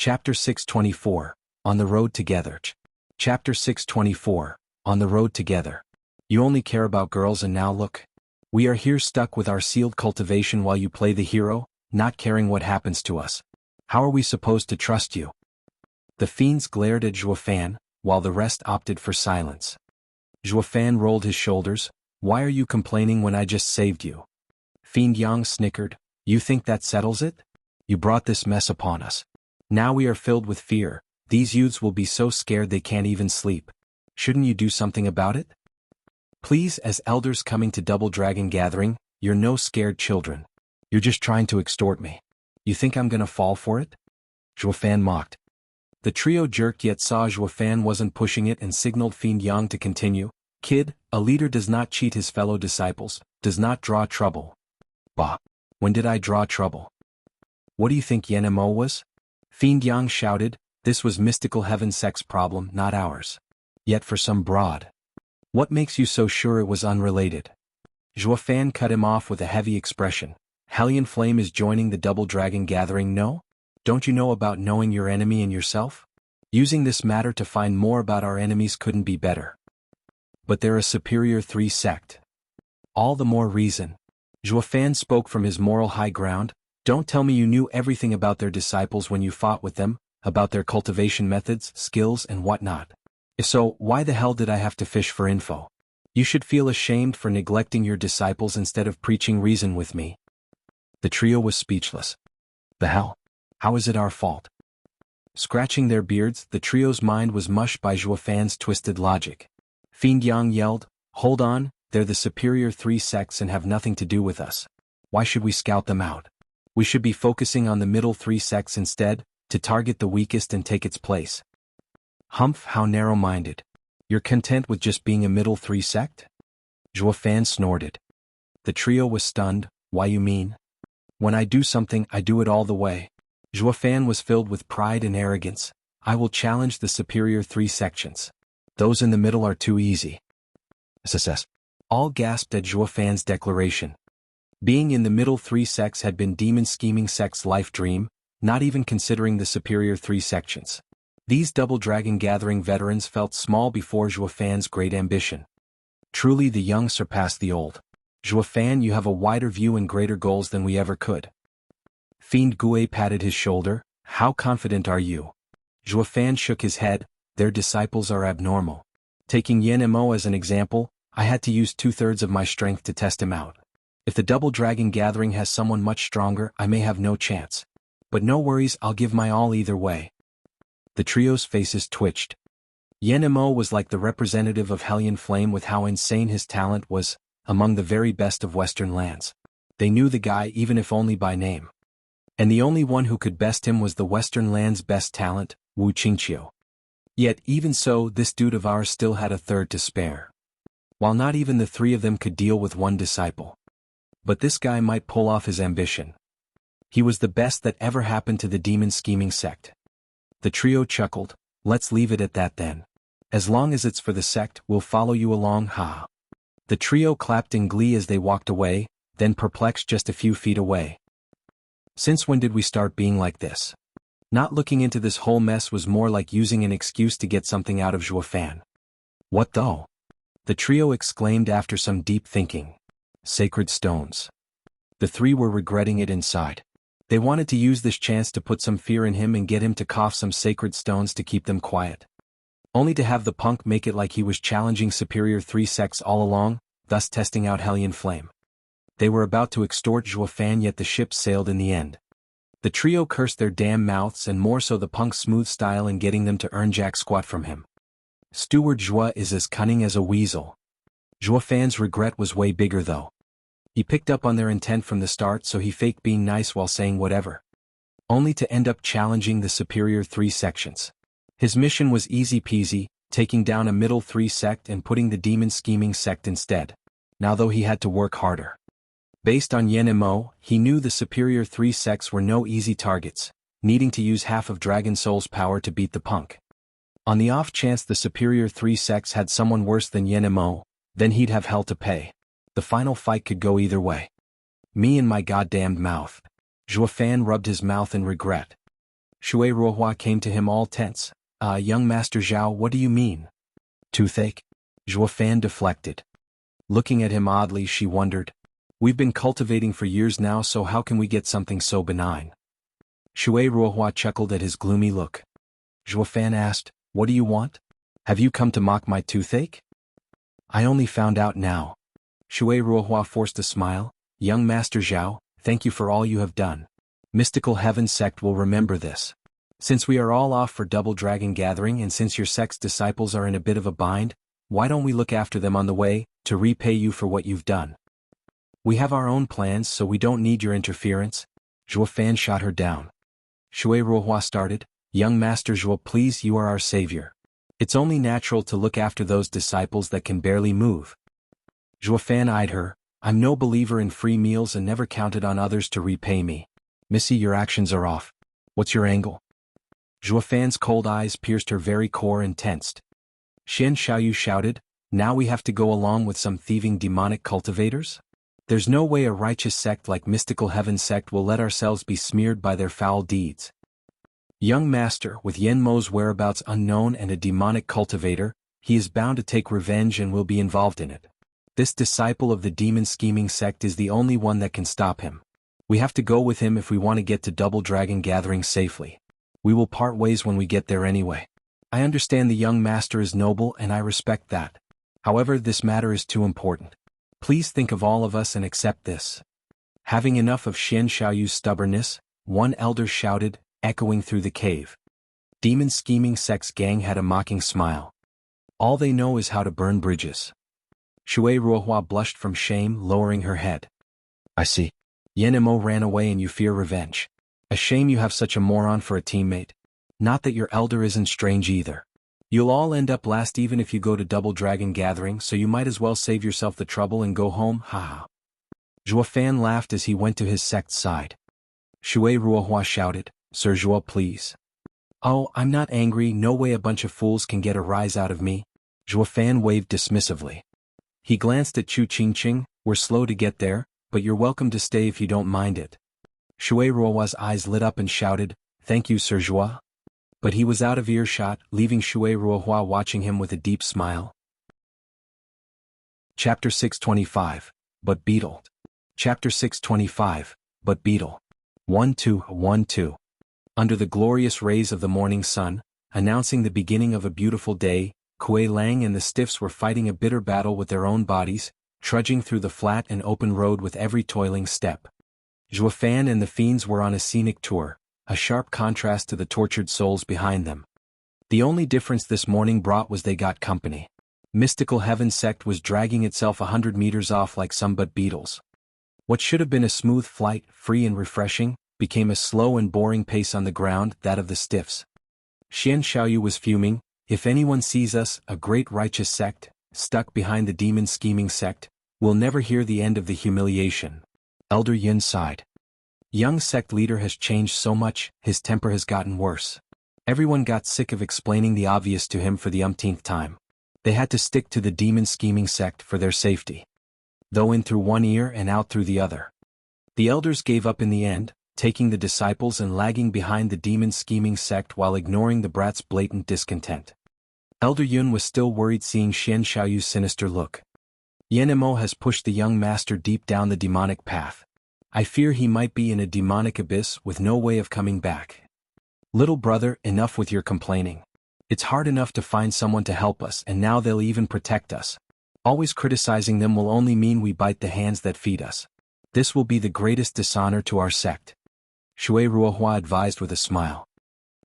Chapter 624, On the Road Together. Chapter 624, On the Road Together. You only care about girls and now look. We are here stuck with our sealed cultivation while you play the hero, not caring what happens to us. How are we supposed to trust you? The fiends glared at Zhuofan, while the rest opted for silence. Zhuofan rolled his shoulders. Why are you complaining when I just saved you? Fiend Yang snickered. You think that settles it? You brought this mess upon us. Now we are filled with fear. These youths will be so scared they can't even sleep. Shouldn't you do something about it? Please, as elders coming to Double Dragon Gathering, you're no scared children. You're just trying to extort me. You think I'm gonna fall for it? Zhuofan mocked. The trio jerked yet saw Zhuofan wasn't pushing it and signaled Fiend Yang to continue. Kid, a leader does not cheat his fellow disciples, does not draw trouble. Bah. When did I draw trouble? What do you think Yen Mo was? Fiend Yang shouted. This was mystical heaven sex problem, not ours. Yet for some broad. What makes you so sure it was unrelated? Zhuofan cut him off with a heavy expression. Hellion Flame is joining the Double Dragon Gathering, no? Don't you know about knowing your enemy and yourself? Using this matter to find more about our enemies couldn't be better. But they're a superior 3 sect. All the more reason. Zhuofan spoke from his moral high ground. Don't tell me you knew everything about their disciples when you fought with them, about their cultivation methods, skills, and whatnot. If so, why the hell did I have to fish for info? You should feel ashamed for neglecting your disciples instead of preaching reason with me. The trio was speechless. The hell? How is it our fault? Scratching their beards, the trio's mind was mushed by Zhuofan's twisted logic. Fiend Yang yelled, Hold on, they're the superior 3 sects and have nothing to do with us. Why should we scout them out? We should be focusing on the middle 3 sects instead, to target the weakest and take its place. Humph, how narrow-minded. You're content with just being a middle 3 sect? Zhuofan snorted. The trio was stunned. Why you mean? When I do something, I do it all the way. Zhuofan was filled with pride and arrogance. I will challenge the superior 3 sections. Those in the middle are too easy. SSS. All gasped at Zhuofan's declaration. Being in the middle 3 sects had been Demon Scheming Sect's life dream, not even considering the superior 3 sections. These Double Dragon Gathering veterans felt small before Zhuofan's great ambition. Truly the young surpass the old. Zhuofan, you have a wider view and greater goals than we ever could. Fiend Gue patted his shoulder. How confident are you? Zhuofan shook his head. Their disciples are abnormal. Taking Yen Mo as an example, I had to use 2/3 of my strength to test him out. If the Double Dragon Gathering has someone much stronger, I may have no chance. But no worries, I'll give my all either way. The trio's faces twitched. Yen Mo was like the representative of Hellion Flame with how insane his talent was, among the very best of Western lands. They knew the guy even if only by name. And the only one who could best him was the Western land's best talent, Wu Qingqiu. Yet even so, this dude of ours still had a third to spare. While not even the 3 of them could deal with one disciple. But this guy might pull off his ambition. He was the best that ever happened to the Demon Scheming Sect. The trio chuckled. Let's leave it at that then. As long as it's for the sect, we'll follow you along, ha. The trio clapped in glee as they walked away, then perplexed just a few feet away. Since when did we start being like this? Not looking into this whole mess was more like using an excuse to get something out of Zhuofan. What though? The trio exclaimed after some deep thinking. Sacred stones. The 3 were regretting it inside. They wanted to use this chance to put some fear in him and get him to cough some sacred stones to keep them quiet. Only to have the punk make it like he was challenging superior 3 sects all along, thus testing out Hellion Flame. They were about to extort Zhuofan, yet the ship sailed in the end. The trio cursed their damn mouths and more so the punk's smooth style in getting them to earn jack squat from him. Steward Zhua is as cunning as a weasel. Zhuofan's regret was way bigger though. He picked up on their intent from the start, so he faked being nice while saying whatever. Only to end up challenging the superior 3 sections. His mission was easy peasy, taking down a middle 3 sect and putting the Demon Scheming Sect instead. Now though he had to work harder. Based on Yen Mo, he knew the superior 3 sects were no easy targets, needing to use half of Dragon Soul's power to beat the punk. On the off chance the superior 3 sects had someone worse than Yen Mo, then he'd have hell to pay. The final fight could go either way. Me and my goddamned mouth. Zhuofan rubbed his mouth in regret. Shui Ruohua came to him all tense. Young Master Zhao, what do you mean? Toothache? Zhuo Fan deflected. Looking at him oddly, she wondered. We've been cultivating for years now, so how can we get something so benign? Shui Ruohua chuckled at his gloomy look. Zhuo Fan asked, what do you want? Have you come to mock my toothache? I only found out now. Shui Ruohua forced a smile. Young Master Zhao, thank you for all you have done. Mystical Heaven Sect will remember this. Since we are all off for Double Dragon Gathering and since your sect's disciples are in a bit of a bind, why don't we look after them on the way, to repay you for what you've done? We have our own plans, so we don't need your interference. Zhuo Fan shot her down. Shui Ruohua started, Young Master Zhuo, please, you are our savior. It's only natural to look after those disciples that can barely move. Zhuo Fan eyed her, I'm no believer in free meals and never counted on others to repay me. Missy, your actions are off. What's your angle? Zhuo Fan's cold eyes pierced her very core and tensed. Xian Xiaoyu shouted, now we have to go along with some thieving demonic cultivators? There's no way a righteous sect like Mystical Heaven Sect will let ourselves be smeared by their foul deeds. Young Master, with Yen Mo's whereabouts unknown and a demonic cultivator, he is bound to take revenge and will be involved in it. This disciple of the demon scheming sect is the only one that can stop him. We have to go with him if we want to get to Double Dragon Gathering safely. We will part ways when we get there anyway. I understand the young master is noble and I respect that. However, this matter is too important. Please think of all of us and accept this. Having enough of Xian Xiaoyu's stubbornness, one elder shouted, echoing through the cave. Demon scheming sect's gang had a mocking smile. All they know is how to burn bridges. Shui Ruohua blushed from shame, lowering her head. I see. Yen Mo ran away and you fear revenge. A shame you have such a moron for a teammate. Not that your elder isn't strange either. You'll all end up last even if you go to Double Dragon Gathering, so you might as well save yourself the trouble and go home, haha. Zhuo Fan laughed as he went to his sect's side. Shui Ruohua shouted, Sir Zhuo, please. Oh, I'm not angry, no way a bunch of fools can get a rise out of me. Zhuo Fan waved dismissively. He glanced at Chu Qingqing, we're slow to get there, but you're welcome to stay if you don't mind it. Shui Ruohua's eyes lit up and shouted, thank you, Sir Zhuo. But he was out of earshot, leaving Shui Ruohua watching him with a deep smile. Chapter 625, But Beetle. Chapter 625, But Beetle. 1-2-1-2. Under the glorious rays of the morning sun, announcing the beginning of a beautiful day, Kuei Lang and the Stiffs were fighting a bitter battle with their own bodies, trudging through the flat and open road with every toiling step. Zhuo Fan and the fiends were on a scenic tour, a sharp contrast to the tortured souls behind them. The only difference this morning brought was they got company. Mystical Heaven Sect was dragging itself 100 meters off like some but beetles. What should have been a smooth flight, free and refreshing, became a slow and boring pace on the ground, that of the Stiffs. Xian Xiaoyu was fuming, if anyone sees us, a great righteous sect, stuck behind the demon scheming sect, will never hear the end of the humiliation. Elder Yun sighed. Young sect leader has changed so much, his temper has gotten worse. Everyone got sick of explaining the obvious to him for the umpteenth time. They had to stick to the demon scheming sect for their safety. Though in through one ear and out through the other. The elders gave up in the end, taking the disciples and lagging behind the demon scheming sect while ignoring the brats' blatant discontent. Elder Yun was still worried seeing Xian Xiaoyu's sinister look. Yen Mo has pushed the young master deep down the demonic path. I fear he might be in a demonic abyss with no way of coming back. Little brother, enough with your complaining. It's hard enough to find someone to help us and now they'll even protect us. Always criticizing them will only mean we bite the hands that feed us. This will be the greatest dishonor to our sect. Shui Ruohua advised with a smile.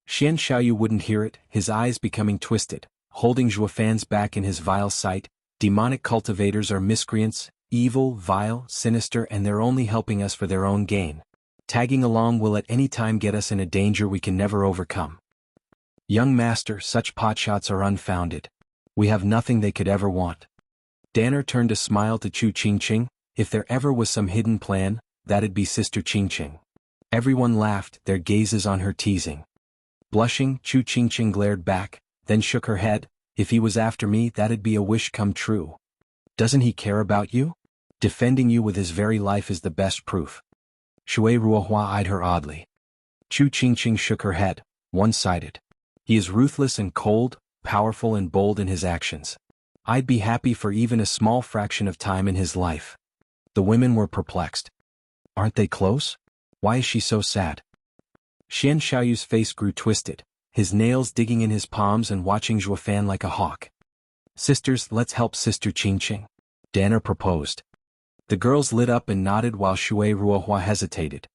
Xian Xiaoyu wouldn't hear it, his eyes becoming twisted, holding Zhuo Fan's back in his vile sight. Demonic cultivators are miscreants, evil, vile, sinister, and they're only helping us for their own gain. Tagging along will at any time get us in a danger we can never overcome. Young master, such potshots are unfounded. We have nothing they could ever want. Danner turned a smile to Chu Qingqing, if there ever was some hidden plan, that'd be Sister Qingqing. Everyone laughed, their gazes on her teasing. Blushing, Chu Qingqing glared back, then shook her head, if he was after me that'd be a wish come true. Doesn't he care about you? Defending you with his very life is the best proof. Shui Ruohua eyed her oddly. Chu Qingqing shook her head, one-sided. He is ruthless and cold, powerful and bold in his actions. I'd be happy for even a small fraction of time in his life. The women were perplexed. Aren't they close? Why is she so sad? Xian Xiaoyu's face grew twisted, his nails digging in his palms and watching Zhuofan like a hawk. Sisters, let's help Sister Qingqing, Danner proposed. The girls lit up and nodded while Shui Ruohua hesitated.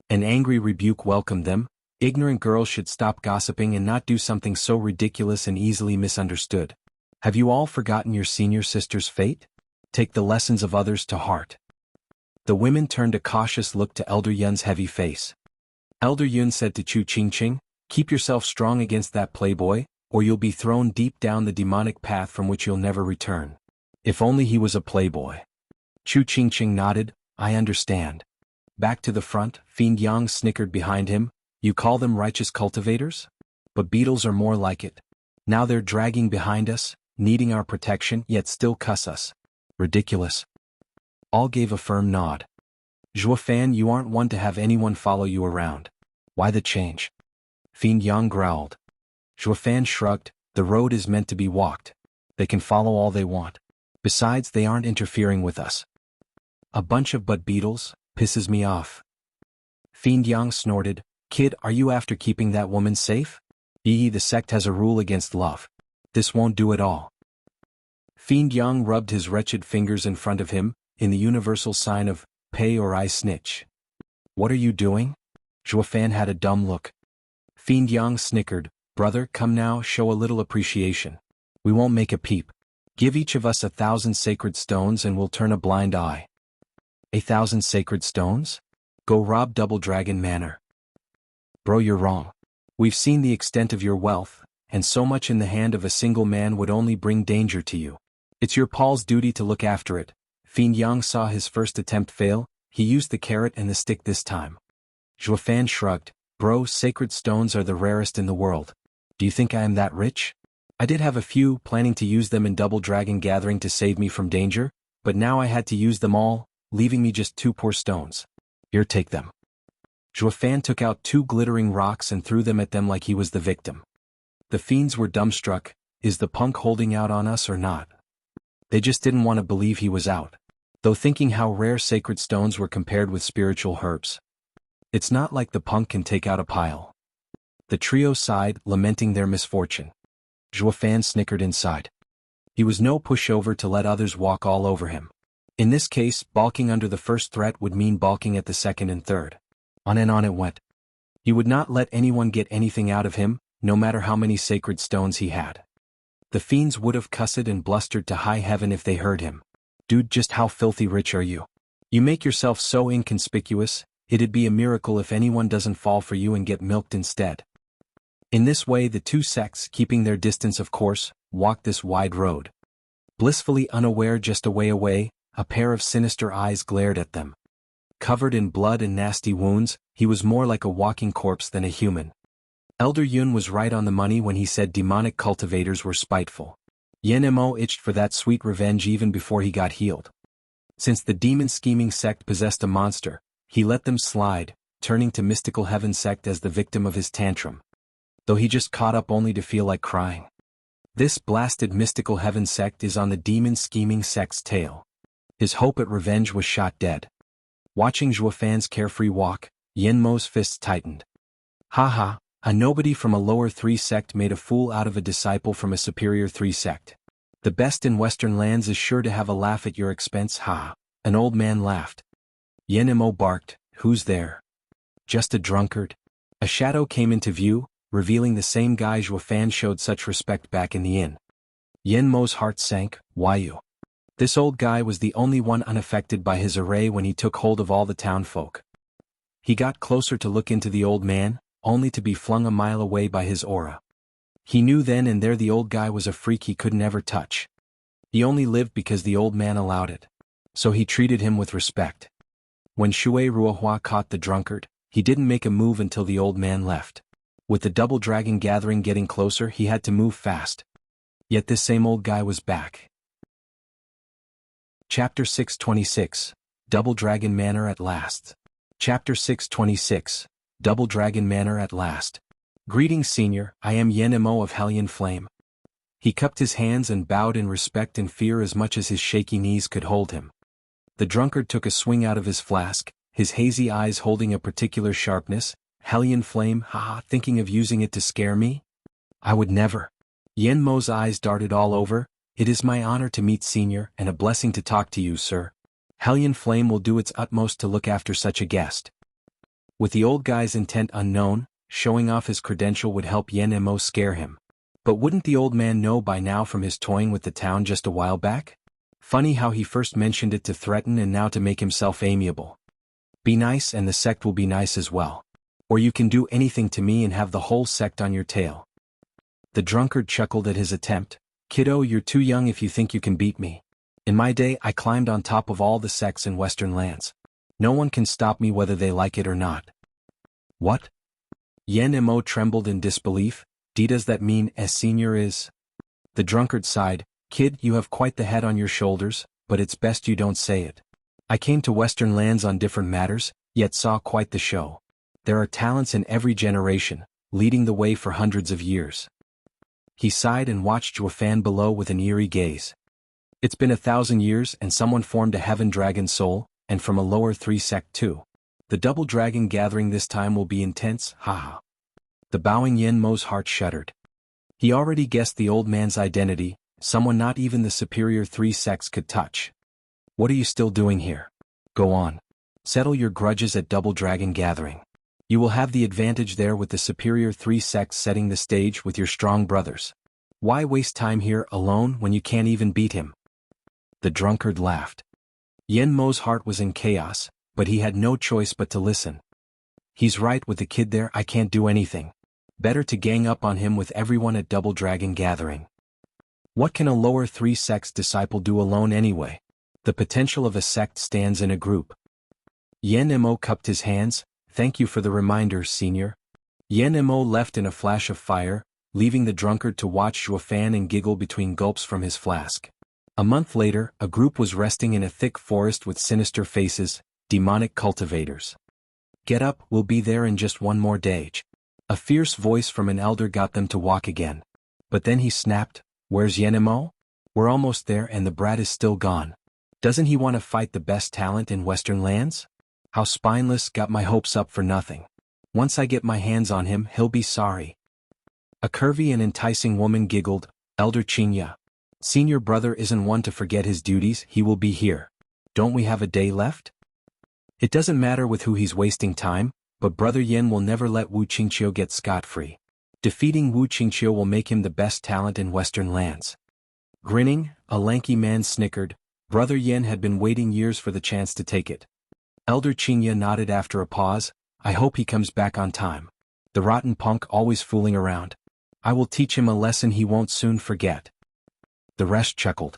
An angry rebuke welcomed them. Ignorant girls should stop gossiping and not do something so ridiculous and easily misunderstood. Have you all forgotten your senior sister's fate? Take the lessons of others to heart. The women turned a cautious look to Elder Yun's heavy face. Elder Yun said to Chu Qingqing, keep yourself strong against that playboy, or you'll be thrown deep down the demonic path from which you'll never return. If only he was a playboy. Chu Qingqing nodded, I understand. Back to the front, Fiend Yang snickered behind him, you call them righteous cultivators? But beetles are more like it. Now they're dragging behind us, needing our protection, yet still cuss us. Ridiculous. All gave a firm nod. Zhuofan, you aren't one to have anyone follow you around. Why the change? Fiend Yang growled. Zhuofan shrugged, the road is meant to be walked. They can follow all they want. Besides, they aren't interfering with us. A bunch of butt beetles, pisses me off. Fiend Yang snorted, kid, are you after keeping that woman safe? The sect has a rule against love. This won't do at all. Fiend Yang rubbed his wretched fingers in front of him, in the universal sign of, pay or I snitch. What are you doing? Zhuofan had a dumb look. Fiend Yang snickered, brother, come now, show a little appreciation. We won't make a peep. Give each of us 1,000 sacred stones and we'll turn a blind eye. 1,000 sacred stones? Go rob Double Dragon Manor. Bro, you're wrong. We've seen the extent of your wealth, and so much in the hand of a single man would only bring danger to you. It's your Paul's duty to look after it. Fiend Yang saw his first attempt fail, he used the carrot and the stick this time. Zhuofan shrugged, bro, sacred stones are the rarest in the world. Do you think I am that rich? I did have a few, planning to use them in Double Dragon Gathering to save me from danger, but now I had to use them all, leaving me just 2 poor stones. Here, take them. Zhuofan took out 2 glittering rocks and threw them at them like he was the victim. The fiends were dumbstruck, is the punk holding out on us or not? They just didn't want to believe he was out. Though thinking how rare sacred stones were compared with spiritual herbs. It's not like the punk can take out a pile. The trio sighed, lamenting their misfortune. Zhuofan snickered inside. He was no pushover to let others walk all over him. In this case, balking under the first threat would mean balking at the second and third. On and on it went. He would not let anyone get anything out of him, no matter how many sacred stones he had. The fiends would have cussed and blustered to high heaven if they heard him. Dude, just how filthy rich are you? You make yourself so inconspicuous, it'd be a miracle if anyone doesn't fall for you and get milked instead. In this way the 2 sects, keeping their distance of course, walked this wide road. Blissfully unaware just a way away, a pair of sinister eyes glared at them. Covered in blood and nasty wounds, he was more like a walking corpse than a human. Elder Yun was right on the money when he said demonic cultivators were spiteful. Yen Mo itched for that sweet revenge even before he got healed. Since the demon-scheming sect possessed a monster, he let them slide, turning to Mystical Heaven sect as the victim of his tantrum. Though he just caught up only to feel like crying. This blasted Mystical Heaven sect is on the demon-scheming sect's tail. His hope at revenge was shot dead. Watching Zhuofan's carefree walk, Yen Mo's fists tightened. Ha, a nobody from a lower 3 sect made a fool out of a disciple from a superior 3 sect. The best in Western lands is sure to have a laugh at your expense, ha. An old man laughed. Yen Mo barked, who's there? Just a drunkard. A shadow came into view, revealing the same guy Zhuofan showed such respect back in the inn. Yen Mo's heart sank, why you? This old guy was the only one unaffected by his array when he took hold of all the townfolk. He got closer to look into the old man, only to be flung a mile away by his aura. He knew then and there the old guy was a freak he could never touch. He only lived because the old man allowed it. So he treated him with respect. When Shui Ruohua caught the drunkard, he didn't make a move until the old man left. With the Double Dragon Gathering getting closer, he had to move fast. Yet this same old guy was back. Chapter 626, Double Dragon Manor at last. Chapter 626, Double Dragon Manor at last. Greetings, Senior, I am Yen Mo of Hellion Flame. He cupped his hands and bowed in respect and fear as much as his shaky knees could hold him. The drunkard took a swing out of his flask, his hazy eyes holding a particular sharpness. Hellion Flame, haha, thinking of using it to scare me? I would never. Yen Mo's eyes darted all over. It is my honor to meet Senior and a blessing to talk to you, sir. Hellion Flame will do its utmost to look after such a guest. With the old guy's intent unknown, showing off his credential would help Yen Mo scare him. But wouldn't the old man know by now from his toying with the town just a while back? Funny how he first mentioned it to threaten and now to make himself amiable. Be nice and the sect will be nice as well. Or you can do anything to me and have the whole sect on your tail. The drunkard chuckled at his attempt. Kiddo, you're too young if you think you can beat me. In my day I climbed on top of all the sects in Western lands. No one can stop me whether they like it or not. What? Yen Mo trembled in disbelief. Does that mean Senior is? The drunkard sighed. Kid, you have quite the head on your shoulders, but it's best you don't say it. I came to Western lands on different matters, yet saw quite the show. There are talents in every generation, leading the way for hundreds of years. He sighed and watched Juefan below with an eerie gaze. It's been 1,000 years and someone formed a heaven dragon soul, and from a lower 3 sect too. The double dragon gathering this time will be intense, haha. The bowing Yen Mo's heart shuddered. He already guessed the old man's identity, someone not even the superior 3 sects could touch. What are you still doing here? Go on. Settle your grudges at Double Dragon Gathering. You will have the advantage there with the superior 3 sects setting the stage with your strong brothers. Why waste time here alone when you can't even beat him? The drunkard laughed. Yen Mo's heart was in chaos, but he had no choice but to listen. He's right with the kid there, I can't do anything. Better to gang up on him with everyone at Double Dragon Gathering. What can a lower 3 sects disciple do alone anyway? The potential of a sect stands in a group. Yen Mo cupped his hands. Thank you for the reminder, Senior. Yen Mo left in a flash of fire, leaving the drunkard to watch Juefan and giggle between gulps from his flask. A month later, a group was resting in a thick forest with sinister faces, demonic cultivators. Get up, we'll be there in just one more day. A fierce voice from an elder got them to walk again. But then he snapped, where's Yen Mo? We're almost there and the brat is still gone. Doesn't he want to fight the best talent in Western lands? How spineless, got my hopes up for nothing. Once I get my hands on him, he'll be sorry. A curvy and enticing woman giggled, Elder Chinya. Senior brother isn't one to forget his duties, he will be here. Don't we have a day left? It doesn't matter with who he's wasting time, but Brother Yen will never let Wu Qingqiu get scot-free. Defeating Wu Qingqiu will make him the best talent in Western lands. Grinning, a lanky man snickered. Brother Yen had been waiting years for the chance to take it. Elder Chinya nodded after a pause. I hope he comes back on time. The rotten punk always fooling around. I will teach him a lesson he won't soon forget. The rest chuckled.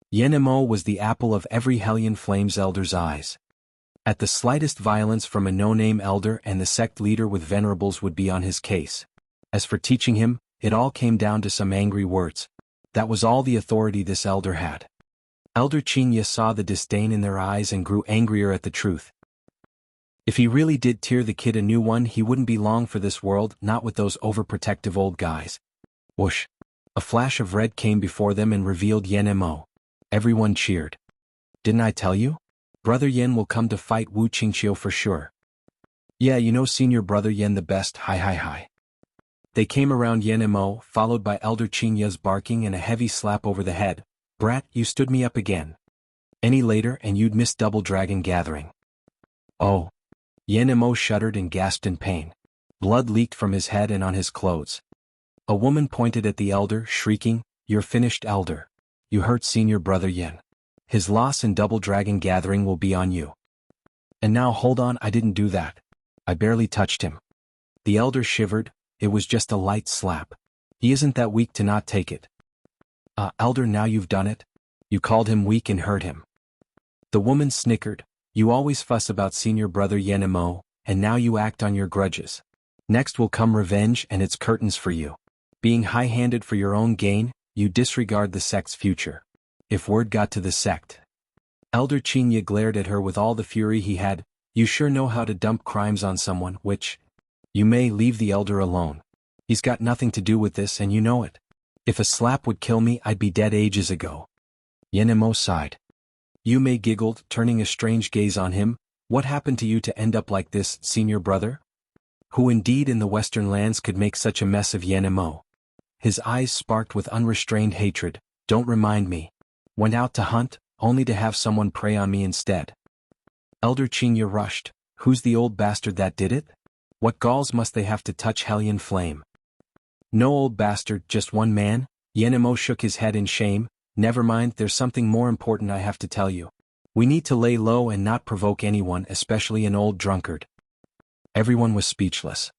Yen Mo was the apple of every Hellion Flame's elder's eyes. At the slightest violence from a no-name elder and the sect leader with venerables would be on his case. As for teaching him, it all came down to some angry words. That was all the authority this elder had. Elder Chinya saw the disdain in their eyes and grew angrier at the truth. If he really did tear the kid a new one, he wouldn't be long for this world, not with those overprotective old guys. Whoosh! A flash of red came before them and revealed Yen Mo. Everyone cheered. Didn't I tell you? Brother Yen will come to fight Wu Qingqiu for sure. Yeah, you know Senior Brother Yen the best, hi. They came around Yen Mo, followed by Elder Chinya's barking and a heavy slap over the head. Brat, you stood me up again. Any later and you'd miss Double Dragon Gathering. Oh. Yen Mo shuddered and gasped in pain. Blood leaked from his head and on his clothes. A woman pointed at the elder, shrieking, You're finished, elder. You hurt Senior Brother Yen. His loss in Double Dragon Gathering will be on you. And now hold on, I didn't do that. I barely touched him. The elder shivered. It was just a light slap. He isn't that weak to not take it. Elder, now you've done it. You called him weak and hurt him. The woman snickered. You always fuss about Senior Brother Yen Mo, and now you act on your grudges. Next will come revenge and its curtains for you. Being high-handed for your own gain, you disregard the sect's future. If word got to the sect. Elder Chinya glared at her with all the fury he had. You sure know how to dump crimes on someone, which. You may leave the elder alone. He's got nothing to do with this and you know it. If a slap would kill me, I'd be dead ages ago. Yenemo sighed. Yume giggled, turning a strange gaze on him. What happened to you to end up like this, senior brother? Who indeed in the western lands could make such a mess of Yenemo? His eyes sparked with unrestrained hatred. Don't remind me. Went out to hunt, only to have someone prey on me instead. Elder Chinya rushed. Who's the old bastard that did it? What galls must they have to touch Hellion Flame? No old bastard, just one man. Yenemo shook his head in shame. Never mind, there's something more important I have to tell you. We need to lay low and not provoke anyone, especially an old drunkard. Everyone was speechless.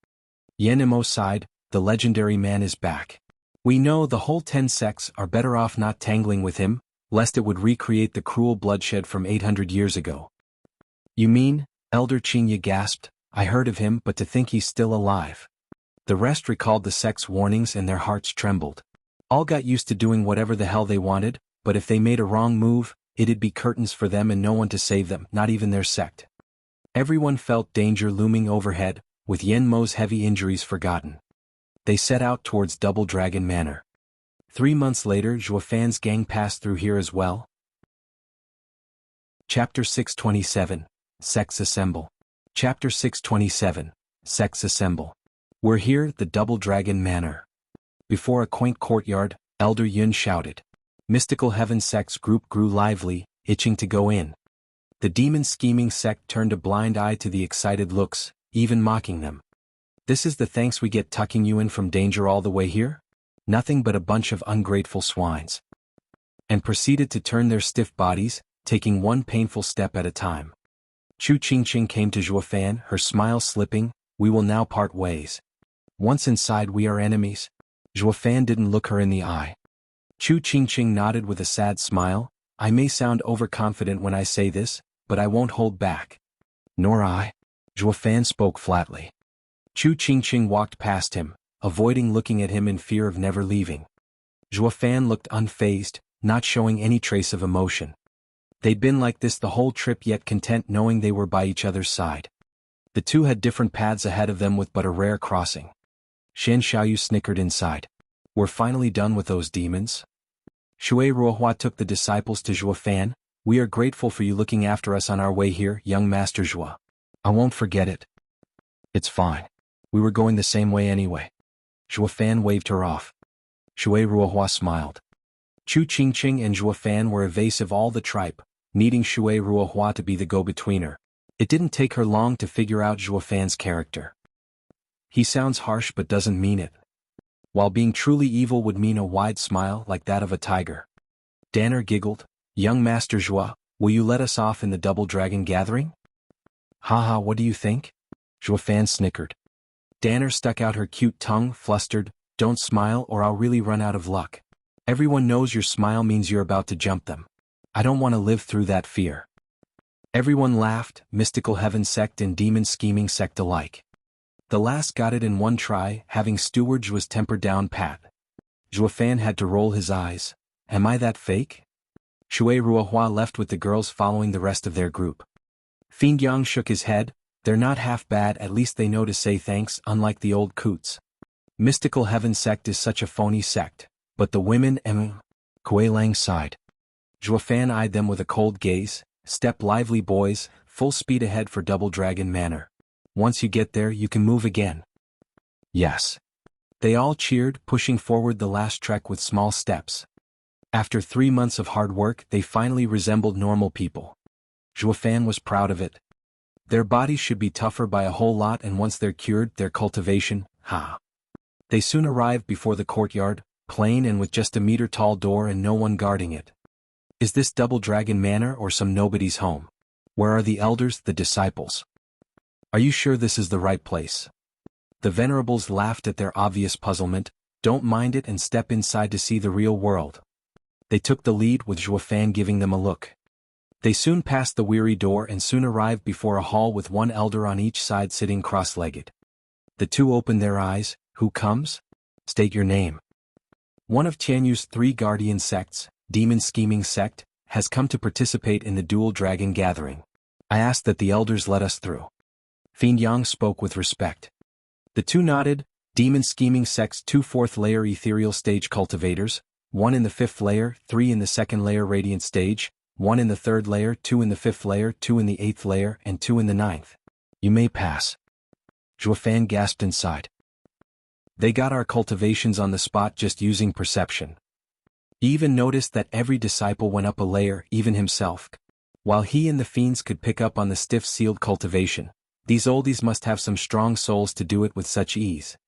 Yenemo sighed. The legendary man is back. We know the whole 10 sects are better off not tangling with him, lest it would recreate the cruel bloodshed from 800 years ago. You mean? Elder Chinya gasped. I heard of him, but to think he's still alive. The rest recalled the sect's warnings and their hearts trembled. All got used to doing whatever the hell they wanted, but if they made a wrong move, it'd be curtains for them and no one to save them, not even their sect. Everyone felt danger looming overhead, with Yenmo's heavy injuries forgotten. They set out towards Double Dragon Manor. 3 months later, Zhuofan's gang passed through here as well. Chapter 627, Sects Assemble. Chapter 627, Sects Assemble. We're here, the Double Dragon Manor. Before a quaint courtyard, Elder Yun shouted. Mystical Heaven sect's group grew lively, itching to go in. The demon scheming sect turned a blind eye to the excited looks, even mocking them. This is the thanks we get tucking you in from danger all the way here? Nothing but a bunch of ungrateful swines. And proceeded to turn their stiff bodies, taking one painful step at a time. Chu Qingqing came to Zhuofan, her smile slipping. We will now part ways. Once inside we are enemies. Zhuofan didn't look her in the eye. Chu Qingqing nodded with a sad smile. I may sound overconfident when I say this, but I won't hold back. Nor I. Zhuofan spoke flatly. Chu Qingqing walked past him, avoiding looking at him in fear of never leaving. Zhuofan looked unfazed, not showing any trace of emotion. They'd been like this the whole trip, yet content knowing they were by each other's side. The two had different paths ahead of them with but a rare crossing. Shen Xiaoyu snickered inside. We're finally done with those demons? Shui Ruohua took the disciples to Zhuofan. We are grateful for you looking after us on our way here, young Master Zhua. I won't forget it. It's fine. We were going the same way anyway. Zhuofan waved her off. Shui Ruohua smiled. Chu Qingqing and Zhuofan were evasive all the tripe, needing Shui Ruohua to be the go-betweener. It didn't take her long to figure out Zhuofan's character. He sounds harsh but doesn't mean it. While being truly evil would mean a wide smile like that of a tiger. Danner giggled. Young Master Zhua, will you let us off in the Double Dragon gathering? Haha, what do you think? Zhuofan snickered. Danner stuck out her cute tongue, flustered. Don't smile or I'll really run out of luck. Everyone knows your smile means you're about to jump them. I don't want to live through that fear. Everyone laughed, Mystical Heaven sect and Demon Scheming sect alike. The last got it in one try, having Steward was tempered down pat. Zhuofan had to roll his eyes. Am I that fake? Shui Ruohua left with the girls following the rest of their group. Fiend Yang shook his head. They're not half bad, at least they know to say thanks, unlike the old coots. Mystical Heaven sect is such a phony sect. But the women Kuei Lang sighed. Zhuofan eyed them with a cold gaze. Step lively boys, full speed ahead for Double Dragon Manor. Once you get there you can move again. Yes. They all cheered, pushing forward the last trek with small steps. After 3 months of hard work they finally resembled normal people. Zhuofan was proud of it. Their bodies should be tougher by a whole lot, and once they're cured, their cultivation, They soon arrived before the courtyard, plain and with just a meter-tall door and no one guarding it. Is this Double Dragon Manor or some nobody's home? Where are the elders, the disciples? Are you sure this is the right place? The venerables laughed at their obvious puzzlement. Don't mind it and step inside to see the real world. They took the lead with Zhuofan giving them a look. They soon passed the weary door and soon arrived before a hall with one elder on each side sitting cross-legged. The two opened their eyes. Who comes? State your name. One of Tianyu's 3 guardian sects, Demon Scheming sect, has come to participate in the Dual Dragon gathering. I ask that the elders let us through. Fiend Yang spoke with respect. The two nodded. Demon Scheming Sect's 2 4th layer ethereal stage cultivators, 1 in the 5th layer, 3 in the 2nd layer radiant stage, 1 in the 3rd layer, 2 in the 5th layer, 2 in the 8th layer, and 2 in the 9th. You may pass. Zhuofan gasped inside. They got our cultivations on the spot just using perception. He even noticed that every disciple went up a layer, even himself. While he and the fiends could pick up on the stiff sealed cultivation, these oldies must have some strong souls to do it with such ease.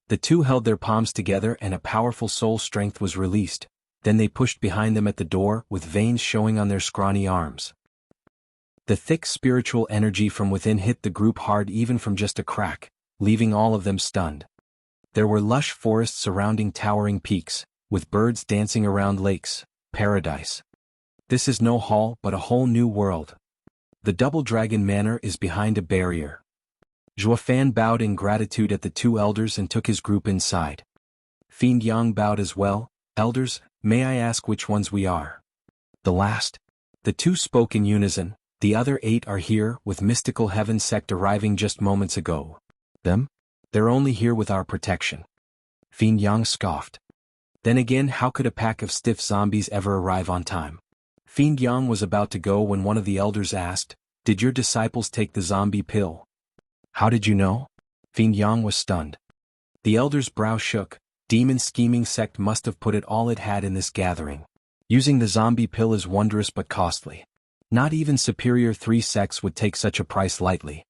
The two held their palms together and a powerful soul strength was released, then they pushed behind them at the door with veins showing on their scrawny arms. The thick spiritual energy from within hit the group hard even from just a crack, leaving all of them stunned. There were lush forests surrounding towering peaks, with birds dancing around lakes, paradise. This is no hall but a whole new world. The Double Dragon Manor is behind a barrier. Zhuofan bowed in gratitude at the two elders and took his group inside. Fiend Yang bowed as well. Elders, may I ask which ones we are? The last. The two spoke in unison. The other 8 are here, with Mystical Heaven sect arriving just moments ago. Them? They're only here with our protection. Fiend Yang scoffed. Then again, how could a pack of stiff zombies ever arrive on time? Fiend Yang was about to go when one of the elders asked, "Did your disciples take the zombie pill?" "How did you know?" Fiend Yang was stunned. The elder's brow shook. Demon Scheming Sect must have put it all it had in this gathering. Using the zombie pill is wondrous but costly. Not even superior 3 sects would take such a price lightly.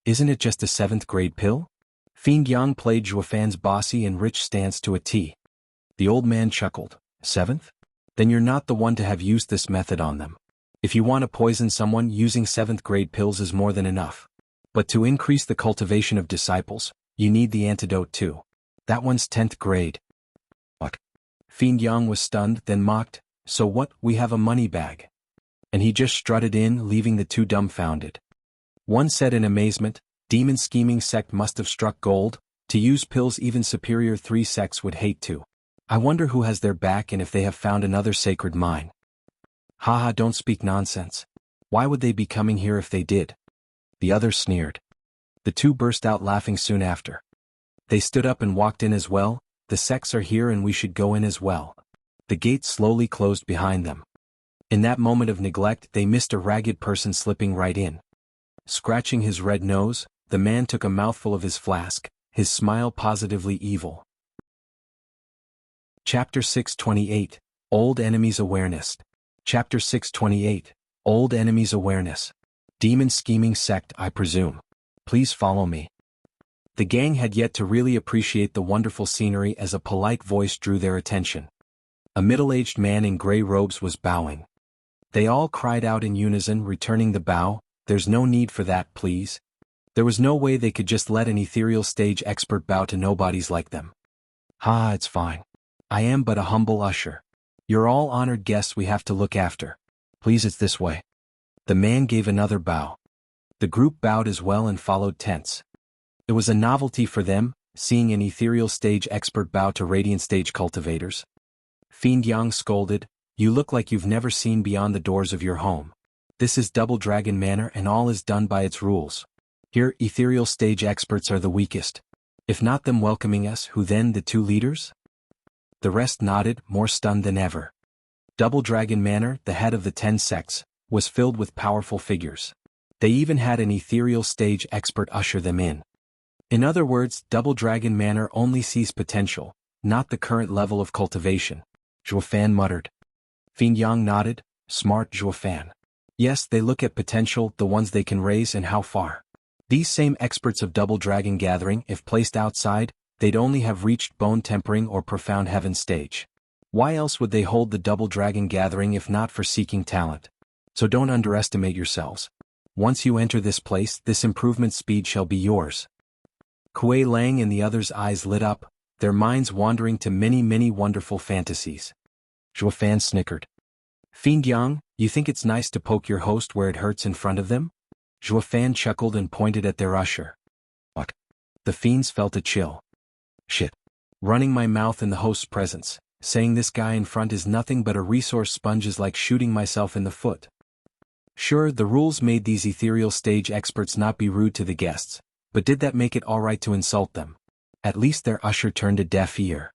Isn't it just a 7th grade pill? Fiend Yang played Zhuofan's bossy and rich stance to a T. The old man chuckled. 7th? Then you're not the one to have used this method on them. If you want to poison someone, using 7th grade pills is more than enough. But to increase the cultivation of disciples, you need the antidote too. That one's 10th grade. What? Fiend Yang was stunned, then mocked, "So what, we have a money bag?" And he just strutted in, leaving the two dumbfounded. One said in amazement, "Demon Scheming Sect must have struck gold. To use pills even superior 3 sects would hate to. I wonder who has their back and if they have found another sacred mine." "Haha, don't speak nonsense. Why would they be coming here if they did?" The other sneered. The two burst out laughing soon after. They stood up and walked in as well. "The sects are here and we should go in as well." The gate slowly closed behind them. In that moment of neglect, they missed a ragged person slipping right in. Scratching his red nose, the man took a mouthful of his flask, his smile positively evil. Chapter 628, Old Enemies Awareness. Chapter 628, Old Enemies Awareness. Demon Scheming Sect, I presume. Please follow me. The gang had yet to really appreciate the wonderful scenery as a polite voice drew their attention. A middle-aged man in gray robes was bowing. They all cried out in unison, returning the bow, "There's no need for that, please." There was no way they could just let an ethereal stage expert bow to nobodies like them. "Ha, it's fine. I am but a humble usher. You're all honored guests we have to look after. Please, it's this way." The man gave another bow. The group bowed as well and followed tense. It was a novelty for them, seeing an ethereal stage expert bow to radiant stage cultivators. Fiend Yang scolded, "You look like you've never seen beyond the doors of your home. This is Double Dragon Manor and all is done by its rules. Here, ethereal stage experts are the weakest. If not them welcoming us, who then, the two leaders?" The rest nodded, more stunned than ever. Double Dragon Manor, the head of the 10 sects, was filled with powerful figures. They even had an ethereal stage expert usher them in. In other words, Double Dragon Manor only sees potential, not the current level of cultivation. Zhuofan muttered. Fiend Yang nodded, "Smart Zhuofan. Yes, they look at potential, the ones they can raise and how far. These same experts of Double Dragon Gathering, if placed outside, they'd only have reached Bone Tempering or Profound Heaven stage. Why else would they hold the Double Dragon Gathering if not for seeking talent? So don't underestimate yourselves. Once you enter this place, this improvement speed shall be yours." Kuei Lang and the others' eyes lit up, their minds wandering to many wonderful fantasies. Zhuofan snickered. "Fiend Yang, you think it's nice to poke your host where it hurts in front of them?" Zhuofan chuckled and pointed at their usher. "What?" The fiends felt a chill. "Shit. Running my mouth in the host's presence, saying this guy in front is nothing but a resource sponge is like shooting myself in the foot." Sure, the rules made these ethereal stage experts not be rude to the guests, but did that make it alright to insult them? At least their usher turned a deaf ear.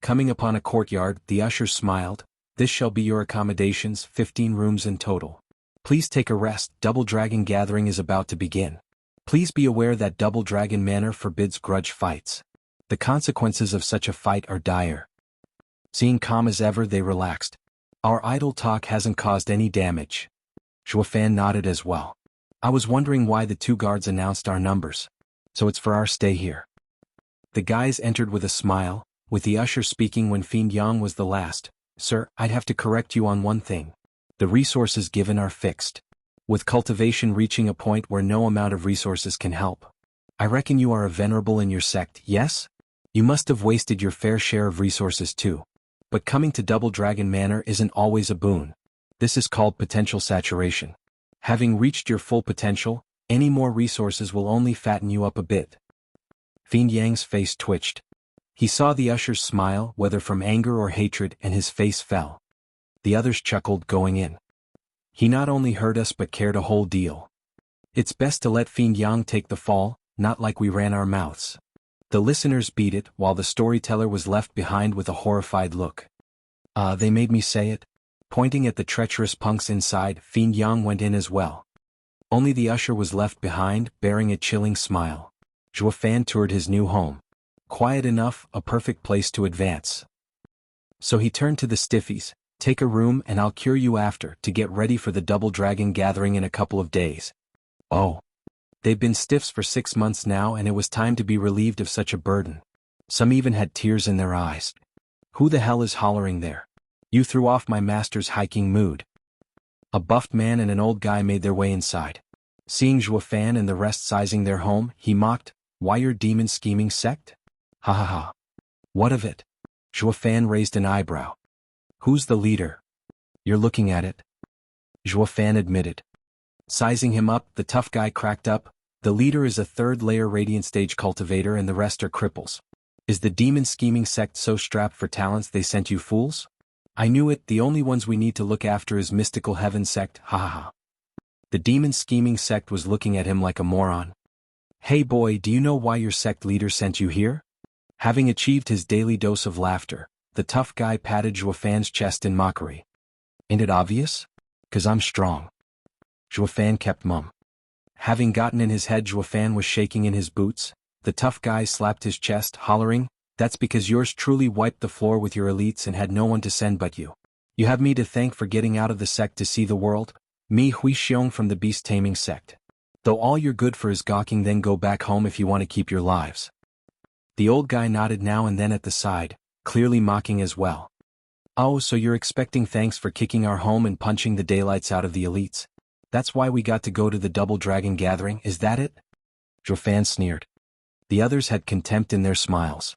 Coming upon a courtyard, the usher smiled. This shall be your accommodations, 15 rooms in total. Please take a rest, Double Dragon Gathering is about to begin. Please be aware that Double Dragon Manor forbids grudge fights. The consequences of such a fight are dire. Seeing calm as ever, they relaxed. Our idle talk hasn't caused any damage. Zhuofan nodded as well. I was wondering why the 2 guards announced our numbers. So it's for our stay here. The guys entered with a smile, with the usher speaking when Fiend Yang was the last. Sir, I'd have to correct you on one thing. The resources given are fixed. With cultivation reaching a point where no amount of resources can help. I reckon you are a venerable in your sect, yes? You must have wasted your fair share of resources too. But coming to Double Dragon Manor isn't always a boon. This is called potential saturation. Having reached your full potential, any more resources will only fatten you up a bit. Fiend Yang's face twitched. He saw the usher's smile, whether from anger or hatred, and his face fell. The others chuckled going in. He not only heard us but cared a whole deal. It's best to let Fiend Yang take the fall, not like we ran our mouths. The listeners beat it, while the storyteller was left behind with a horrified look. They made me say it. Pointing at the treacherous punks inside, Fiend Yang went in as well. Only the usher was left behind, bearing a chilling smile. Zhuofan toured his new home. Quiet enough, a perfect place to advance. So he turned to the stiffies. Take a room and I'll cure you after, to get ready for the Double Dragon Gathering in a couple of days. Oh. They've been stiffs for 6 months now, and it was time to be relieved of such a burden. Some even had tears in their eyes. Who the hell is hollering there? You threw off my master's hiking mood. A buffed man and an old guy made their way inside. Seeing Zhuofan and the rest sizing their home, he mocked, Why your demon scheming sect? Ha ha ha. What of it? Zhuofan raised an eyebrow. Who's the leader? You're looking at it. Zhuofan admitted. Sizing him up, the tough guy cracked up. The leader is a 3rd-layer Radiant Stage cultivator and the rest are cripples. Is the demon scheming sect so strapped for talents they sent you fools? I knew it, the only ones we need to look after is Mystical Heaven sect, ha ha ha. The demon scheming sect was looking at him like a moron. Hey boy, do you know why your sect leader sent you here? Having achieved his daily dose of laughter, the tough guy patted Zhuofan's chest in mockery. Ain't it obvious? 'Cause I'm strong. Zhuofan kept mum. Having gotten in his head Zhuofan was shaking in his boots. The tough guy slapped his chest, hollering, That's because yours truly wiped the floor with your elites and had no one to send but you. You have me to thank for getting out of the sect to see the world, me Huixiong from the beast-taming sect. Though all you're good for is gawking, then go back home if you want to keep your lives. The old guy nodded now and then at the side, clearly mocking as well. Oh, so you're expecting thanks for kicking our home and punching the daylights out of the elites? That's why we got to go to the Double Dragon Gathering, is that it? Zhuofan sneered. The others had contempt in their smiles.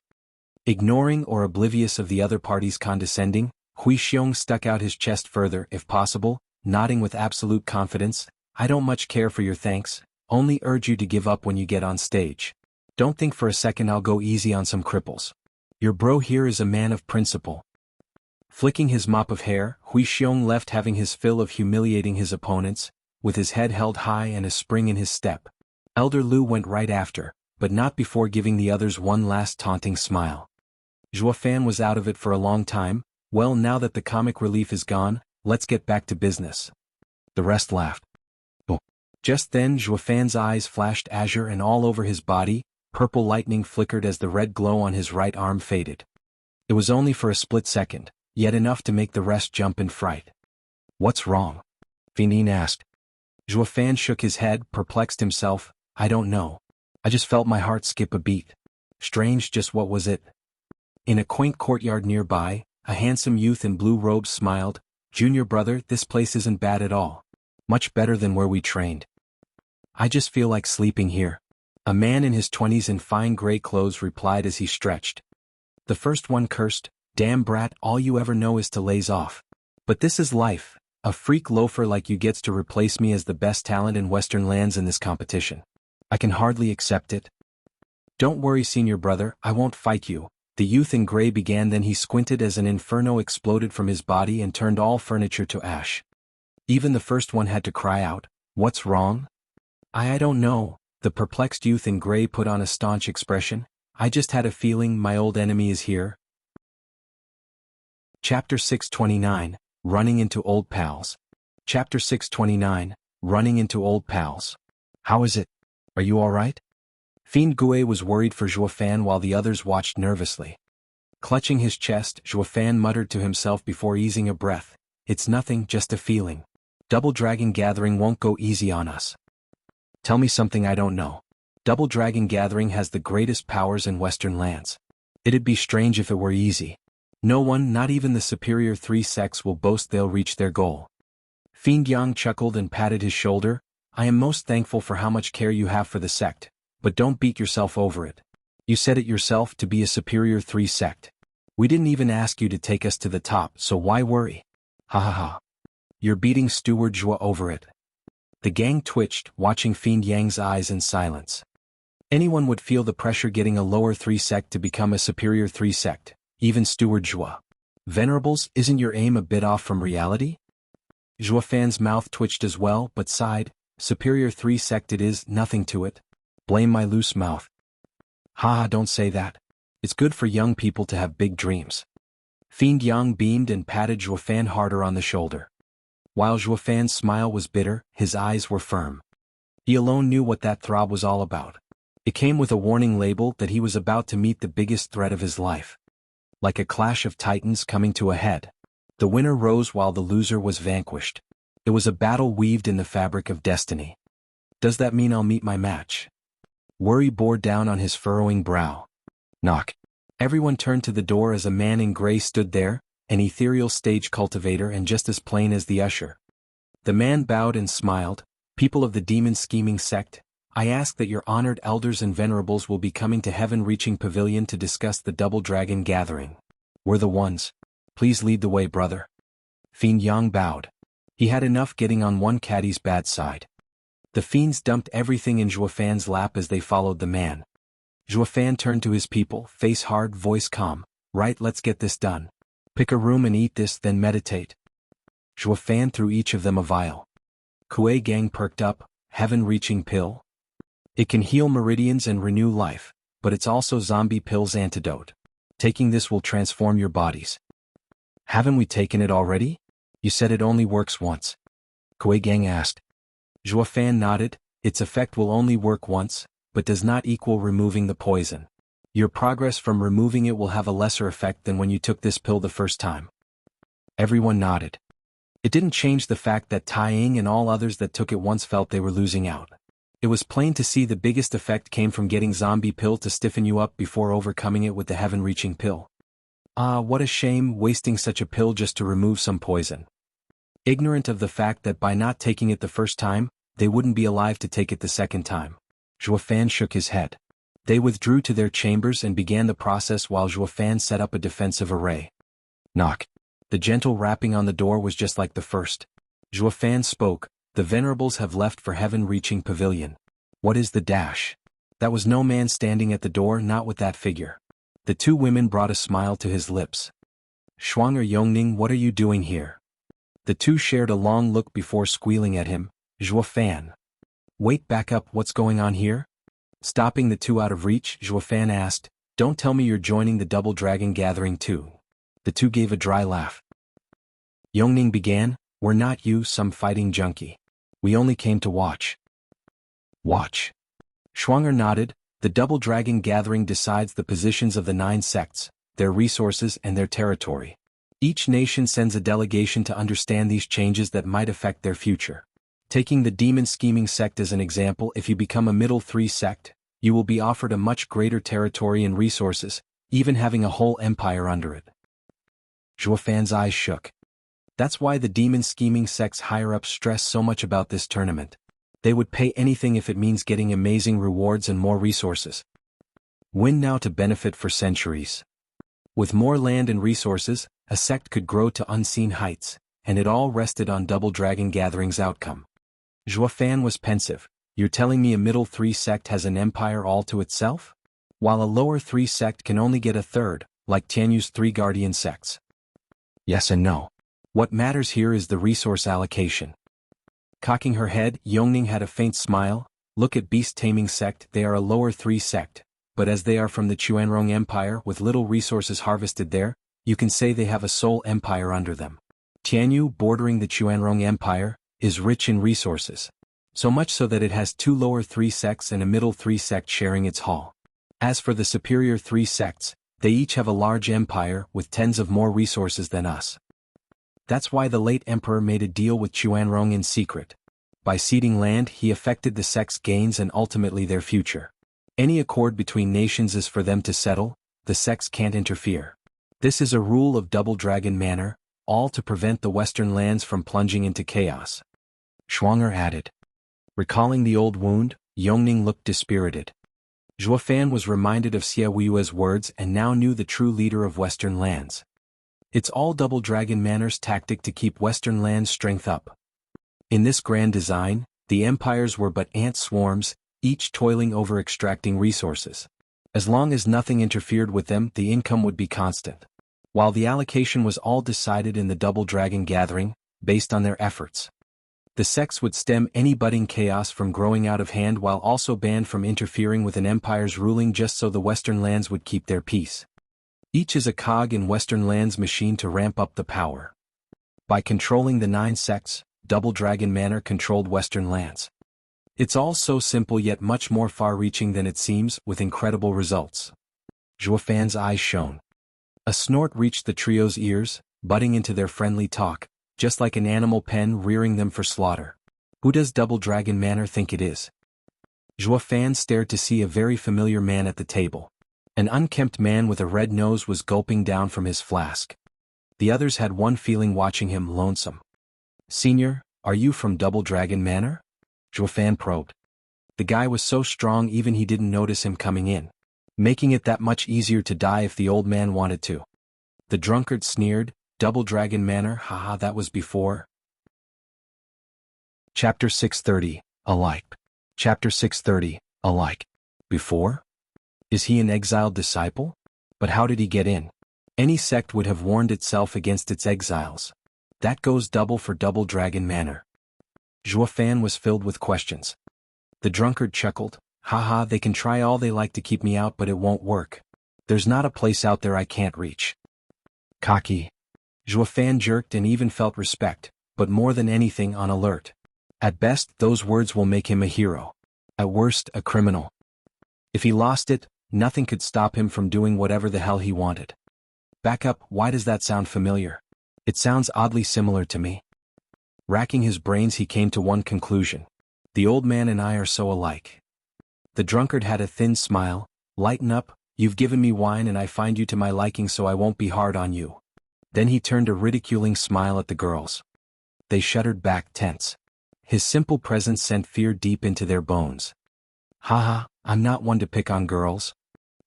Ignoring or oblivious of the other party's condescending, Huixiong stuck out his chest further, if possible, nodding with absolute confidence. I don't much care for your thanks, only urge you to give up when you get on stage. Don't think for a second I'll go easy on some cripples. Your bro here is a man of principle. Flicking his mop of hair, Huixiong left, having his fill of humiliating his opponents, with his head held high and a spring in his step. Elder Lu went right after, but not before giving the others one last taunting smile. Zhuofan was out of it for a long time. Well, now that the comic relief is gone, let's get back to business. The rest laughed. Oh. Just then Zhuofan's eyes flashed azure, and all over his body, purple lightning flickered as the red glow on his right arm faded. It was only for a split second, yet enough to make the rest jump in fright. What's wrong? Finin asked. Zhuofan shook his head, perplexed himself. I don't know. I just felt my heart skip a beat. Strange, just what was it? In a quaint courtyard nearby, a handsome youth in blue robes smiled. Junior brother, this place isn't bad at all. Much better than where we trained. I just feel like sleeping here. A man in his 20s in fine gray clothes replied as he stretched. The first one cursed, Damn brat, all you ever know is to laze off. But this is life. A freak loafer like you gets to replace me as the best talent in Western lands in this competition. I can hardly accept it. Don't worry, senior brother, I won't fight you. The youth in gray began, then he squinted as an inferno exploded from his body and turned all furniture to ash. Even the first one had to cry out, What's wrong? I don't know. The perplexed youth in gray put on a staunch expression. I just had a feeling my old enemy is here. Chapter 629, Running into Old Pals. Chapter 629, Running into Old Pals. How is it? Are you alright? Fiend Gue was worried for Zhuofan while the others watched nervously. Clutching his chest, Zhuofan muttered to himself before easing a breath. It's nothing, just a feeling. Double Dragon Gathering won't go easy on us. Tell me something I don't know. Double Dragon Gathering has the greatest powers in Western lands. It'd be strange if it were easy. No one, not even the superior 3 sects, will boast they'll reach their goal. Fiend Yang chuckled and patted his shoulder. I am most thankful for how much care you have for the sect, but don't beat yourself over it. You said it yourself, to be a superior 3 sect. We didn't even ask you to take us to the top, so why worry? Ha ha ha. You're beating Steward Zhua over it. The gang twitched, watching Fiend Yang's eyes in silence. Anyone would feel the pressure getting a lower 3 sect to become a superior 3 sect, even Steward Zhua. Venerables, isn't your aim a bit off from reality? Zhuofan's mouth twitched as well, but sighed. Superior 3 sect it is, nothing to it. Blame my loose mouth. Ha, don't say that. It's good for young people to have big dreams. Fiend Yang beamed and patted Zhuofan harder on the shoulder. While Zhuofan's smile was bitter, his eyes were firm. He alone knew what that throb was all about. It came with a warning label that he was about to meet the biggest threat of his life. Like a clash of titans coming to a head. The winner rose while the loser was vanquished. It was a battle weaved in the fabric of destiny. Does that mean I'll meet my match? Worry bore down on his furrowing brow. Knock. Everyone turned to the door as a man in gray stood there, an ethereal stage cultivator and just as plain as the usher. The man bowed and smiled. People of the demon scheming sect, I ask that your honored elders and venerables will be coming to Heaven-reaching Pavilion to discuss the Double Dragon Gathering. We're the ones. Please lead the way, brother. Fiend Yang bowed. He had enough getting on one caddy's bad side. The fiends dumped everything in Zhuofan's lap as they followed the man. Zhuofan turned to his people, face hard, voice calm. Right, let's get this done. Pick a room and eat this, then meditate. Zhuofan threw each of them a vial. Kuei Gang perked up. Heaven-reaching pill? It can heal meridians and renew life, but it's also zombie pill's antidote. Taking this will transform your bodies. Haven't we taken it already? You said it only works once. Kuei Gang asked. Zhuofan nodded. Its effect will only work once, but does not equal removing the poison. Your progress from removing it will have a lesser effect than when you took this pill the first time. Everyone nodded. It didn't change the fact that Tai Ying and all others that took it once felt they were losing out. It was plain to see the biggest effect came from getting zombie pill to stiffen you up before overcoming it with the heaven-reaching pill. Ah, what a shame, wasting such a pill just to remove some poison. Ignorant of the fact that by not taking it the first time, they wouldn't be alive to take it the second time. Zhuofan shook his head. They withdrew to their chambers and began the process while Zhuofan set up a defensive array. Knock. The gentle rapping on the door was just like the first. Zhuofan spoke. The venerables have left for Heaven-reaching Pavilion. What is the dash? That was no man standing at the door, not with that figure. The two women brought a smile to his lips. Shuang or Yongning, what are you doing here? The two shared a long look before squealing at him. Zhuofan. Wait, back up, what's going on here? Stopping the two out of reach, Zhuofan asked, Don't tell me you're joining the Double Dragon Gathering too. The two gave a dry laugh. Yongning began, We're not you, some fighting junkie. We only came to watch. Watch. Shuang nodded. The Double Dragon Gathering decides the positions of the 9 sects, their resources and their territory. Each nation sends a delegation to understand these changes that might affect their future. Taking the Demon Scheming sect as an example, if you become a middle 3 sect, you will be offered a much greater territory and resources, even having a whole empire under it. Zhuofan's eyes shook. That's why the Demon Scheming sect's higher-ups stress so much about this tournament. They would pay anything if it means getting amazing rewards and more resources. Win now to benefit for centuries. With more land and resources, a sect could grow to unseen heights, and it all rested on Double Dragon Gathering's outcome. Zhuofan was pensive. You're telling me a middle 3 sect has an empire all to itself? While a lower 3 sect can only get a third, like Tianyu's 3 guardian sects. Yes and no. What matters here is the resource allocation. Cocking her head, Yongning had a faint smile. Look at Beast Taming sect, they are a lower 3 sect, but as they are from the Chuanrong Empire with little resources harvested there, you can say they have a sole empire under them. Tianyu, bordering the Chuanrong Empire, is rich in resources. So much so that it has 2 lower 3 sects and a middle 3 sect sharing its hall. As for the superior 3 sects, they each have a large empire with tens of more resources than us. That's why the late emperor made a deal with Chuanrong in secret. By ceding land, he affected the sect's gains and ultimately their future. Any accord between nations is for them to settle, the sects can't interfere. This is a rule of Double Dragon Manor, all to prevent the western lands from plunging into chaos. Schwanger added. Recalling the old wound, Yongning looked dispirited. Zhuofan was reminded of Xie Weiyue's words and now knew the true leader of western lands. It's all Double Dragon Manor's tactic to keep western lands' strength up. In this grand design, the empires were but ant swarms, each toiling over extracting resources. As long as nothing interfered with them, the income would be constant. While the allocation was all decided in the Double Dragon Gathering, based on their efforts. The sects would stem any budding chaos from growing out of hand while also banned from interfering with an empire's ruling just so the western lands would keep their peace. Each is a cog in western lands' machine to ramp up the power. By controlling the 9 sects, Double Dragon Manor controlled western lands. It's all so simple yet much more far-reaching than it seems, with incredible results. Zhuofan's eyes shone. A snort reached the trio's ears, butting into their friendly talk, just like an animal pen rearing them for slaughter. Who does Double Dragon Manor think it is? Zhuofan stared to see a very familiar man at the table. An unkempt man with a red nose was gulping down from his flask. The others had one feeling watching him: lonesome. Senior, are you from Double Dragon Manor? Zhuofan probed. The guy was so strong even he didn't notice him coming in, making it that much easier to die if the old man wanted to. The drunkard sneered. Double Dragon Manor, haha, that was before. Chapter 630, Alike. Chapter 630, Alike. Before? Is he an exiled disciple? But how did he get in? Any sect would have warned itself against its exiles. That goes double for Double Dragon Manor. Zhuofan was filled with questions. The drunkard chuckled. Haha, they can try all they like to keep me out, but it won't work. There's not a place out there I can't reach. Cocky. Zhuofan jerked and even felt respect, but more than anything on alert. At best, those words will make him a hero. At worst, a criminal. If he lost it, nothing could stop him from doing whatever the hell he wanted. Back up, why does that sound familiar? It sounds oddly similar to me. Racking his brains, he came to one conclusion. The old man and I are so alike. The drunkard had a thin smile. Lighten up, you've given me wine and I find you to my liking, so I won't be hard on you. Then he turned a ridiculing smile at the girls. They shuddered back, tense. His simple presence sent fear deep into their bones. Haha, I'm not one to pick on girls.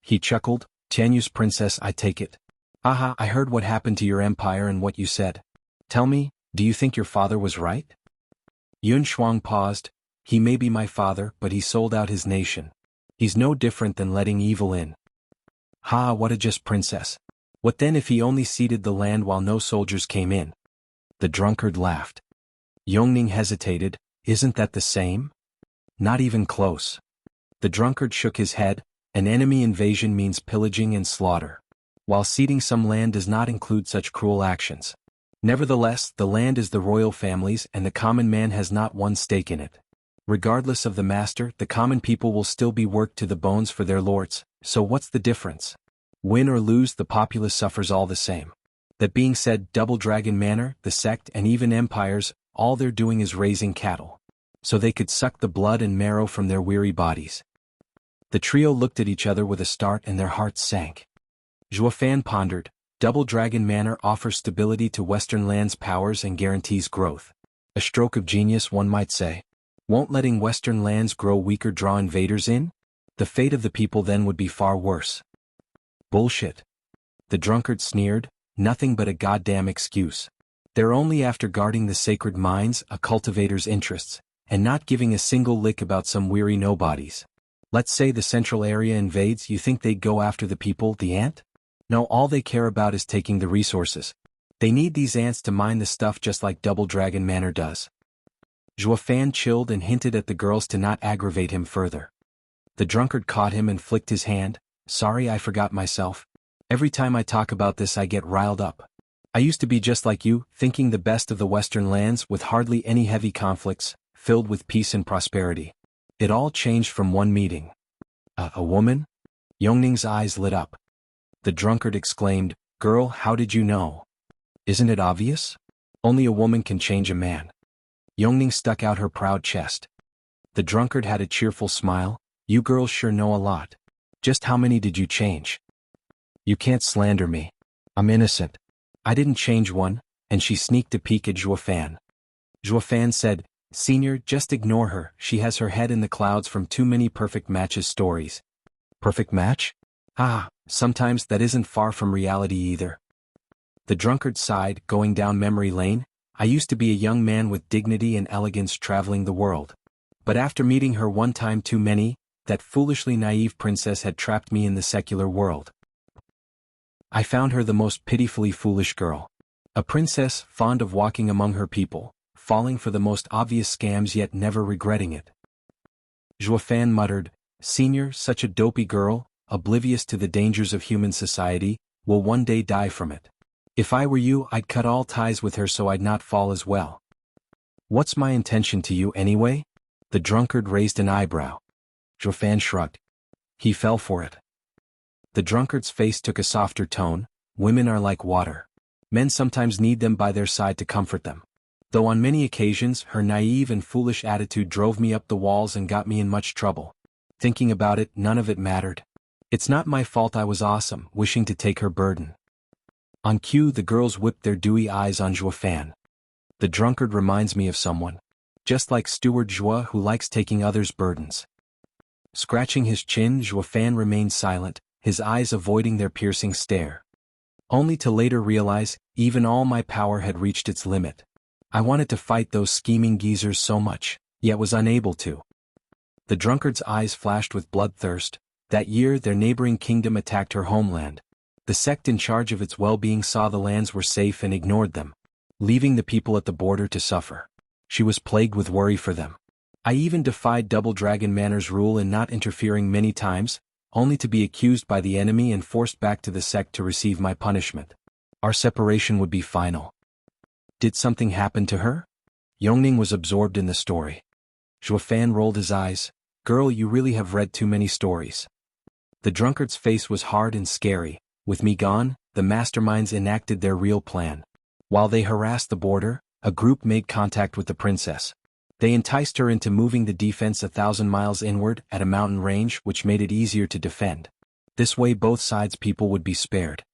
He chuckled. Tianyu's princess, I take it. Haha, I heard what happened to your empire and what you said. Tell me, do you think your father was right? Yun Shuang paused. He may be my father, but he sold out his nation. He's no different than letting evil in. Ha, what a just princess. What then if he only ceded the land while no soldiers came in? The drunkard laughed. Yongning hesitated. Isn't that the same? Not even close. The drunkard shook his head. An enemy invasion means pillaging and slaughter. While ceding some land does not include such cruel actions. Nevertheless, the land is the royal family's and the common man has not one stake in it. Regardless of the master, the common people will still be worked to the bones for their lords, so what's the difference? Win or lose, the populace suffers all the same. That being said, Double Dragon Manor, the sect and even empires, all they're doing is raising cattle. So they could suck the blood and marrow from their weary bodies. The trio looked at each other with a start and their hearts sank. Zhuofan pondered. Double Dragon Manor offers stability to Western lands' powers and guarantees growth. A stroke of genius, one might say. Won't letting Western lands grow weaker draw invaders in? The fate of the people then would be far worse. Bullshit. The drunkard sneered. Nothing but a goddamn excuse. They're only after guarding the sacred mines, a cultivator's interests, and not giving a single lick about some weary nobodies. Let's say the central area invades, you think they'd go after the people, the ant? No, all they care about is taking the resources. They need these ants to mine the stuff just like Double Dragon Manor does. Zhuofan chilled and hinted at the girls to not aggravate him further. The drunkard caught him and flicked his hand. Sorry, I forgot myself. Every time I talk about this I get riled up. I used to be just like you, thinking the best of the Western lands with hardly any heavy conflicts, filled with peace and prosperity. It all changed from one meeting. A woman? Yongning's eyes lit up. The drunkard exclaimed, Girl, how did you know? Isn't it obvious? Only a woman can change a man. Yongning stuck out her proud chest. The drunkard had a cheerful smile. You girls sure know a lot. Just how many did you change? You can't slander me. I'm innocent. I didn't change one, and she sneaked a peek at Zhuofan. Zhuofan said, Senior, just ignore her, she has her head in the clouds from too many perfect matches stories. Perfect match? Ah, sometimes that isn't far from reality either. The drunkard sighed, going down memory lane. I used to be a young man with dignity and elegance traveling the world. But after meeting her one time too many, that foolishly naive princess had trapped me in the secular world. I found her the most pitifully foolish girl. A princess fond of walking among her people, falling for the most obvious scams yet never regretting it. Zhuofan muttered, Senior, such a dopey girl, oblivious to the dangers of human society, will one day die from it. If I were you, I'd cut all ties with her so I'd not fall as well. What's my intention to you anyway? The drunkard raised an eyebrow. Zhuofan shrugged. He fell for it. The drunkard's face took a softer tone. Women are like water. Men sometimes need them by their side to comfort them. Though on many occasions her naive and foolish attitude drove me up the walls and got me in much trouble. Thinking about it, none of it mattered. It's not my fault I was awesome, wishing to take her burden. On cue, the girls whipped their dewy eyes on Zhuofan. The drunkard reminds me of someone. Just like Steward Zhua, who likes taking others' burdens. Scratching his chin, Zhuofan remained silent, his eyes avoiding their piercing stare. Only to later realize, even all my power had reached its limit. I wanted to fight those scheming geezers so much, yet was unable to. The drunkard's eyes flashed with bloodthirst. That year their neighboring kingdom attacked her homeland. The sect in charge of its well-being saw the lands were safe and ignored them, leaving the people at the border to suffer. She was plagued with worry for them. I even defied Double Dragon Manor's rule in not interfering many times, only to be accused by the enemy and forced back to the sect to receive my punishment. Our separation would be final. Did something happen to her? Yongning was absorbed in the story. Zhuofan rolled his eyes. Girl, you really have read too many stories. The drunkard's face was hard and scary. With me gone, the masterminds enacted their real plan. While they harassed the border, a group made contact with the princess. They enticed her into moving the defense 1,000 miles inward at a mountain range which made it easier to defend. This way both sides' people would be spared.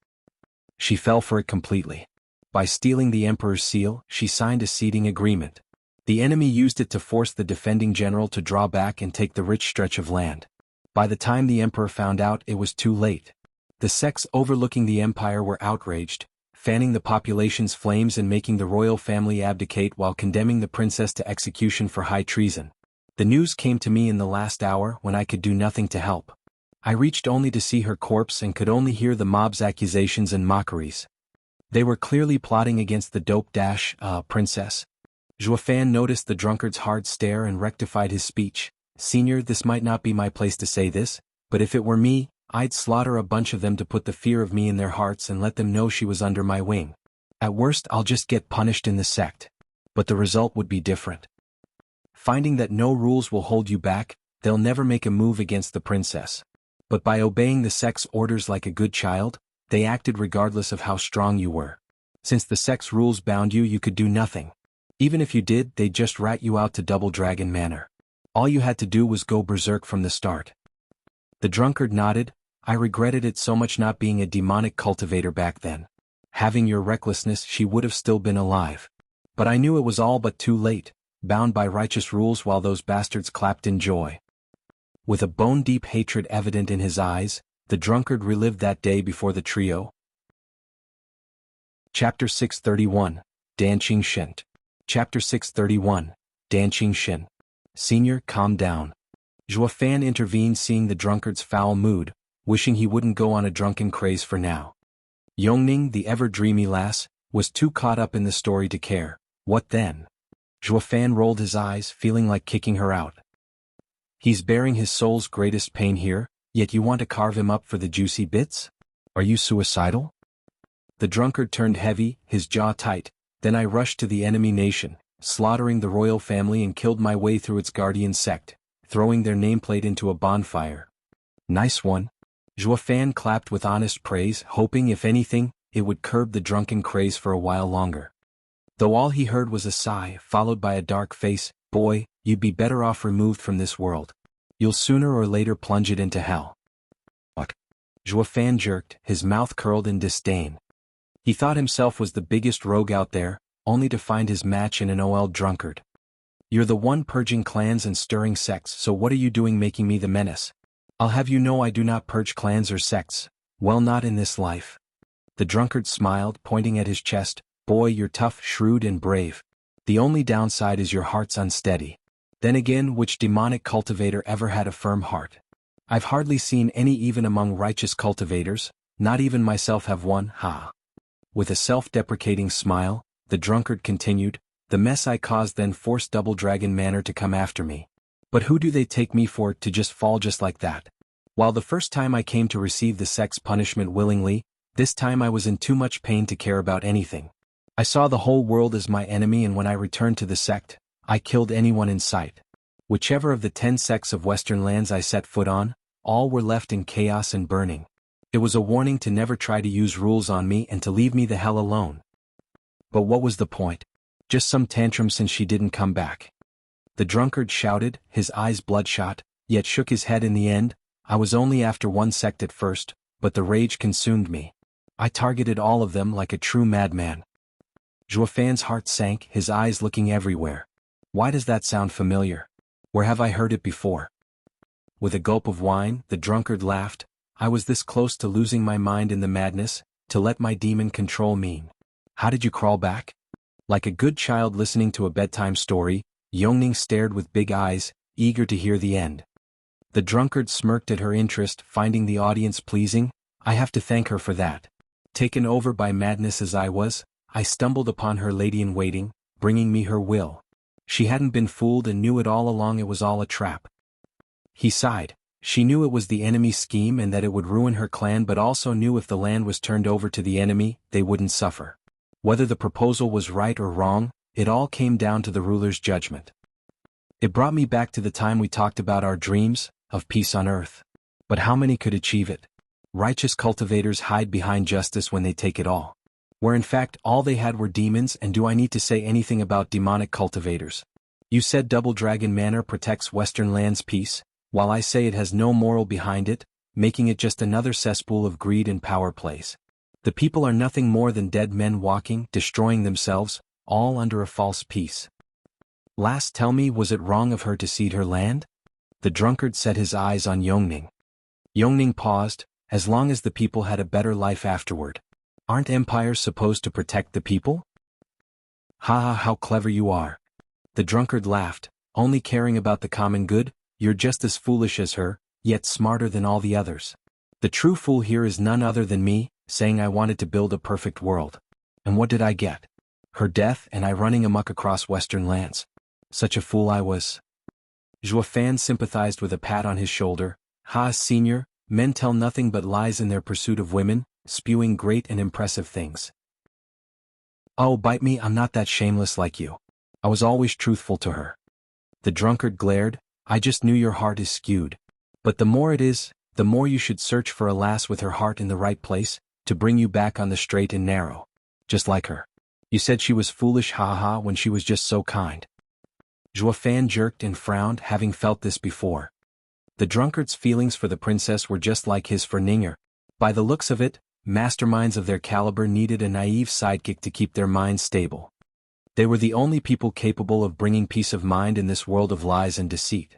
She fell for it completely. By stealing the emperor's seal, she signed a ceding agreement. The enemy used it to force the defending general to draw back and take the rich stretch of land. By the time the emperor found out, it was too late. The sects overlooking the empire were outraged, fanning the population's flames and making the royal family abdicate while condemning the princess to execution for high treason. The news came to me in the last hour when I could do nothing to help. I reached only to see her corpse and could only hear the mob's accusations and mockeries. They were clearly plotting against the princess. Zhuofan noticed the drunkard's hard stare and rectified his speech. Senior, this might not be my place to say this, but if it were me, I'd slaughter a bunch of them to put the fear of me in their hearts and let them know she was under my wing. At worst, I'll just get punished in the sect. But the result would be different. Finding that no rules will hold you back, they'll never make a move against the princess. But by obeying the sect's orders like a good child, they acted regardless of how strong you were. Since the sect's rules bound you, you could do nothing. Even if you did, they'd just rat you out to Double Dragon Manor. All you had to do was go berserk from the start. The drunkard nodded. I regretted it so much not being a demonic cultivator back then. Having your recklessness, she would have still been alive. But I knew it was all but too late, bound by righteous rules while those bastards clapped in joy. With a bone-deep hatred evident in his eyes, the drunkard relived that day before the trio. Chapter 631, Danqing Shin. Chapter 631, Danqing Shin. Senior, calm down. Zhuofan intervened, seeing the drunkard's foul mood, wishing he wouldn't go on a drunken craze for now. Yongning, the ever-dreamy lass, was too caught up in the story to care. What then? Zhuofan rolled his eyes, feeling like kicking her out. He's bearing his soul's greatest pain here, yet you want to carve him up for the juicy bits? Are you suicidal? The drunkard turned heavy, his jaw tight. Then I rushed to the enemy nation, slaughtering the royal family and killed my way through its guardian sect, throwing their nameplate into a bonfire. Nice one. Zhuofan clapped with honest praise, hoping if anything, it would curb the drunken craze for a while longer. Though all he heard was a sigh, followed by a dark face. Boy, you'd be better off removed from this world. You'll sooner or later plunge it into hell. What? Zhuofan jerked, his mouth curled in disdain. He thought himself was the biggest rogue out there, only to find his match in an OL drunkard. You're the one purging clans and stirring sects, so what are you doing making me the menace? I'll have you know I do not purge clans or sects, well not in this life. The drunkard smiled, pointing at his chest. Boy, you're tough, shrewd and brave. The only downside is your heart's unsteady. Then again, which demonic cultivator ever had a firm heart? I've hardly seen any even among righteous cultivators, not even myself have one, ha. With a self-deprecating smile, the drunkard continued, the mess I caused then forced Double Dragon Manor to come after me. But who do they take me for to just fall just like that? While the first time I came to receive the sect's punishment willingly, this time I was in too much pain to care about anything. I saw the whole world as my enemy, and when I returned to the sect, I killed anyone in sight. Whichever of the 10 sects of Western lands I set foot on, all were left in chaos and burning. It was a warning to never try to use rules on me and to leave me the hell alone. But what was the point? Just some tantrum since she didn't come back. The drunkard shouted, his eyes bloodshot, yet shook his head in the end. I was only after one sect at first, but the rage consumed me. I targeted all of them like a true madman. Zhuofan's heart sank, his eyes looking everywhere. Why does that sound familiar? Where have I heard it before? With a gulp of wine, the drunkard laughed. I was this close to losing my mind in the madness, to let my demon control me. How did you crawl back? Like a good child listening to a bedtime story, Yongning stared with big eyes, eager to hear the end. The drunkard smirked at her interest, finding the audience pleasing. I have to thank her for that. Taken over by madness as I was, I stumbled upon her lady-in-waiting, bringing me her will. She hadn't been fooled and knew it all along, it was all a trap. He sighed. She knew it was the enemy's scheme and that it would ruin her clan, but also knew if the land was turned over to the enemy, they wouldn't suffer. Whether the proposal was right or wrong, it all came down to the ruler's judgment. It brought me back to the time we talked about our dreams, of peace on earth. But how many could achieve it? Righteous cultivators hide behind justice when they take it all. Where in fact all they had were demons, and do I need to say anything about demonic cultivators? You said Double Dragon Manor protects Western lands' peace, while I say it has no moral behind it, making it just another cesspool of greed and power plays. The people are nothing more than dead men walking, destroying themselves, all under a false peace. Last, tell me, was it wrong of her to cede her land? The drunkard set his eyes on Yongning. Yongning paused. As long as the people had a better life afterward. Aren't empires supposed to protect the people? Ha ha, how clever you are. The drunkard laughed, only caring about the common good. You're just as foolish as her, yet smarter than all the others. The true fool here is none other than me, saying I wanted to build a perfect world. And what did I get? Her death and I running amok across Western lands. Such a fool I was. Zhuofan sympathized with a pat on his shoulder. Ha, senior, men tell nothing but lies in their pursuit of women, spewing great and impressive things. Oh, bite me, I'm not that shameless like you. I was always truthful to her. The drunkard glared. I just knew your heart is skewed. But the more it is, the more you should search for a lass with her heart in the right place, to bring you back on the straight and narrow. Just like her. You said she was foolish, ha-ha, when she was just so kind. Zhuofan jerked and frowned, having felt this before. The drunkard's feelings for the princess were just like his for Ninger. By the looks of it, masterminds of their caliber needed a naive sidekick to keep their minds stable. They were the only people capable of bringing peace of mind in this world of lies and deceit.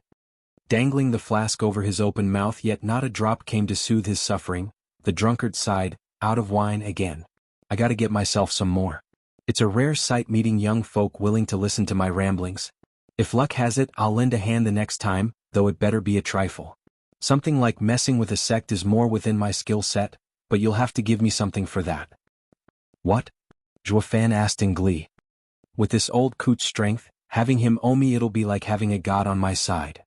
Dangling the flask over his open mouth, yet not a drop came to soothe his suffering, the drunkard sighed, out of wine again. I gotta get myself some more. It's a rare sight meeting young folk willing to listen to my ramblings. If luck has it, I'll lend a hand the next time, though it better be a trifle. Something like messing with a sect is more within my skill set, but you'll have to give me something for that. What? Zhuofan asked in glee. With this old coot's strength, having him owe me, it'll be like having a god on my side.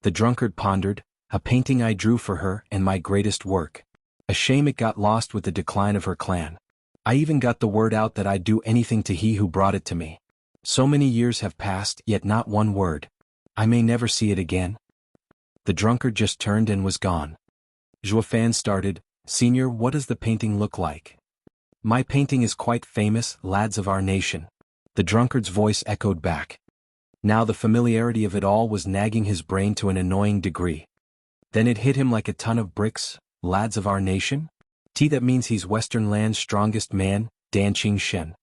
The drunkard pondered, a painting I drew for her and my greatest work. A shame it got lost with the decline of her clan. I even got the word out that I'd do anything to he who brought it to me. So many years have passed, yet not one word. I may never see it again. The drunkard just turned and was gone. Zhuofan started, Senior, what does the painting look like? My painting is quite famous, lads of our nation. The drunkard's voice echoed back. Now the familiarity of it all was nagging his brain to an annoying degree. Then it hit him like a ton of bricks, lads of our nation? That means he's Western Land's strongest man, Dan Qing Shen.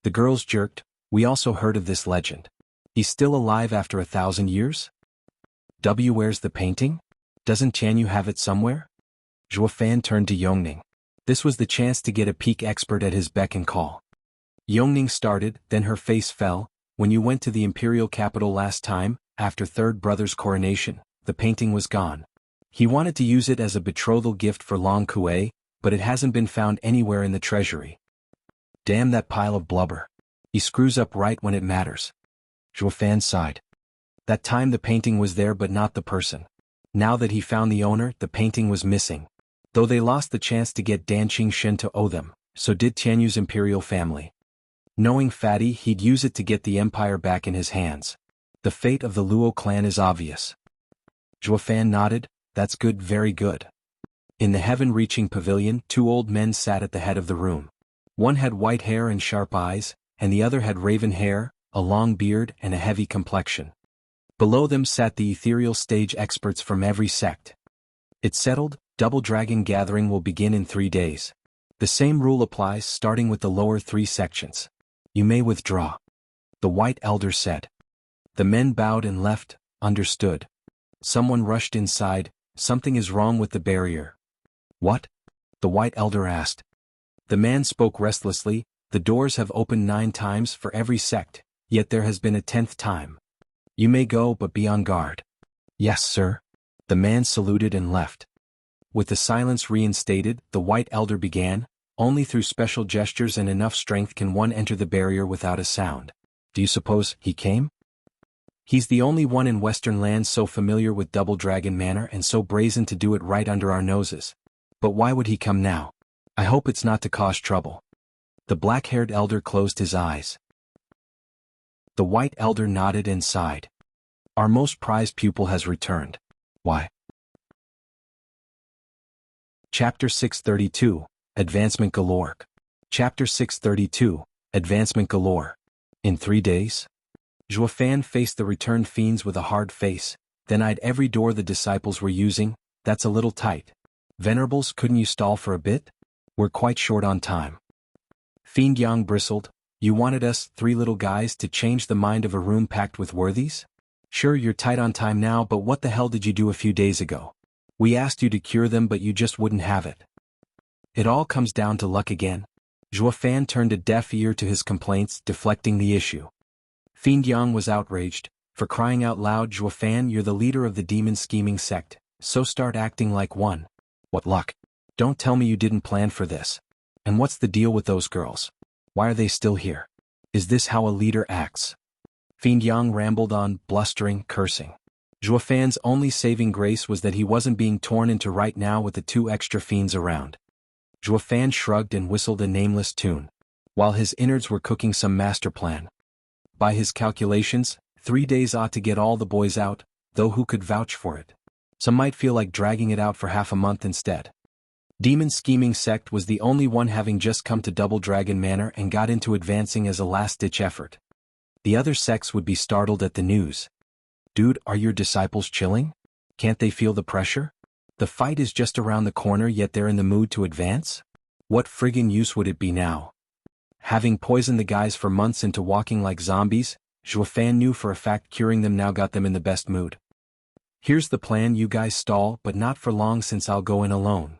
The girls jerked, we also heard of this legend. He's still alive after 1,000 years? Where's the painting? Doesn't Chanyu have it somewhere? Zhuofan turned to Yongning. This was the chance to get a peek expert at his beck and call. Yongning started, then her face fell. When you went to the imperial capital last time, after third brother's coronation, the painting was gone. He wanted to use it as a betrothal gift for Long Kuei, but it hasn't been found anywhere in the treasury. Damn that pile of blubber. He screws up right when it matters. Zhuofan sighed. That time the painting was there but not the person. Now that he found the owner, the painting was missing. Though they lost the chance to get Dan Qing to owe them, so did Tianyu's imperial family. Knowing Fatty, he'd use it to get the empire back in his hands. The fate of the Luo clan is obvious. Zhuofan nodded, that's good, very good. In the heaven-reaching pavilion, 2 old men sat at the head of the room. One had white hair and sharp eyes, and the other had raven hair, a long beard and a heavy complexion. Below them sat the ethereal stage experts from every sect. It's settled, Double Dragon Gathering will begin in 3 days. The same rule applies starting with the lower 3 sections. You may withdraw. The White Elder said. The men bowed and left, understood. Someone rushed inside, something is wrong with the barrier. What? The White Elder asked. The man spoke restlessly, the doors have opened 9 times for every sect, yet there has been a 10th time. You may go but be on guard. Yes, sir. The man saluted and left. With the silence reinstated, the White Elder began, only through special gestures and enough strength can one enter the barrier without a sound. Do you suppose he came? He's the only one in Western lands so familiar with Double Dragon Manor and so brazen to do it right under our noses. But why would he come now? I hope it's not to cause trouble. The black-haired elder closed his eyes. The White Elder nodded and sighed. Our most prized pupil has returned. Why? Chapter 632, Advancement Galore. Chapter 632, Advancement Galore. In 3 days? Zhuofan faced the returned fiends with a hard face, then eyed every door the disciples were using. That's a little tight. Venerables, couldn't you stall for a bit? We're quite short on time. Fiend Yang bristled. You wanted us, 3 little guys, to change the mind of a room packed with worthies? Sure, you're tight on time now, but what the hell did you do a few days ago? We asked you to cure them but you just wouldn't have it. It all comes down to luck again. Zhuofan turned a deaf ear to his complaints, deflecting the issue. Fiend Yang was outraged. For crying out loud, Zhuofan, you're the leader of the demon scheming sect, so start acting like one. What luck? Don't tell me you didn't plan for this. And what's the deal with those girls? Why are they still here? Is this how a leader acts? Fiend Yang rambled on, blustering, cursing. Zhuofan's only saving grace was that he wasn't being torn into right now with the 2 extra fiends around. Zhuofan shrugged and whistled a nameless tune, while his innards were cooking some master plan. By his calculations, 3 days ought to get all the boys out, though who could vouch for it? Some might feel like dragging it out for half a month instead. Demon Scheming Sect was the only one having just come to Double Dragon Manor and got into advancing as a last-ditch effort. The other sects would be startled at the news. Dude, are your disciples chilling? Can't they feel the pressure? The fight is just around the corner yet they're in the mood to advance? What friggin' use would it be now? Having poisoned the guys for months into walking like zombies, Zhuofan knew for a fact curing them now got them in the best mood. Here's the plan, you guys stall, but not for long since I'll go in alone.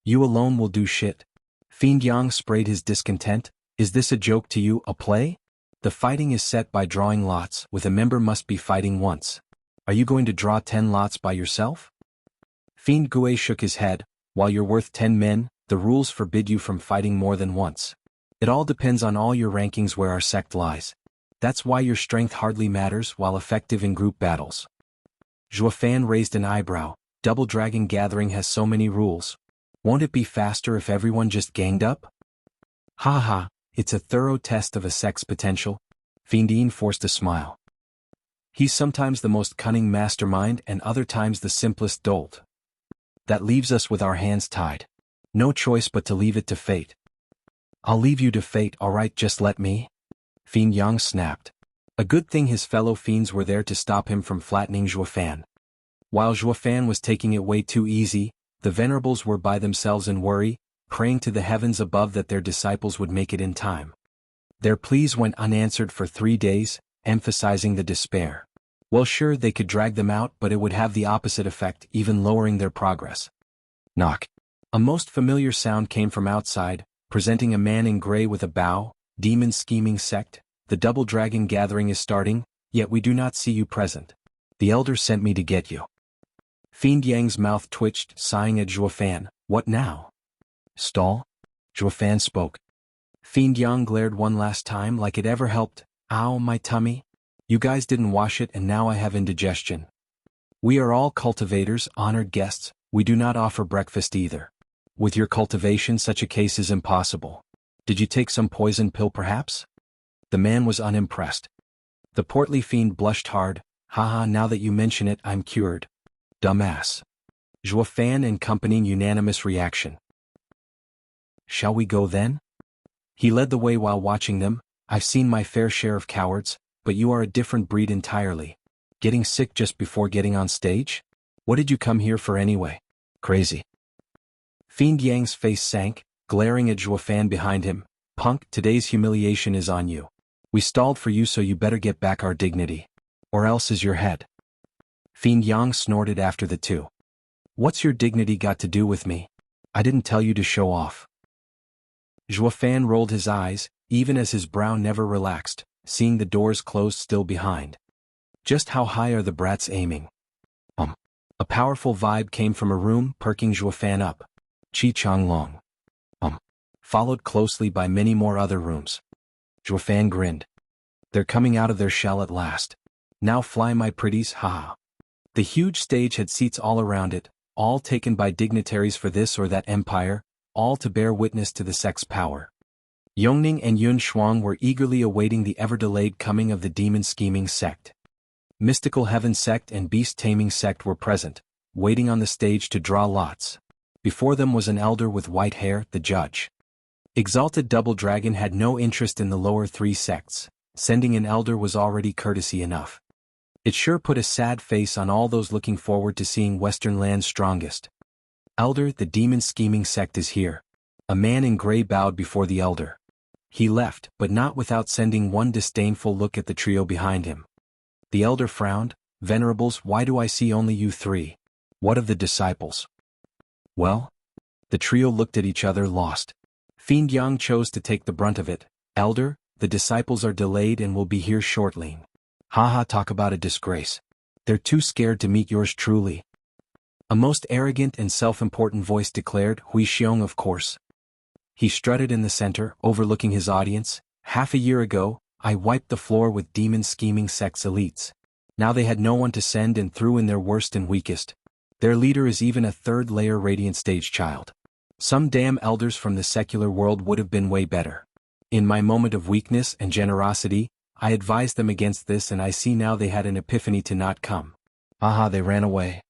You alone will do shit. Fiend Yang sprayed his discontent. Is this a joke to you, a play? The fighting is set by drawing lots, with a member must be fighting once. Are you going to draw 10 lots by yourself? Fiend Gue shook his head. While you're worth 10 men, the rules forbid you from fighting more than once. It all depends on all your rankings where our sect lies. That's why your strength hardly matters while effective in group battles. Zhuo Fan raised an eyebrow. Double Dragon Gathering has so many rules. Won't it be faster if everyone just ganged up? Ha ha, it's a thorough test of a sect's potential. Fiendine forced a smile. He's sometimes the most cunning mastermind and other times the simplest dolt. That leaves us with our hands tied. No choice but to leave it to fate. I'll leave you to fate, alright, just let me? Fiend Yang snapped. A good thing his fellow fiends were there to stop him from flattening Zhuo Fan. While Zhuo Fan was taking it way too easy, the venerables were by themselves in worry, praying to the heavens above that their disciples would make it in time. Their pleas went unanswered for 3 days, emphasizing the despair. Well, sure, they could drag them out, but it would have the opposite effect, even lowering their progress. Knock. A most familiar sound came from outside, presenting a man in gray with a bow. Demon scheming sect, the Double Dragon Gathering is starting, yet we do not see you present. The elder sent me to get you. Fiend Yang's mouth twitched, sighing at Zhuo Fan. What now? Stall? Zhuo Fan spoke. Fiend Yang glared one last time like it ever helped. Ow, my tummy. You guys didn't wash it and now I have indigestion. We are all cultivators, honored guests. We do not offer breakfast either. With your cultivation, such a case is impossible. Did you take some poison pill perhaps? The man was unimpressed. The portly fiend blushed hard. Haha, now that you mention it, I'm cured. Dumbass. Zhuo Fan and company unanimous reaction. Shall we go then? He led the way while watching them. I've seen my fair share of cowards, but you are a different breed entirely. Getting sick just before getting on stage? What did you come here for anyway? Crazy. Fiend Yang's face sank, glaring at Zhuo Fan behind him. Punk, today's humiliation is on you. We stalled for you, so you better get back our dignity. Or else is your head. Fiend Yang snorted after the two. What's your dignity got to do with me? I didn't tell you to show off. Zhuo Fan rolled his eyes, even as his brow never relaxed, seeing the doors closed still behind. Just how high are the brats aiming? A powerful vibe came from a room, perking Zhuo Fan up. Chi Chang Long. Followed closely by many more other rooms. Zhuo Fan grinned. They're coming out of their shell at last. Now fly, my pretties, haha. The huge stage had seats all around it, all taken by dignitaries for this or that empire, all to bear witness to the sect's power. Yongning and Yun Shuang were eagerly awaiting the ever-delayed coming of the demon scheming sect. Mystical Heaven sect and Beast Taming sect were present, waiting on the stage to draw lots. Before them was an elder with white hair, the judge. Exalted Double Dragon had no interest in the lower 3 sects. Sending an elder was already courtesy enough. It sure put a sad face on all those looking forward to seeing Western Land's strongest. Elder, the demon scheming sect is here. A man in gray bowed before the elder. He left, but not without sending one disdainful look at the trio behind him. The elder frowned. Venerables, why do I see only you 3? What of the disciples? Well? The trio looked at each other, lost. Fiend Yang chose to take the brunt of it. Elder, the disciples are delayed and will be here shortly. Haha, talk about a disgrace. They're too scared to meet yours truly. A most arrogant and self-important voice declared, Hui Xiong, of course. He strutted in the center, overlooking his audience. Half a year ago, I wiped the floor with demon scheming sect's elites. Now they had no one to send and threw in their worst and weakest. Their leader is even a third-layer radiant stage child. Some damn elders from the secular world would have been way better. In my moment of weakness and generosity, I advised them against this, and I see now they had an epiphany to not come. Aha, they ran away.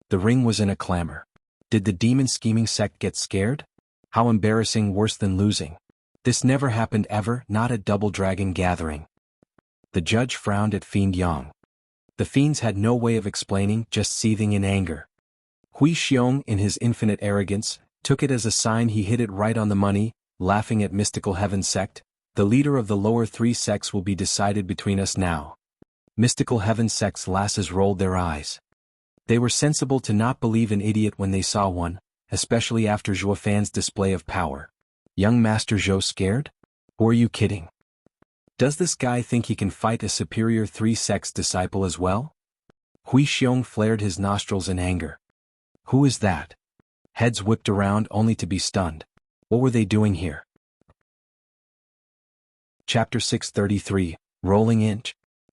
The ring was in a clamor. Did the demon scheming sect get scared? How embarrassing, worse than losing. This never happened ever, not at Double Dragon Gathering. The judge frowned at Fiend Yang. The fiends had no way of explaining, just seething in anger. Hui Xiong, in his infinite arrogance, took it as a sign. He hit it right on the money, laughing at Mystical Heaven sect. The leader of the lower 3 sects will be decided between us now. Mystical Heaven sect's lasses rolled their eyes. They were sensible to not believe an idiot when they saw one, especially after Zhuo Fan's display of power. Young Master Zhou scared? Who are you kidding? Does this guy think he can fight a superior 3 sects disciple as well? Hui Xiong flared his nostrils in anger. Who is that? Heads whipped around only to be stunned. What were they doing here? Chapter 633, Rolling In.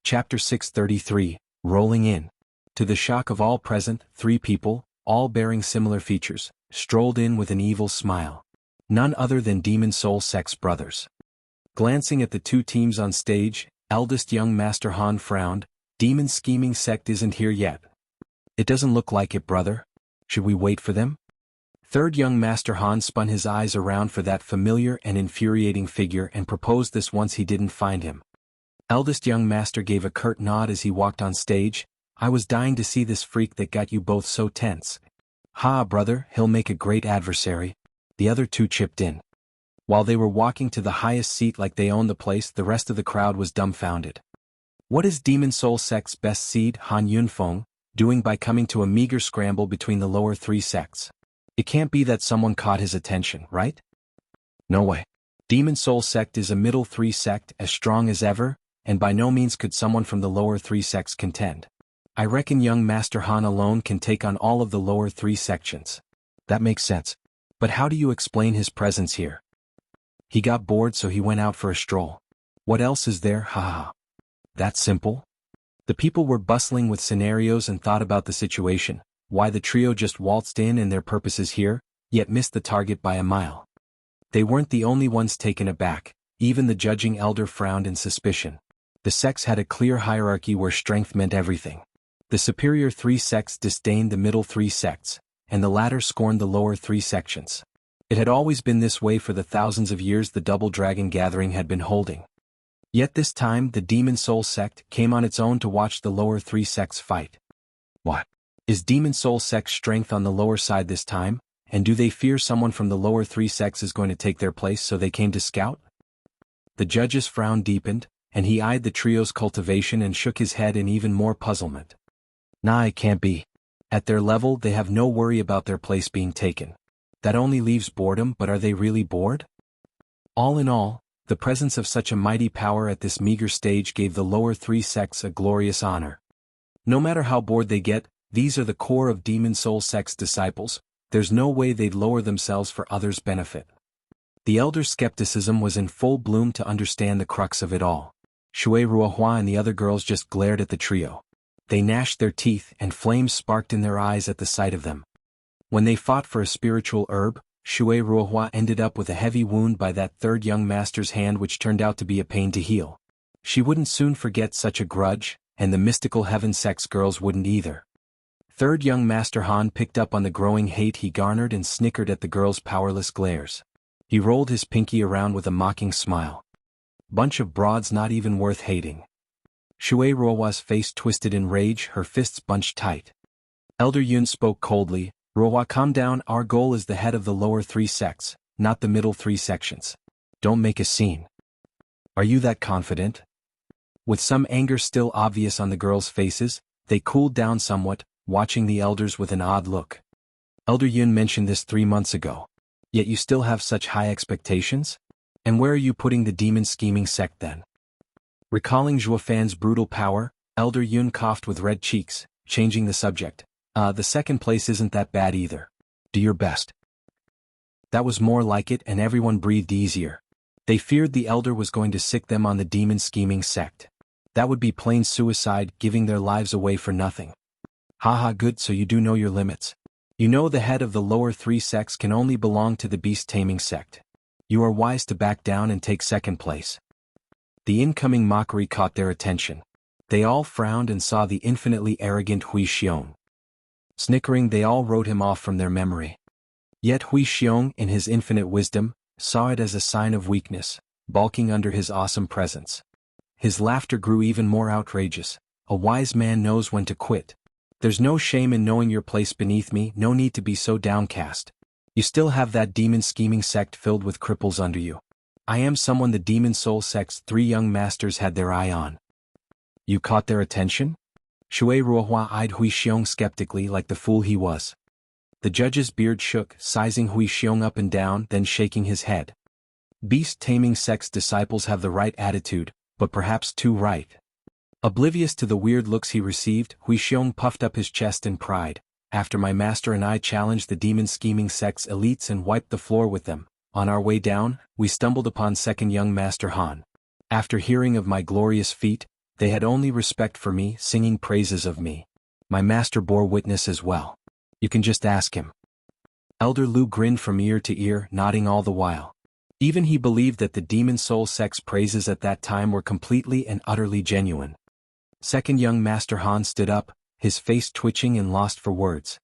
Chapter 633, Rolling In. To the shock of all present, 3 people, all bearing similar features, strolled in with an evil smile. None other than Demon Soul Sex brothers. Glancing at the 2 teams on stage, eldest young Master Han frowned. Demon scheming sect isn't here yet. It doesn't look like it, brother. Should we wait for them? Third young Master Han spun his eyes around for that familiar and infuriating figure and proposed this once he didn't find him. Eldest young Master gave a curt nod as he walked on stage. I was dying to see this freak that got you both so tense. Ha, brother, he'll make a great adversary. The other 2 chipped in. While they were walking to the highest seat like they owned the place, the rest of the crowd was dumbfounded. What is Demon Soul Sect's best seed, Han Yunfeng, doing by coming to a meager scramble between the lower 3 sects? It can't be that someone caught his attention, right? No way. Demon Soul Sect is a middle 3 sect, as strong as ever, and by no means could someone from the lower 3 sects contend. I reckon young Master Han alone can take on all of the lower 3 sections. That makes sense. But how do you explain his presence here? He got bored, so he went out for a stroll. What else is there, haha? That simple? The people were bustling with scenarios and thought about the situation, why the trio just waltzed in and their purposes here, yet missed the target by a mile. They weren't the only ones taken aback. Even the judging elder frowned in suspicion. The sects had a clear hierarchy where strength meant everything. The superior 3 sects disdained the middle 3 sects, and the latter scorned the lower 3 sections. It had always been this way for the thousands of years the Double Dragon Gathering had been holding. Yet this time the Demon Soul Sect came on its own to watch the lower 3 sects fight. What? Is Demon Soul Sect's strength on the lower side this time, and do they fear someone from the lower 3 sects is going to take their place, so they came to scout? The judge's frown deepened, and he eyed the trio's cultivation and shook his head in even more puzzlement. Nah, it can't be. At their level they have no worry about their place being taken. That only leaves boredom, but are they really bored? All in all, the presence of such a mighty power at this meager stage gave the lower 3 sects a glorious honor. No matter how bored they get, these are the core of Demon Soul Sect's disciples. There's no way they'd lower themselves for others' benefit. The elder's skepticism was in full bloom to understand the crux of it all. Shui Ruohua and the other girls just glared at the trio. They gnashed their teeth and flames sparked in their eyes at the sight of them. When they fought for a spiritual herb, Shui Ruohua ended up with a heavy wound by that 3rd young master's hand, which turned out to be a pain to heal. She wouldn't soon forget such a grudge, and the mystical heaven sect's girls wouldn't either. 3rd young Master Han picked up on the growing hate he garnered and snickered at the girls' powerless glares. He rolled his pinky around with a mocking smile. Bunch of broads not even worth hating. Shui Ruohua's face twisted in rage, her fists bunched tight. Elder Yun spoke coldly. Ruohua, calm down, our goal is the head of the lower 3 sects, not the middle 3 sections. Don't make a scene. Are you that confident? With some anger still obvious on the girls' faces, they cooled down somewhat, watching the elders with an odd look. Elder Yun mentioned this 3 months ago. Yet you still have such high expectations? And where are you putting the demon scheming sect then? Recalling Zhuofan's brutal power, Elder Yun coughed with red cheeks, changing the subject. The 2nd place isn't that bad either. Do your best. That was more like it, and everyone breathed easier. They feared the elder was going to sick them on the demon scheming sect. That would be plain suicide, giving their lives away for nothing. Haha, good, so you do know your limits. You know the head of the lower 3 sects can only belong to the beast taming sect. You are wise to back down and take 2nd place. The incoming mockery caught their attention. They all frowned and saw the infinitely arrogant Hui Xiong. Snickering, they all wrote him off from their memory. Yet Hui Xiong, in his infinite wisdom, saw it as a sign of weakness, balking under his awesome presence. His laughter grew even more outrageous. A wise man knows when to quit. There's no shame in knowing your place beneath me, no need to be so downcast. You still have that demon scheming sect filled with cripples under you. I am someone the Demon Soul Sect's 3 young masters had their eye on. You caught their attention? Shui Ruohua eyed Hui Xiong skeptically like the fool he was. The judge's beard shook, sizing Hui Xiong up and down, then shaking his head. Beast-taming sect's disciples have the right attitude, but perhaps too right. Oblivious to the weird looks he received, Hui Xiong puffed up his chest in pride. After my master and I challenged the demon scheming sect's elites and wiped the floor with them, on our way down, we stumbled upon 2nd young Master Han. After hearing of my glorious feat, they had only respect for me, singing praises of me. My master bore witness as well. You can just ask him. Elder Lu grinned from ear to ear, nodding all the while. Even he believed that the demon soul sect's praises at that time were completely and utterly genuine. Second young Master Han stood up, his face twitching and lost for words.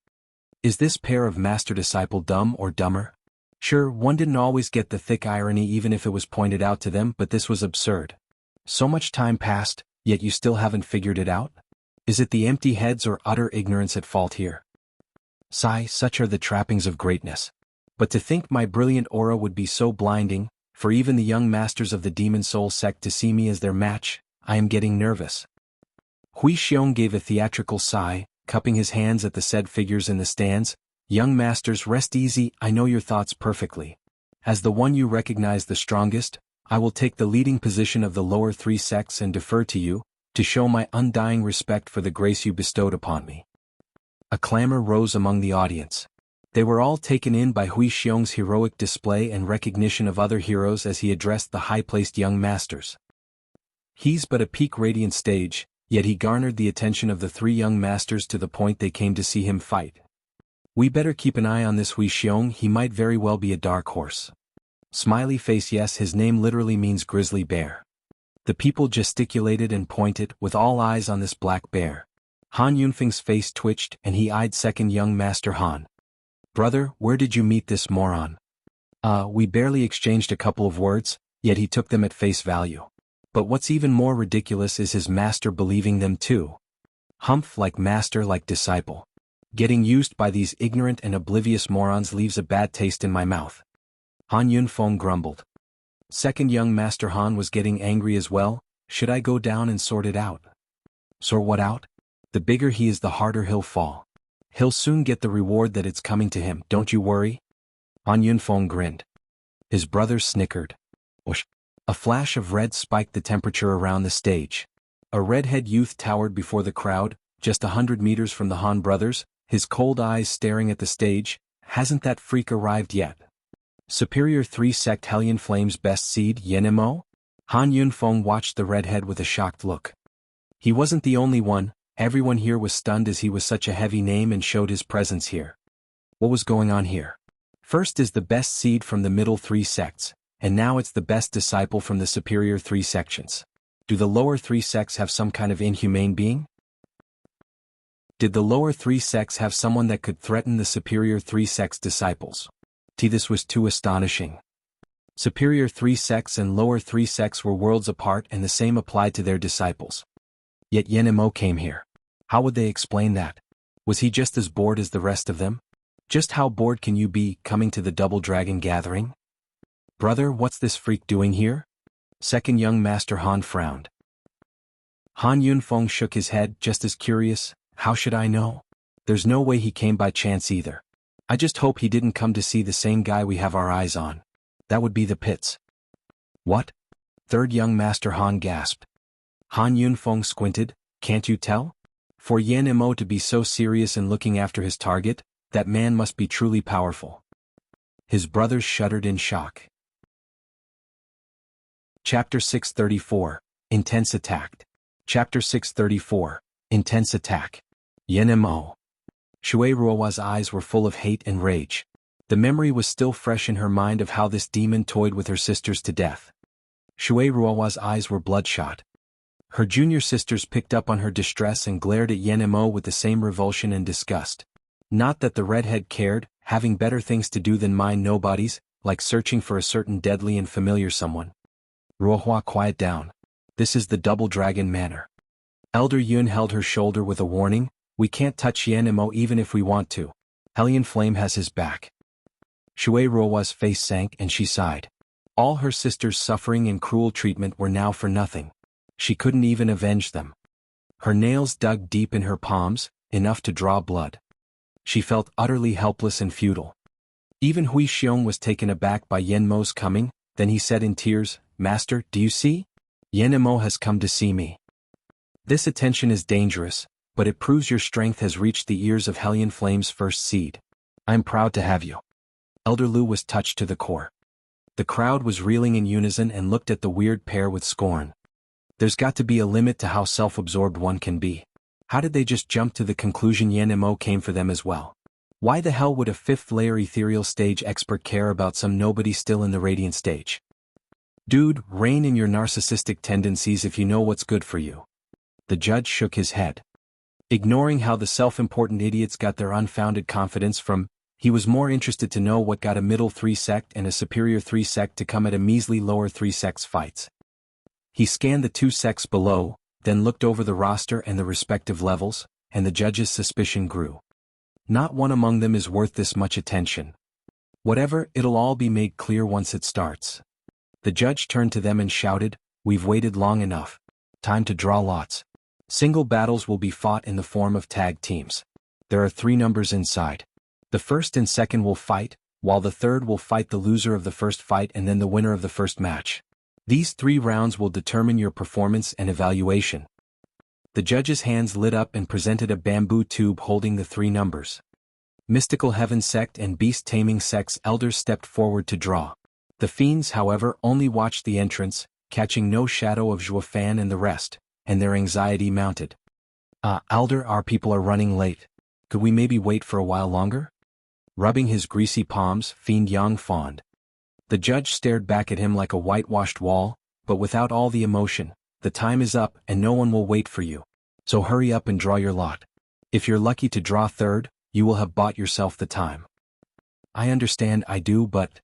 Is this pair of master-disciple dumb or dumber? Sure, one didn't always get the thick irony even if it was pointed out to them, but this was absurd. So much time passed, yet you still haven't figured it out? Is it the empty heads or utter ignorance at fault here? Sigh, such are the trappings of greatness. But to think my brilliant aura would be so blinding, for even the young masters of the demon soul sect to see me as their match, I am getting nervous. Hui Xiong gave a theatrical sigh, cupping his hands at the said figures in the stands. Young masters, rest easy, I know your thoughts perfectly. As the one you recognize the strongest, I will take the leading position of the lower three sects and defer to you, to show my undying respect for the grace you bestowed upon me. A clamor rose among the audience. They were all taken in by Hui Xiong's heroic display and recognition of other heroes as he addressed the high-placed young masters. He's but a peak radiant stage, yet he garnered the attention of the three young masters to the point they came to see him fight. We better keep an eye on this Hui Xiong, he might very well be a dark horse. Smiley face, yes, his name literally means grizzly bear. The people gesticulated and pointed, with all eyes on this black bear. Han Yunfeng's face twitched and he eyed second young Master Han. Brother, where did you meet this moron? We barely exchanged a couple of words, yet he took them at face value. But what's even more ridiculous is his master believing them too. Humph, like master like disciple. Getting used by these ignorant and oblivious morons leaves a bad taste in my mouth. Han Yunfeng grumbled. Second young Master Han was getting angry as well. Should I go down and sort it out? Sort what out? The bigger he is, the harder he'll fall. He'll soon get the reward that it's coming to him, don't you worry. Han Yunfeng grinned. His brothers snickered. Whoosh. A flash of red spiked the temperature around the stage. A redhead youth towered before the crowd, just 100 meters from the Han brothers, his cold eyes staring at the stage. Hasn't that freak arrived yet? Superior 3 Sect Hellion Flame's best seed, Yenemo? Han Yunfeng watched the redhead with a shocked look. He wasn't the only one, everyone here was stunned as he was such a heavy name and showed his presence here. What was going on here? First is the best seed from the middle 3 sects, and now it's the best disciple from the superior 3 sections. Do the lower 3 sects have some kind of inhumane being? Did the lower 3 sects have someone that could threaten the superior 3 sects disciples? This was too astonishing. Superior 3 sects and lower 3 sects were worlds apart and the same applied to their disciples. Yet Yenemo came here. How would they explain that? Was he just as bored as the rest of them? Just how bored can you be, coming to the Double Dragon gathering? Brother, what's this freak doing here? Second young Master Han frowned. Han Yunfeng shook his head, just as curious. How should I know? There's no way he came by chance either. I just hope he didn't come to see the same guy we have our eyes on. That would be the pits. What? Third young Master Han gasped. Han Yunfeng squinted. Can't you tell? For Yenemo to be so serious in looking after his target, that man must be truly powerful. His brothers shuddered in shock. Chapter 634, Intense Attack. Chapter 634, Intense Attack. Yenemo. Shui Ruowa's eyes were full of hate and rage. The memory was still fresh in her mind of how this demon toyed with her sisters to death. Shui Ruowa's eyes were bloodshot. Her junior sisters picked up on her distress and glared at Yenemo with the same revulsion and disgust. Not that the redhead cared, having better things to do than mind nobodies, like searching for a certain deadly and familiar someone. Ruohua, quiet down. This is the Double Dragon manner. Elder Yun held her shoulder with a warning. We can't touch Yenemo even if we want to. Hellion Flame has his back. Shui Ruowa's face sank and she sighed. All her sisters' suffering and cruel treatment were now for nothing. She couldn't even avenge them. Her nails dug deep in her palms, enough to draw blood. She felt utterly helpless and futile. Even Hui Xiong was taken aback by Yenmo's coming, then he said in tears, Master, do you see? Yenemo has come to see me. This attention is dangerous, but it proves your strength has reached the ears of Hellion Flame's first seed. I'm proud to have you. Elder Lu was touched to the core. The crowd was reeling in unison and looked at the weird pair with scorn. There's got to be a limit to how self-absorbed one can be. How did they just jump to the conclusion Yen Mo came for them as well? Why the hell would a fifth-layer ethereal stage expert care about some nobody still in the radiant stage? Dude, rein in your narcissistic tendencies if you know what's good for you. The judge shook his head. Ignoring how the self-important idiots got their unfounded confidence from, he was more interested to know what got a middle 3 sect and a superior 3 sect to come at a measly lower 3 sects fights. He scanned the 2 sects below, then looked over the roster and the respective levels, and the judge's suspicion grew. Not one among them is worth this much attention. Whatever, it'll all be made clear once it starts. The judge turned to them and shouted, "We've waited long enough. Time to draw lots. Single battles will be fought in the form of tag teams. There are 3 numbers inside. The first and second will fight, while the third will fight the loser of the first fight and then the winner of the first match. These 3 rounds will determine your performance and evaluation." The judge's hands lit up and presented a bamboo tube holding the 3 numbers. Mystical Heaven Sect and Beast Taming Sect's elders stepped forward to draw. The fiends, however, only watched the entrance, catching no shadow of Zhuofan and the rest, and their anxiety mounted. Elder, our people are running late. Could we maybe wait for a while longer?" Rubbing his greasy palms, Fiend Yang fawned. The judge stared back at him like a whitewashed wall, but without all the emotion. "The time is up and no one will wait for you. So hurry up and draw your lot. If you're lucky to draw third, you will have bought yourself the time." "I understand, I do, but..."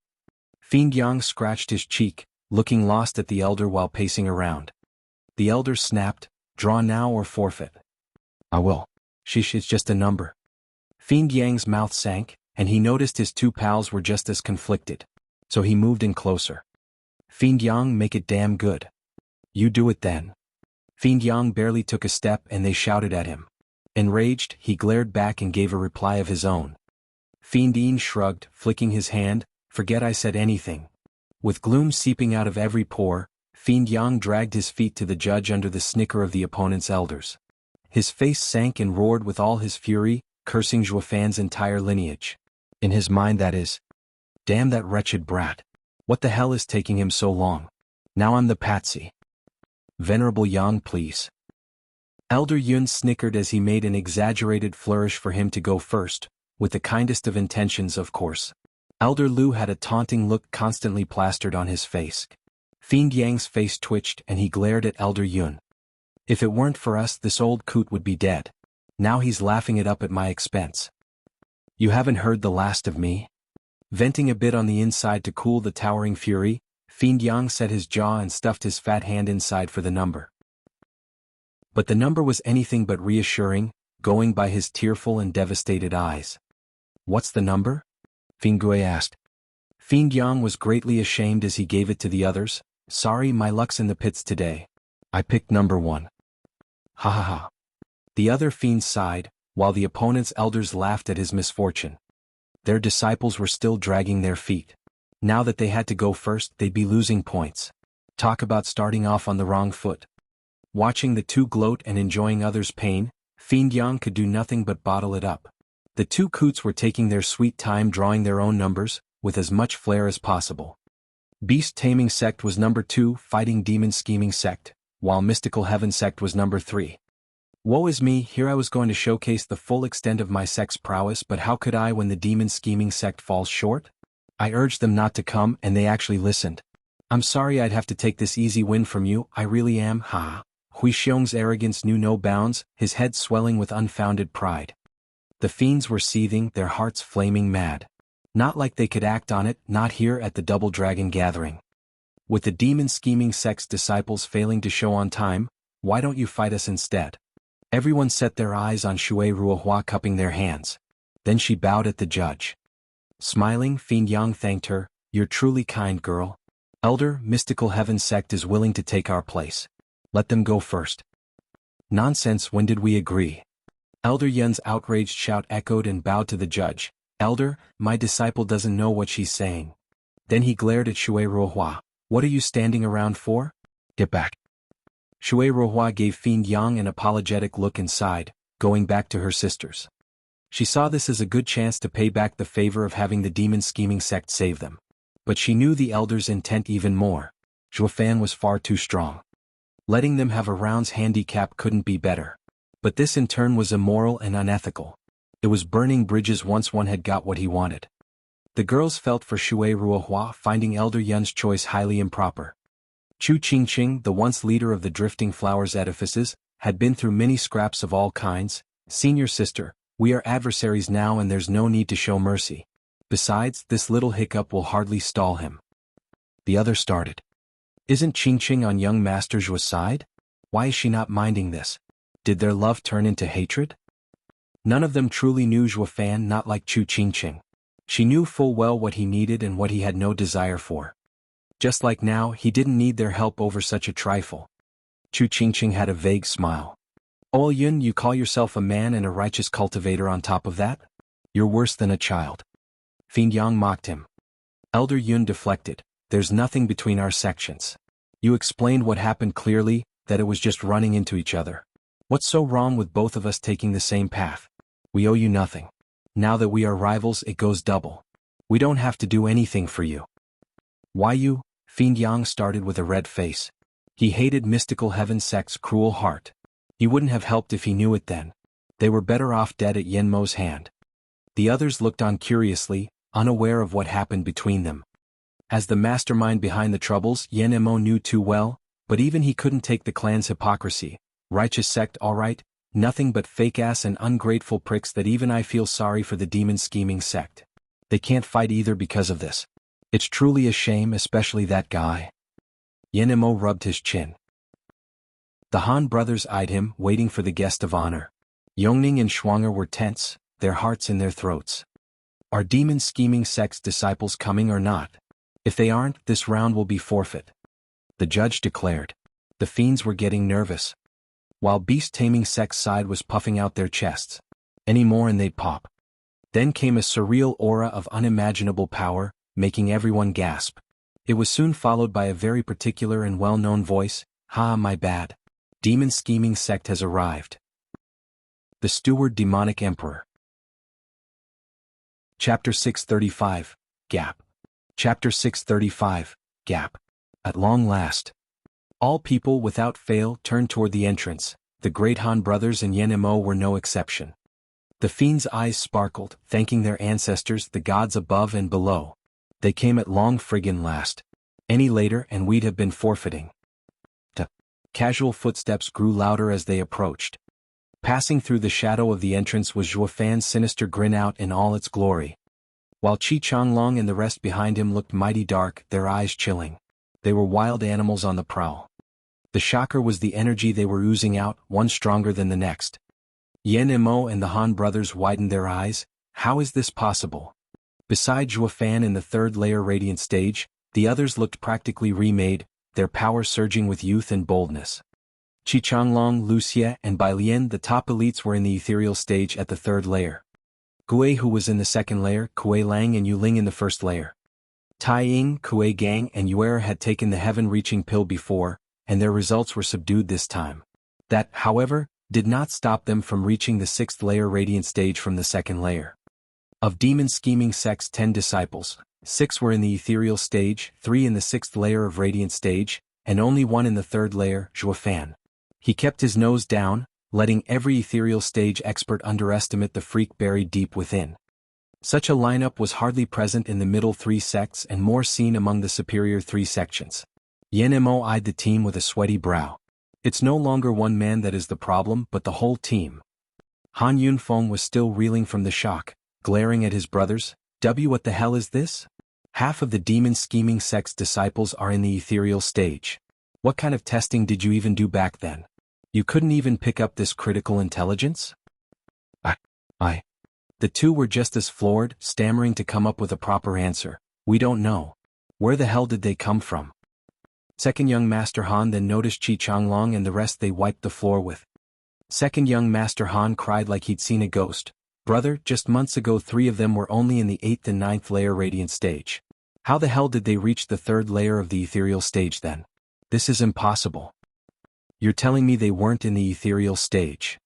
Fiend Yang scratched his cheek, looking lost at the elder while pacing around. The elder snapped, "Draw now or forfeit." "I will." "Sheesh, it's just a number." Fiend Yang's mouth sank, and he noticed his 2 pals were just as conflicted. So he moved in closer. "Fiend Yang, make it damn good." "You do it then." Fiend Yang barely took a step and they shouted at him. Enraged, he glared back and gave a reply of his own. Fiend Yin shrugged, flicking his hand, "Forget I said anything." With gloom seeping out of every pore, Fiend Yang dragged his feet to the judge under the snicker of the opponent's elders. His face sank and roared with all his fury, cursing Zhuofan's entire lineage. In his mind, that is. Damn that wretched brat. What the hell is taking him so long? Now I'm the patsy. Venerable Yang, please. Elder Yun snickered as he made an exaggerated flourish for him to go first, with the kindest of intentions, of course. Elder Lu had a taunting look constantly plastered on his face. Fiend Yang's face twitched and he glared at Elder Yun. "If it weren't for us, this old coot would be dead. Now he's laughing it up at my expense. You haven't heard the last of me?" Venting a bit on the inside to cool the towering fury, Fiend Yang set his jaw and stuffed his fat hand inside for the number. But the number was anything but reassuring, going by his tearful and devastated eyes. "What's the number?" Fiend Gui asked. Fiend Yang was greatly ashamed as he gave it to the others. "Sorry, my luck's in the pits today. I picked number 1. Ha ha ha." The other fiends sighed, while the opponent's elders laughed at his misfortune. Their disciples were still dragging their feet. Now that they had to go first, they'd be losing points. Talk about starting off on the wrong foot. Watching the 2 gloat and enjoying others' pain, Fiend Yang could do nothing but bottle it up. The 2 coots were taking their sweet time drawing their own numbers, with as much flair as possible. Beast Taming Sect was number 2, Fighting Demon Scheming Sect, while Mystical Heaven Sect was number 3. Woe is me, here I was going to showcase the full extent of my sect's prowess, but how could I when the Demon Scheming Sect falls short? I urged them not to come and they actually listened. I'm sorry I'd have to take this easy win from you, I really am, ha. Hui Xiong's arrogance knew no bounds, his head swelling with unfounded pride. The fiends were seething, their hearts flaming mad. Not like they could act on it, not here at the Double Dragon gathering. With the Demon Scheming Sect's disciples failing to show on time, why don't you fight us instead? Everyone set their eyes on Shui Ruohua cupping their hands. Then she bowed at the judge. Smiling, Fiend Yang thanked her, "You're truly kind, girl. Elder, Mystical Heaven Sect is willing to take our place. Let them go first." "Nonsense, when did we agree?" Elder Yun's outraged shout echoed and bowed to the judge. "Elder, my disciple doesn't know what she's saying." Then he glared at Shui Ruohua. "What are you standing around for? Get back." Shui Ruohua gave Fiend Yang an apologetic look and sighed, going back to her sisters. She saw this as a good chance to pay back the favor of having the Demon Scheming Sect save them. But she knew the elders' intent even more. Zhuofan was far too strong. Letting them have a round's handicap couldn't be better. But this in turn was immoral and unethical. It was burning bridges once one had got what he wanted. The girls felt for Shui Ruohua, finding Elder Yun's choice highly improper. Chu Qingqing, the once leader of the Drifting Flowers edifices, had been through many scraps of all kinds. Senior sister, we are adversaries now and there's no need to show mercy. Besides, this little hiccup will hardly stall him. The other started. Isn't Qingqing on young Master Zhuo's side? Why is she not minding this? Did their love turn into hatred? None of them truly knew Zhuo Fan, not like Chu Qingqing. She knew full well what he needed and what he had no desire for. Just like now, he didn't need their help over such a trifle. Chu Qingqing had a vague smile. Oh Yun, you call yourself a man and a righteous cultivator on top of that? You're worse than a child. Fiend Yang mocked him. Elder Yun deflected. There's nothing between our sections. You explained what happened clearly, that it was just running into each other. What's so wrong with both of us taking the same path? We owe you nothing. Now that we are rivals, it goes double. We don't have to do anything for you. Why you? Fiend Yang started with a red face. He hated Mystical Heaven Sect's cruel heart. He wouldn't have helped if he knew it then. They were better off dead at Yenmo's hand. The others looked on curiously, unaware of what happened between them. As the mastermind behind the troubles, Yenmo knew too well, but even he couldn't take the clan's hypocrisy. Righteous sect, all right, nothing but fake-ass and ungrateful pricks that even I feel sorry for the demon-scheming sect. They can't fight either because of this. It's truly a shame, especially that guy. Yenmo rubbed his chin. The Han brothers eyed him, waiting for the guest of honor. Yongning and Schwanger were tense, their hearts in their throats. Are demon-scheming sect's disciples coming or not? If they aren't, this round will be forfeit. The judge declared. The fiends were getting nervous. While beast-taming sect's side was puffing out their chests. Any more and they'd pop. Then came a surreal aura of unimaginable power, making everyone gasp. It was soon followed by a very particular and well-known voice. Ha, my bad. Demon-scheming sect has arrived. The Steward Demonic Emperor. Chapter 635, Gap. Chapter 635, Gap. At long last. All people without fail turned toward the entrance. The great Han brothers and Yenmo were no exception. The fiend's eyes sparkled, thanking their ancestors, the gods above and below. They came at long friggin' last. Any later and we'd have been forfeiting. The casual footsteps grew louder as they approached. Passing through the shadow of the entrance was Zhuo Fan's sinister grin out in all its glory. While Qi Changlong and the rest behind him looked mighty dark, their eyes chilling. They were wild animals on the prowl. The shocker was the energy they were oozing out, one stronger than the next. Yenmo and the Han brothers widened their eyes. How is this possible? Besides Zhuo Fan in the third layer radiant stage, the others looked practically remade, their power surging with youth and boldness. Qi Changlong, Wuxia, and Bai Lian, the top elites, were in the ethereal stage at the third layer. Gui, who was in the second layer, Kuei Lang and Yu Ling in the first layer. Tai Ying, Kuei Gang, and Yuer had taken the heaven-reaching pill before, and their results were subdued this time. That, however, did not stop them from reaching the sixth layer radiant stage from the second layer. Of demon-scheming sect's 10 disciples, 6 were in the ethereal stage, 3 in the sixth layer of radiant stage, and only 1 in the third layer, Zhuo Fan. He kept his nose down, letting every ethereal stage expert underestimate the freak buried deep within. Such a lineup was hardly present in the middle 3 sects and more seen among the superior 3 sections. Yenmo eyed the team with a sweaty brow. It's no longer one man that is the problem, but the whole team. Han Yunfeng was still reeling from the shock, glaring at his brothers. What the hell is this? Half of the demon-scheming sect's disciples are in the ethereal stage. What kind of testing did you even do back then? You couldn't even pick up this critical intelligence? The two were just as floored, stammering to come up with a proper answer. We don't know. Where the hell did they come from? Second young Master Han then noticed Qi Changlong and the rest they wiped the floor with. Second young Master Han cried like he'd seen a ghost. Brother, just months ago 3 of them were only in the 8th and 9th layer radiant stage. How the hell did they reach the 3rd layer of the ethereal stage then? This is impossible. You're telling me they weren't in the ethereal stage?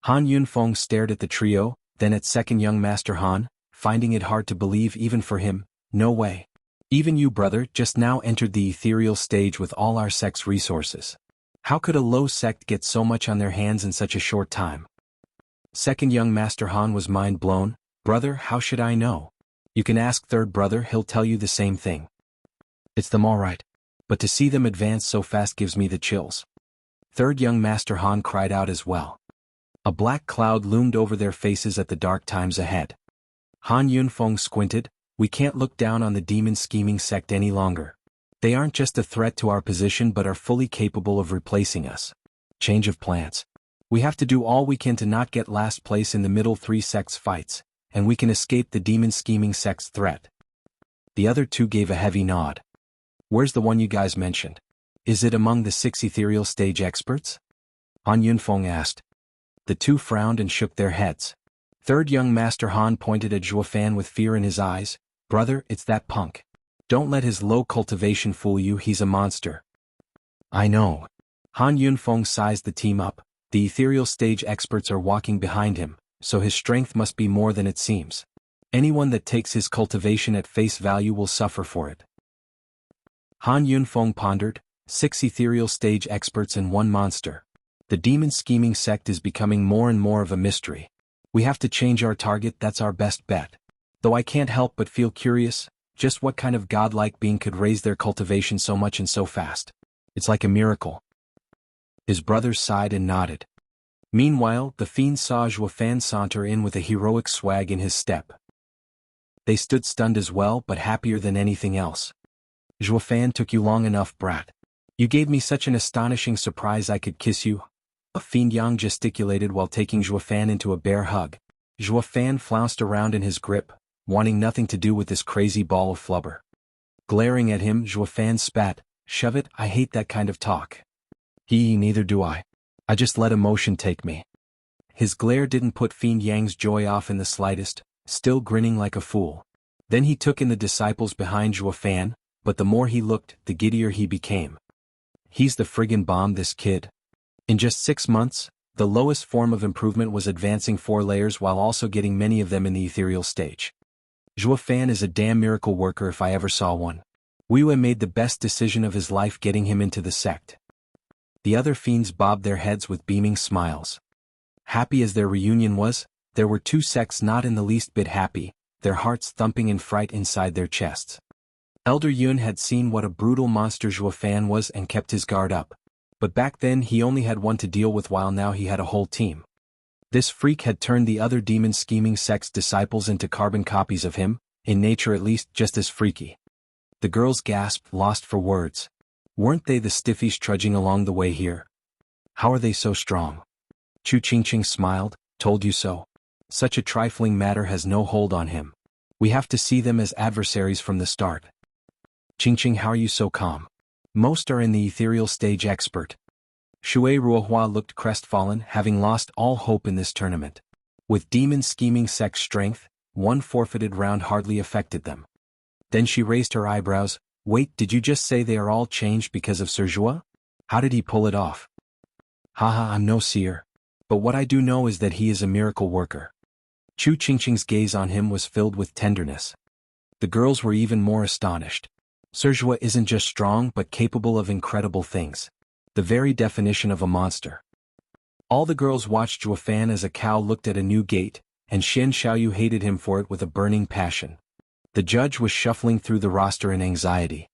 Han Yunfeng stared at the trio, then at second young Master Han, finding it hard to believe even for him. No way. Even you, brother, just now entered the ethereal stage with all our sect's resources. How could a low sect get so much on their hands in such a short time? Second young Master Han was mind blown. Brother, how should I know? You can ask third brother, he'll tell you the same thing. It's them all right. But to see them advance so fast gives me the chills. Third young Master Han cried out as well. A black cloud loomed over their faces at the dark times ahead. Han Yunfeng squinted. We can't look down on the demon scheming sect any longer. They aren't just a threat to our position but are fully capable of replacing us. Change of plans. We have to do all we can to not get last place in the middle three sects fights, and we can escape the demon scheming sect's threat. The other two gave a heavy nod. Where's the one you guys mentioned? Is it among the 6 ethereal stage experts? Han Yunfeng asked. The two frowned and shook their heads. Third young Master Han pointed at Zhuofan with fear in his eyes. Brother, it's that punk. Don't let his low cultivation fool you, he's a monster. I know. Han Yunfeng sized the team up. The ethereal stage experts are walking behind him, so his strength must be more than it seems. Anyone that takes his cultivation at face value will suffer for it. Han Yunfeng pondered. 6 ethereal stage experts and 1 monster. The demon scheming sect is becoming more and more of a mystery. We have to change our target, that's our best bet. Though I can't help but feel curious, just what kind of godlike being could raise their cultivation so much and so fast? It's like a miracle. His brothers sighed and nodded. Meanwhile, the fiend saw Zhuofan saunter in with a heroic swag in his step. They stood stunned as well, but happier than anything else. Zhuofan, took you long enough, brat. You gave me such an astonishing surprise I could kiss you. A fiend Yang gesticulated while taking Zhuofan into a bear hug. Zhuofan flounced around in his grip, wanting nothing to do with this crazy ball of flubber. Glaring at him, Zhuofan spat. Shove it, I hate that kind of talk. Neither do I. I just let emotion take me. His glare didn't put Fiend Yang's joy off in the slightest, still grinning like a fool. Then he took in the disciples behind Zhuofan, but the more he looked, the giddier he became. He's the friggin' bomb, this kid. In just 6 months, the lowest form of improvement was advancing 4 layers while also getting many of them in the ethereal stage. Zhuofan is a damn miracle worker if I ever saw one. Wei made the best decision of his life getting him into the sect. The other fiends bobbed their heads with beaming smiles. Happy as their reunion was, there were 2 sects not in the least bit happy, their hearts thumping in fright inside their chests. Elder Yun had seen what a brutal monster Zhuofan was and kept his guard up. But back then he only had one to deal with while now he had a whole team. This freak had turned the other demon scheming sect's disciples into carbon copies of him, in nature at least just as freaky. The girls gasped, lost for words. Weren't they the stiffies trudging along the way here? How are they so strong? Chu Qingqing smiled. Told you so. Such a trifling matter has no hold on him. We have to see them as adversaries from the start. Qingqing, how are you so calm? Most are in the ethereal stage expert. Shui Ruohua looked crestfallen, having lost all hope in this tournament. With demon scheming sect strength, 1 forfeited round hardly affected them. Then she raised her eyebrows. Wait, did you just say they are all changed because of Sir Zhua? How did he pull it off? Haha, I'm no seer. But what I do know is that he is a miracle worker. Chu Qingqing's gaze on him was filled with tenderness. The girls were even more astonished. Sir Zhua isn't just strong but capable of incredible things. The very definition of a monster. All the girls watched Zhuofan as a cow looked at a new gate, and Shen Xiaoyu hated him for it with a burning passion. The judge was shuffling through the roster in anxiety.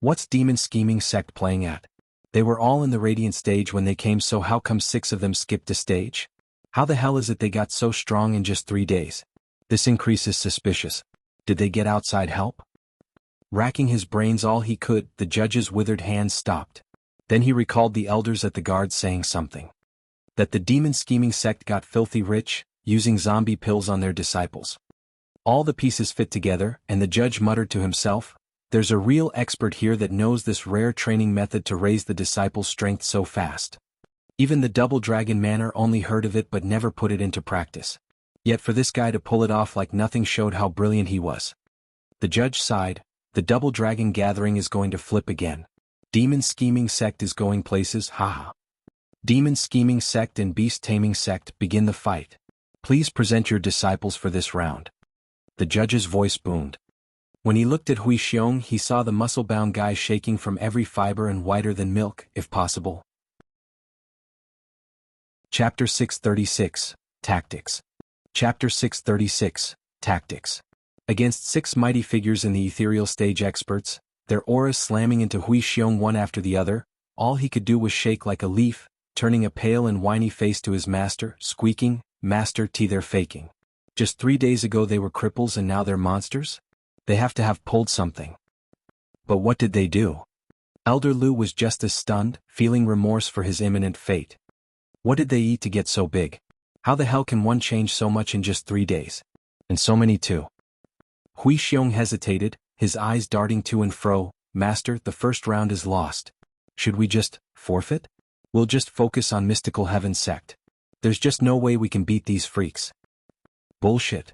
What's demon scheming sect playing at? They were all in the radiant stage when they came, so how come 6 of them skipped a stage? How the hell is it they got so strong in just 3 days? This increase is suspicious. Did they get outside help? Racking his brains all he could, the judge's withered hands stopped. Then he recalled the elders at the guard saying something. That the demon scheming sect got filthy rich, using zombie pills on their disciples. All the pieces fit together, and the judge muttered to himself, there's a real expert here that knows this rare training method to raise the disciples' strength so fast. Even the Double Dragon Manor only heard of it but never put it into practice. Yet for this guy to pull it off like nothing showed how brilliant he was. The judge sighed. The Double Dragon Gathering is going to flip again. Demon Scheming Sect is going places, haha. Demon Scheming Sect and Beast Taming Sect, begin the fight. Please present your disciples for this round. The judge's voice boomed. When he looked at Hui Xiong, he saw the muscle-bound guy shaking from every fiber and whiter than milk, if possible. Chapter 636, Tactics. Chapter 636, Tactics. Against 6 mighty figures in the ethereal stage experts, their auras slamming into Wuxia one after the other, all he could do was shake like a leaf, turning a pale and whiny face to his master, squeaking, "Master T, they're faking. Just 3 days ago they were cripples and now they're monsters? They have to have pulled something." But what did they do? Elder Lu was just as stunned, feeling remorse for his imminent fate. What did they eat to get so big? How the hell can one change so much in just 3 days? And so many too. Wuxia hesitated, his eyes darting to and fro. "Master, the first round is lost. Should we just forfeit? We'll just focus on Mystical Heaven sect. There's just no way we can beat these freaks." "Bullshit."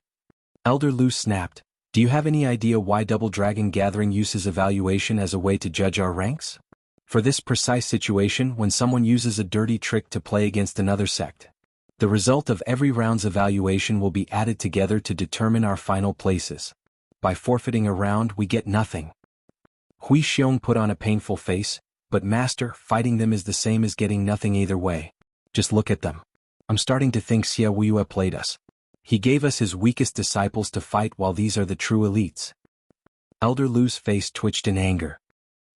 Elder Lu snapped. "Do you have any idea why Double Dragon Gathering uses evaluation as a way to judge our ranks? For this precise situation, when someone uses a dirty trick to play against another sect. The result of every round's evaluation will be added together to determine our final places. By forfeiting a round we get nothing." Wuxia put on a painful face. "But master, fighting them is the same as getting nothing either way. Just look at them. I'm starting to think Xia Wuya played us. He gave us his weakest disciples to fight while these are the true elites." Elder Lu's face twitched in anger.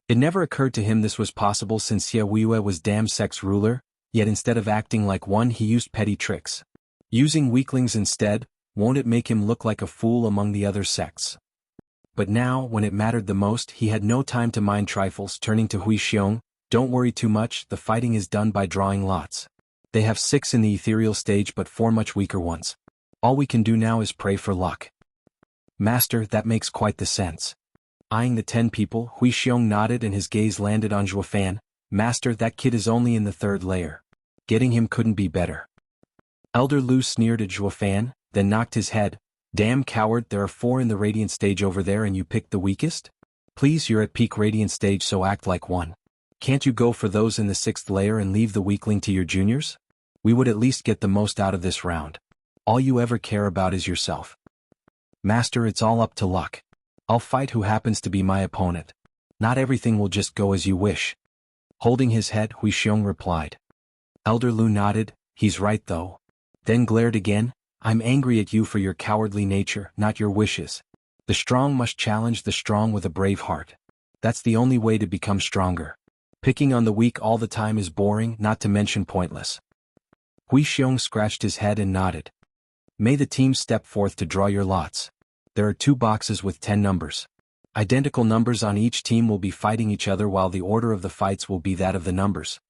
It never occurred to him this was possible since Xia Wuya was damn sect's ruler, yet instead of acting like one he used petty tricks. Using weaklings instead, won't it make him look like a fool among the other sects? But now, when it mattered the most, he had no time to mind trifles. Turning to Wuxia, "Don't worry too much, the fighting is done by drawing lots. They have 6 in the ethereal stage but 4 much weaker ones. All we can do now is pray for luck." "Master, that makes quite the sense." Eyeing the 10 people, Wuxia nodded and his gaze landed on Zhuofan. "Master, that kid is only in the 3rd layer. Getting him couldn't be better." Elder Lu sneered at Zhuofan, then knocked his head. "Damn coward, there are 4 in the radiant stage over there and you picked the weakest? Please, you're at peak radiant stage, so act like one. Can't you go for those in the 6th layer and leave the weakling to your juniors? We would at least get the most out of this round. All you ever care about is yourself." "Master, it's all up to luck. I'll fight who happens to be my opponent. Not everything will just go as you wish." Holding his head, Wuxia replied. Elder Lu nodded. "He's right though." Then glared again. "I'm angry at you for your cowardly nature, not your wishes. The strong must challenge the strong with a brave heart. That's the only way to become stronger. Picking on the weak all the time is boring, not to mention pointless." Wuxia scratched his head and nodded. "May the team step forth to draw your lots. There are 2 boxes with 10 numbers. Identical numbers on each team will be fighting each other while the order of the fights will be that of the numbers."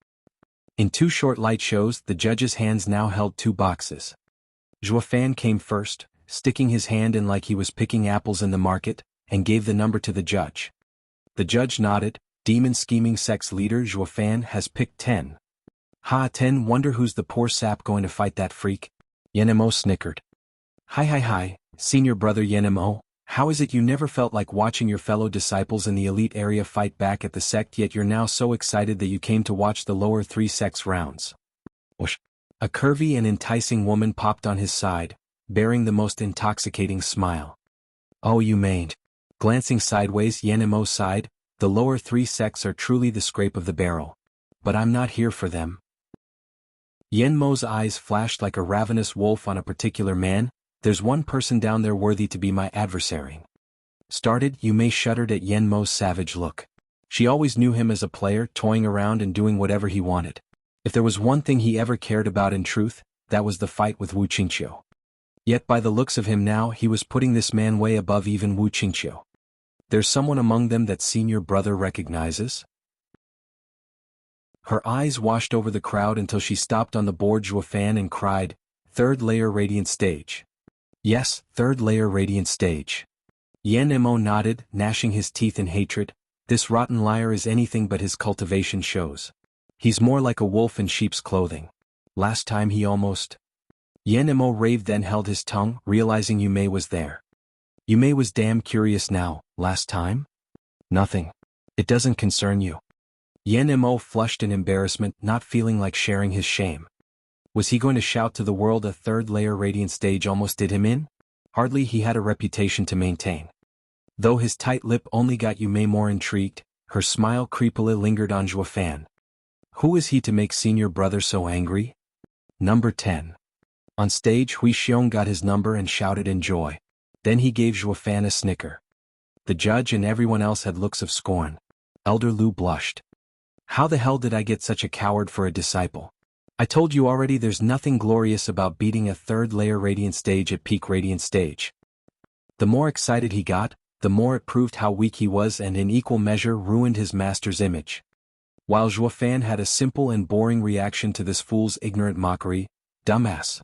In 2 short light shows, the judge's hands now held 2 boxes. Zhuofan came first, sticking his hand in like he was picking apples in the market, and gave the number to the judge. The judge nodded. "Demon scheming sect's leader Zhuofan has picked 10. Ha, 10, wonder who's the poor sap going to fight that freak?" Yenmo snickered. Hi, senior brother Yenmo, how is it you never felt like watching your fellow disciples in the elite area fight back at the sect, yet you're now so excited that you came to watch the lower 3 sects rounds?" Whoosh. A curvy and enticing woman popped on his side, bearing the most intoxicating smile. "Oh, you mayn't." Glancing sideways, Yenmo sighed. "The lower 3 sects are truly the scrape of the barrel. But I'm not here for them." Yenmo's eyes flashed like a ravenous wolf on a particular man. "There's one person down there worthy to be my adversary." Yume shuddered at Yenmo's savage look. She always knew him as a player, toying around and doing whatever he wanted. If there was one thing he ever cared about in truth, that was the fight with Wu Qingqiu. Yet by the looks of him now, he was putting this man way above even Wu Qingqiu. "There's someone among them that senior brother recognizes?" Her eyes washed over the crowd until she stopped on the board Zhuofan and cried, "3rd layer radiant stage." "Yes, 3rd layer radiant stage." Yenmo nodded, gnashing his teeth in hatred. "This rotten liar is anything but his cultivation shows. He's more like a wolf in sheep's clothing. Last time he almost—" Yenmo raved, then held his tongue, realizing Yume was there. Yume was damn curious now. "Last time?" "Nothing. It doesn't concern you." Yenmo flushed in embarrassment, not feeling like sharing his shame. Was he going to shout to the world a 3rd layer radiant stage almost did him in? Hardly. He had a reputation to maintain. Though his tight lip only got Yume more intrigued, her smile creepily lingered on Zhuofan. Who is he to make senior brother so angry? Number 10. On stage, Hui Xiong got his number and shouted in joy. Then he gave Zhuo Fan a snicker. The judge and everyone else had looks of scorn. Elder Lu blushed. How the hell did I get such a coward for a disciple? I told you already, there's nothing glorious about beating a third-layer radiant stage at peak radiant stage. The more excited he got, the more it proved how weak he was and in equal measure ruined his master's image. While Zhuo Fan had a simple and boring reaction to this fool's ignorant mockery, dumbass.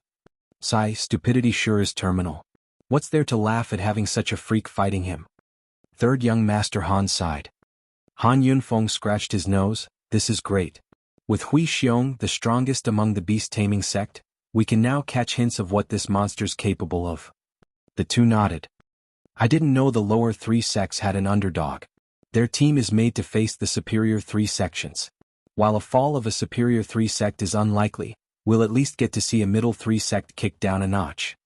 Sigh, stupidity sure is terminal. What's there to laugh at having such a freak fighting him? Third young master Han sighed. Han Yunfeng scratched his nose. This is great. With Hui Xiong, the strongest among the beast-taming sect, we can now catch hints of what this monster's capable of. The two nodded. I didn't know the lower three sects had an underdog. Their team is made to face the superior three sections. While a fall of a superior three sect is unlikely, we'll at least get to see a middle three sect kick down a notch.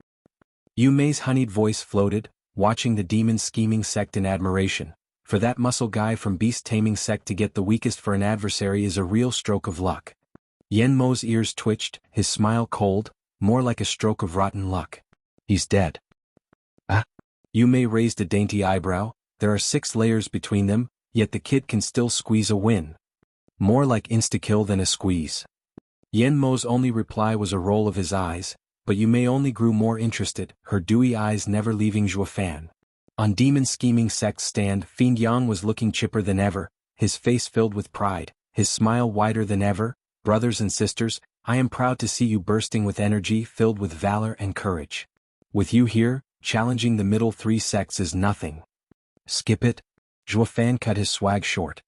Yu Mei's honeyed voice floated, watching the demon scheming sect in admiration. For that muscle guy from beast-taming sect to get the weakest for an adversary is a real stroke of luck. Yen Mo's ears twitched, his smile cold, more like a stroke of rotten luck. He's dead. Ah? Yu Mei raised a dainty eyebrow. There are 6 layers between them, yet the kid can still squeeze a win. More like insta-kill than a squeeze. Yen Mo's only reply was a roll of his eyes, but Yu Mei only grew more interested, her dewy eyes never leaving Zhuo Fan. On demon scheming sect's stand, Fiend Yang was looking chipper than ever, his face filled with pride, his smile wider than ever. Brothers and sisters, I am proud to see you bursting with energy filled with valor and courage. With you here, challenging the middle 3 sects is nothing. Skip it? Zhuo Fan cut his swag short.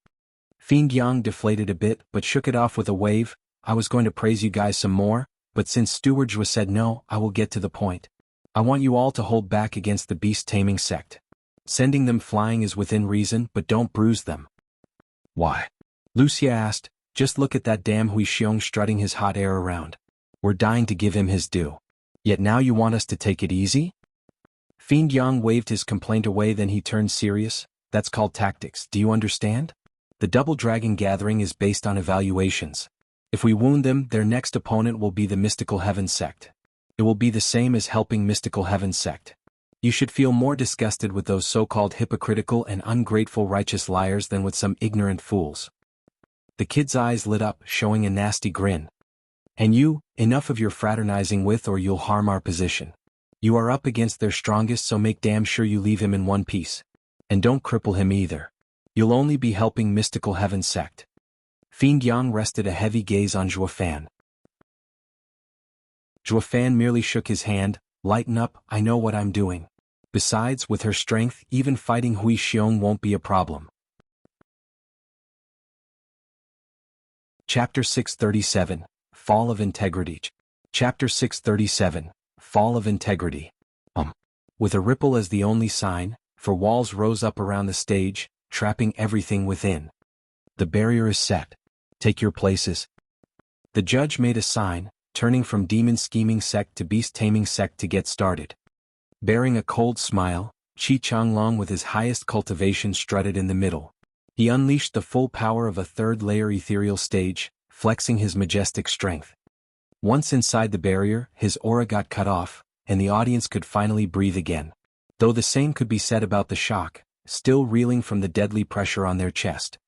Fiend Yang deflated a bit but shook it off with a wave. I was going to praise you guys some more, but since Steward Zhuo said no, I will get to the point. I want you all to hold back against the beast-taming sect. Sending them flying is within reason, but don't bruise them. Why? Wuxia asked. Just look at that damn Hui Xiong strutting his hot air around. We're dying to give him his due. Yet now you want us to take it easy? Fiend Yang waved his complaint away, then he turned serious. That's called tactics, do you understand? The Double Dragon Gathering is based on evaluations. If we wound them, their next opponent will be the Mystical Heaven sect. It will be the same as helping Mystical Heaven sect. You should feel more disgusted with those so-called hypocritical and ungrateful righteous liars than with some ignorant fools. The kid's eyes lit up, showing a nasty grin. And you, enough of your fraternizing with or you'll harm our position. You are up against their strongest, so make damn sure you leave him in one piece. And don't cripple him either. You'll only be helping Mystical Heaven sect. Fiend Yang rested a heavy gaze on Zhuo Fan. Zhuo Fan merely shook his hand. Lighten up, I know what I'm doing. Besides, with her strength, even fighting Hui Xiong won't be a problem. Chapter 637, Fall of Integrity. Chapter 637, Fall of Integrity. With a ripple as the only sign, for walls rose up around the stage, trapping everything within. The barrier is set. Take your places. The judge made a sign, turning from demon scheming sect to beast taming sect to get started. Bearing a cold smile, Qi Changlong with his highest cultivation strutted in the middle. He unleashed the full power of a third-layer ethereal stage, flexing his majestic strength. Once inside the barrier, his aura got cut off, and the audience could finally breathe again. Though the same could be said about the shock, still reeling from the deadly pressure on their chest.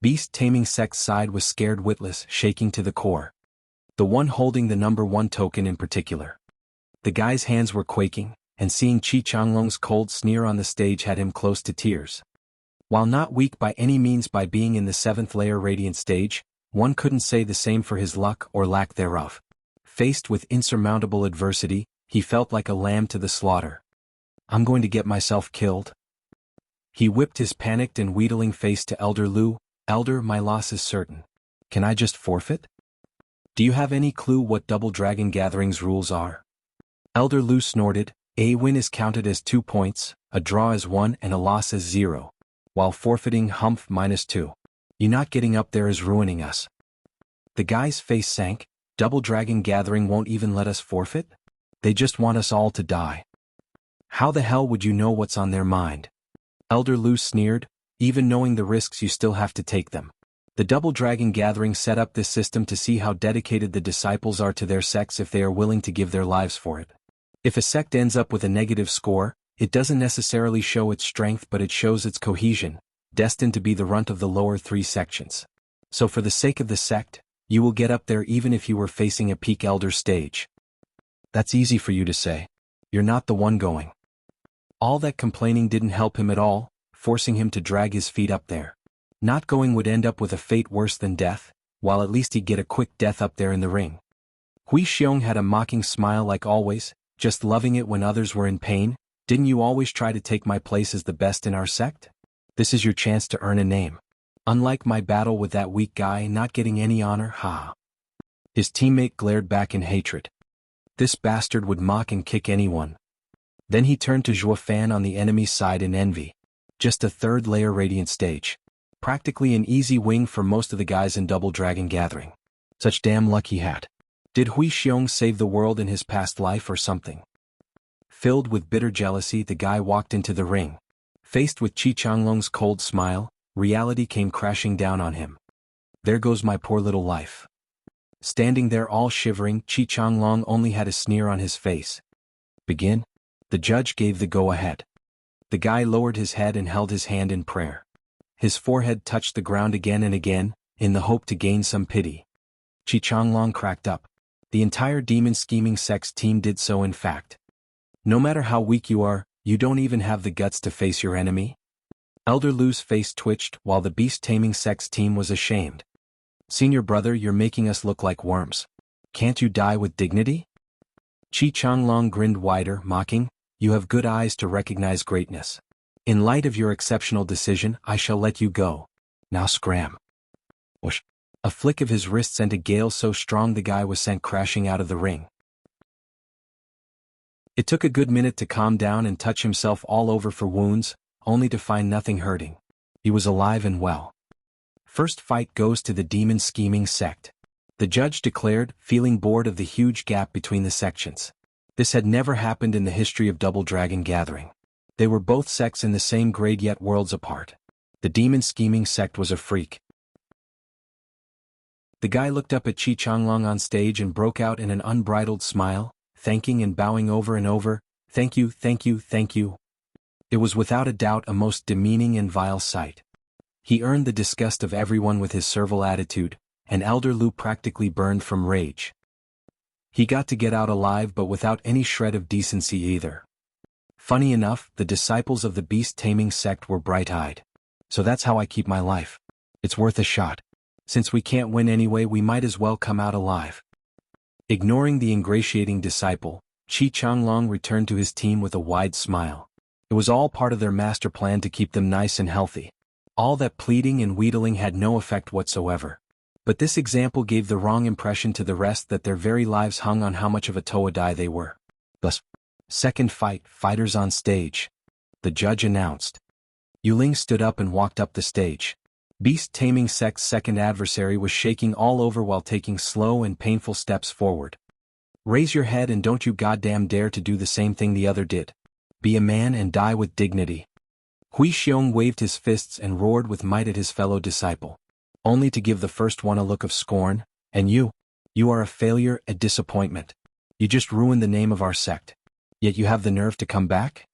Beast-taming sect's side was scared witless, shaking to the core. The one holding the number 1 token in particular. The guy's hands were quaking, and seeing Qi Changlong's cold sneer on the stage had him close to tears. While not weak by any means by being in the 7th layer radiant stage, one couldn't say the same for his luck or lack thereof. Faced with insurmountable adversity, he felt like a lamb to the slaughter. I'm going to get myself killed. He whipped his panicked and wheedling face to Elder Lu. Elder, my loss is certain. Can I just forfeit? Do you have any clue what Double Dragon Gathering's rules are? Elder Lu snorted. A win is counted as 2 points, a draw as 1 and a loss as 0. While forfeiting humph -2. You not getting up there is ruining us. The guy's face sank. Double Dragon Gathering won't even let us forfeit? They just want us all to die. How the hell would you know what's on their mind? Elder Lu sneered. Even knowing the risks, you still have to take them. The Double Dragon Gathering set up this system to see how dedicated the disciples are to their sects if they are willing to give their lives for it. If a sect ends up with a negative score, it doesn't necessarily show its strength but it shows its cohesion, destined to be the runt of the lower 3 sections. So for the sake of the sect, you will get up there even if you were facing a peak elder stage. That's easy for you to say. You're not the one going. All that complaining didn't help him at all, forcing him to drag his feet up there. Not going would end up with a fate worse than death, while at least he'd get a quick death up there in the ring. Hui Xiong had a mocking smile like always, just loving it when others were in pain. Didn't you always try to take my place as the best in our sect? This is your chance to earn a name. Unlike my battle with that weak guy not getting any honor, ha. His teammate glared back in hatred. This bastard would mock and kick anyone. Then he turned to Zhuo Fan on the enemy's side in envy. Just a 3rd layer radiant stage. Practically an easy wing for most of the guys in Double Dragon Gathering. Such damn luck he had. Did Hui Xiong save the world in his past life or something? Filled with bitter jealousy, the guy walked into the ring. Faced with Qi Changlong's cold smile, reality came crashing down on him. There goes my poor little life. Standing there all shivering, Qi Changlong only had a sneer on his face. Begin? The judge gave the go-ahead. The guy lowered his head and held his hand in prayer. His forehead touched the ground again and again, in the hope to gain some pity. Qi Changlong cracked up. The entire demon scheming sect's team did so in fact. No matter how weak you are, you don't even have the guts to face your enemy? Elder Lu's face twitched while the beast-taming sect's team was ashamed. Senior brother, you're making us look like worms. Can't you die with dignity? Qi Changlong grinned wider, mocking, you have good eyes to recognize greatness. In light of your exceptional decision, I shall let you go. Now scram. Whoosh. A flick of his wrist sent a gale so strong the guy was sent crashing out of the ring. It took a good minute to calm down and touch himself all over for wounds, only to find nothing hurting. He was alive and well. First fight goes to the demon scheming sect. The judge declared, feeling bored of the huge gap between the sections. This had never happened in the history of Double Dragon Gathering. They were both sects in the same grade yet worlds apart. The demon scheming sect was a freak. The guy looked up at Qi Changlong on stage and broke out in an unbridled smile, thanking and bowing over and over, thank you, thank you, thank you. It was without a doubt a most demeaning and vile sight. He earned the disgust of everyone with his servile attitude, and Elder Lu practically burned from rage. He got to get out alive but without any shred of decency either. Funny enough, the disciples of the beast-taming sect were bright-eyed. So that's how I keep my life. It's worth a shot. Since we can't win anyway, we might as well come out alive. Ignoring the ingratiating disciple, Qi Changlong returned to his team with a wide smile. It was all part of their master plan to keep them nice and healthy. All that pleading and wheedling had no effect whatsoever. But this example gave the wrong impression to the rest that their very lives hung on how much of a Toadai they were. Thus, second fight, fighters on stage. The judge announced. Yuling stood up and walked up the stage. Beast-taming sect's second adversary was shaking all over while taking slow and painful steps forward. Raise your head and don't you goddamn dare to do the same thing the other did. Be a man and die with dignity. Hui Xiong waved his fists and roared with might at his fellow disciple. Only to give the first one a look of scorn, and you are a failure, a disappointment. You just ruined the name of our sect. Yet you have the nerve to come back?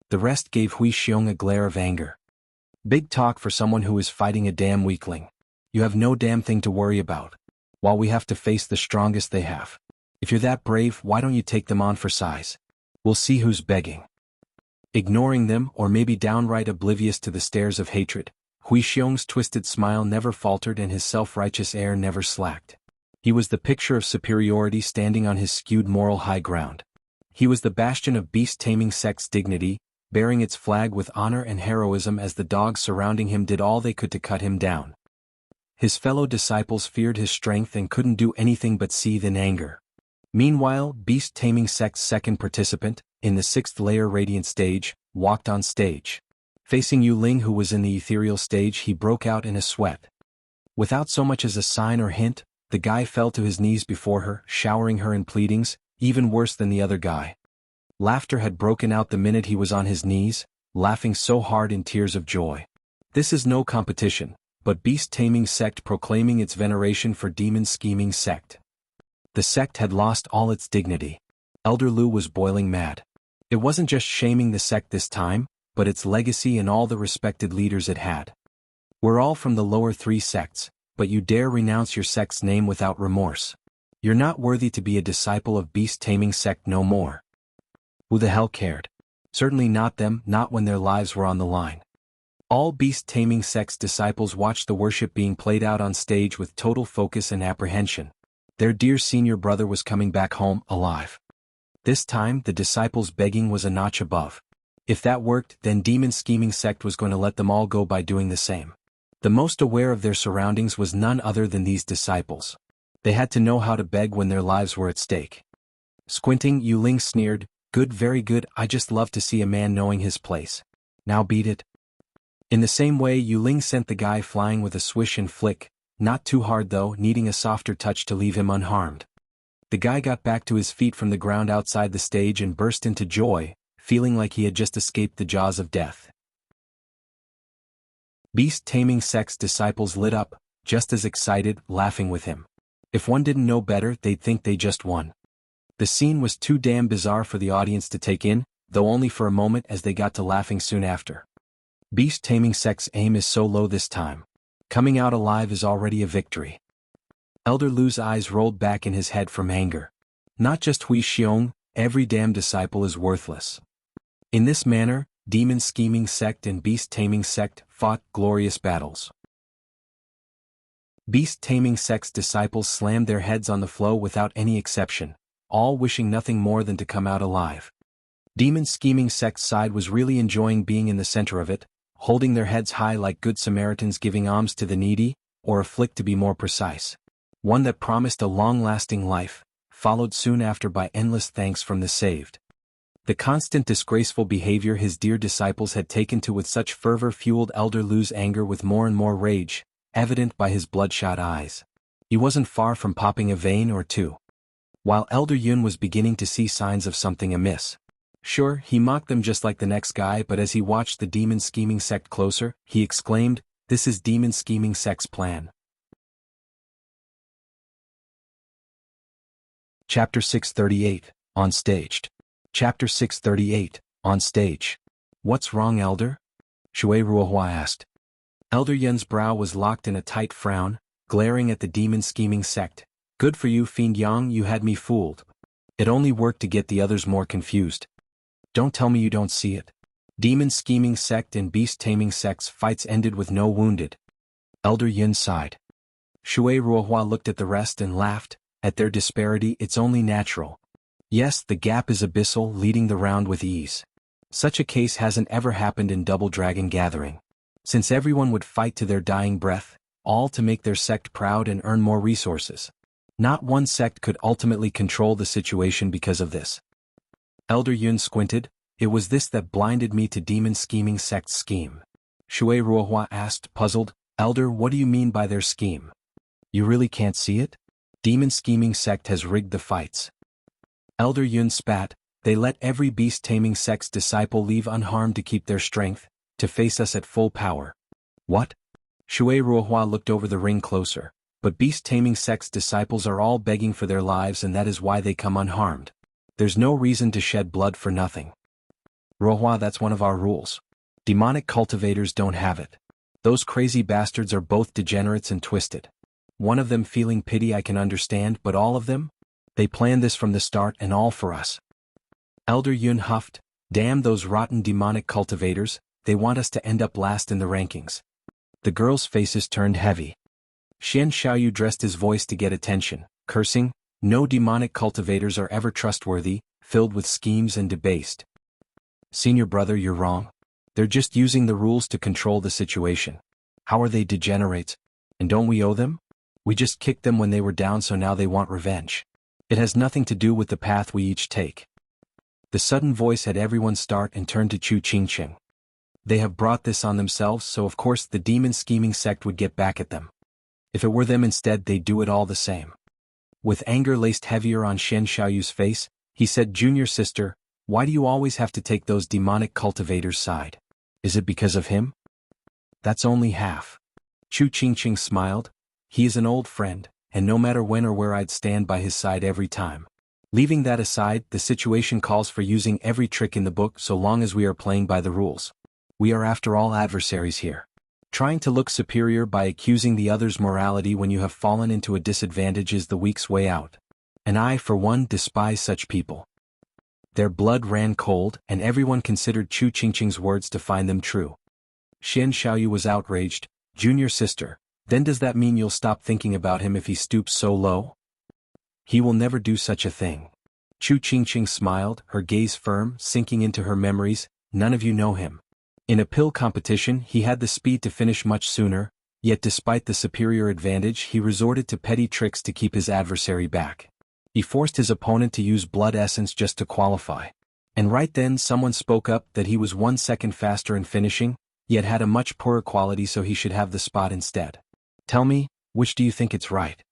The rest gave Hui Xiong a glare of anger. Big talk for someone who is fighting a damn weakling. You have no damn thing to worry about. While we have to face the strongest they have. If you're that brave, why don't you take them on for size? We'll see who's begging. Ignoring them, or maybe downright oblivious to the stares of hatred, Hui Xiong's twisted smile never faltered and his self-righteous air never slacked. He was the picture of superiority standing on his skewed moral high ground. He was the bastion of beast-taming sect's dignity, bearing its flag with honor and heroism as the dogs surrounding him did all they could to cut him down. His fellow disciples feared his strength and couldn't do anything but seethe in anger. Meanwhile, beast-taming sect's second participant, in the 6th layer radiant stage, walked on stage. Facing Yuling, who was in the ethereal stage, he broke out in a sweat. Without so much as a sign or hint, the guy fell to his knees before her, showering her in pleadings, even worse than the other guy. Laughter had broken out the minute he was on his knees, laughing so hard in tears of joy. This is no competition, but beast-taming sect proclaiming its veneration for demon-scheming sect. The sect had lost all its dignity. Elder Lu was boiling mad. It wasn't just shaming the sect this time, but its legacy and all the respected leaders it had. We're all from the lower 3 sects, but you dare renounce your sect's name without remorse. You're not worthy to be a disciple of beast-taming sect no more. Who the hell cared? Certainly not them, not when their lives were on the line. All beast-taming sect's disciples watched the worship being played out on stage with total focus and apprehension. Their dear senior brother was coming back home, alive. This time, the disciples' begging was a notch above. If that worked, then demon-scheming sect was going to let them all go by doing the same. The most aware of their surroundings was none other than these disciples. They had to know how to beg when their lives were at stake. Squinting, Yu Ling sneered, "Good, very good, I just love to see a man knowing his place. Now beat it." In the same way, Yu Ling sent the guy flying with a swish and flick, not too hard though, needing a softer touch to leave him unharmed. The guy got back to his feet from the ground outside the stage and burst into joy, feeling like he had just escaped the jaws of death. Beast-taming sect's disciples lit up, just as excited, laughing with him. If one didn't know better, they'd think they just won. The scene was too damn bizarre for the audience to take in, though only for a moment as they got to laughing soon after. Beast-taming sect's aim is so low this time. Coming out alive is already a victory. Elder Lu's eyes rolled back in his head from anger. Not just Hui Xiong, every damn disciple is worthless. In this manner, demon-scheming sect and beast-taming sect fought glorious battles. Beast-taming sect's disciples slammed their heads on the floor without any exception, all wishing nothing more than to come out alive. Demon-scheming sect's side was really enjoying being in the center of it, holding their heads high like good Samaritans giving alms to the needy, or a flick to be more precise. One that promised a long-lasting life, followed soon after by endless thanks from the saved. The constant disgraceful behavior his dear disciples had taken to with such fervor fueled Elder Lu's anger with more and more rage, evident by his bloodshot eyes. He wasn't far from popping a vein or two. While Elder Yun was beginning to see signs of something amiss. Sure, he mocked them just like the next guy, but as he watched the demon-scheming sect closer, he exclaimed, "This is demon-scheming sect's plan." Chapter 638, On Staged. Chapter 638, On Stage. "What's wrong, Elder?" Shui Ruohua asked. Elder Yun's brow was locked in a tight frown, glaring at the demon-scheming sect. "Good for you, Fiend Yang, you had me fooled. It only worked to get the others more confused. Don't tell me you don't see it. Demon-scheming sect and beast-taming sect's fights ended with no wounded." Elder Yun sighed. Shui Ruohua looked at the rest and laughed. At their disparity, it's only natural. Yes, the gap is abyssal, leading the round with ease. Such a case hasn't ever happened in Double Dragon Gathering. Since everyone would fight to their dying breath, all to make their sect proud and earn more resources. Not one sect could ultimately control the situation because of this. Elder Yun squinted. "It was this that blinded me to demon-scheming sect's scheme." Shui Ruohua asked, puzzled, "Elder, what do you mean by their scheme? You really can't see it? Demon-scheming sect has rigged the fights." Elder Yun spat. "They let every beast-taming sect's disciple leave unharmed to keep their strength, to face us at full power." "What?" Shui Ruohua looked over the ring closer. "But beast-taming sect's disciples are all begging for their lives, and that is why they come unharmed. There's no reason to shed blood for nothing." "Ruohua, that's one of our rules. Demonic cultivators don't have it. Those crazy bastards are both degenerates and twisted. One of them feeling pity I can understand, but all of them? They planned this from the start and all for us." Elder Yun huffed. "Damn those rotten demonic cultivators, they want us to end up last in the rankings." The girls' faces turned heavy. Xian Xiaoyu dressed his voice to get attention, cursing, "No demonic cultivators are ever trustworthy, filled with schemes and debased." "Senior brother, you're wrong. They're just using the rules to control the situation. How are they degenerates? And don't we owe them? We just kicked them when they were down, so now they want revenge. It has nothing to do with the path we each take." The sudden voice had everyone start and turn to Chu Qingqing. They have brought this on themselves, so of course the demon-scheming sect would get back at them. If it were them instead, they'd do it all the same. With anger laced heavier on Xian Xiaoyu's face, he said, "Junior sister, why do you always have to take those demonic cultivators' side? Is it because of him?" "That's only half." Chu Qingqing smiled. He is an old friend, and no matter when or where I'd stand by his side every time. Leaving that aside, the situation calls for using every trick in the book so long as we are playing by the rules. We are after all adversaries here. Trying to look superior by accusing the other's morality when you have fallen into a disadvantage is the weak's way out. And I, for one, despise such people. Their blood ran cold, and everyone considered Chu Qingqing's words to find them true. Xian Xiaoyu was outraged. Junior sister, then does that mean you'll stop thinking about him if he stoops so low? He will never do such a thing. Chu Qingqing smiled, her gaze firm, sinking into her memories. None of you know him. In a pill competition, he had the speed to finish much sooner, yet despite the superior advantage he resorted to petty tricks to keep his adversary back. He forced his opponent to use blood essence just to qualify. And right then someone spoke up that he was 1 second faster in finishing, yet had a much poorer quality, so he should have the spot instead. Tell me, which do you think it's right?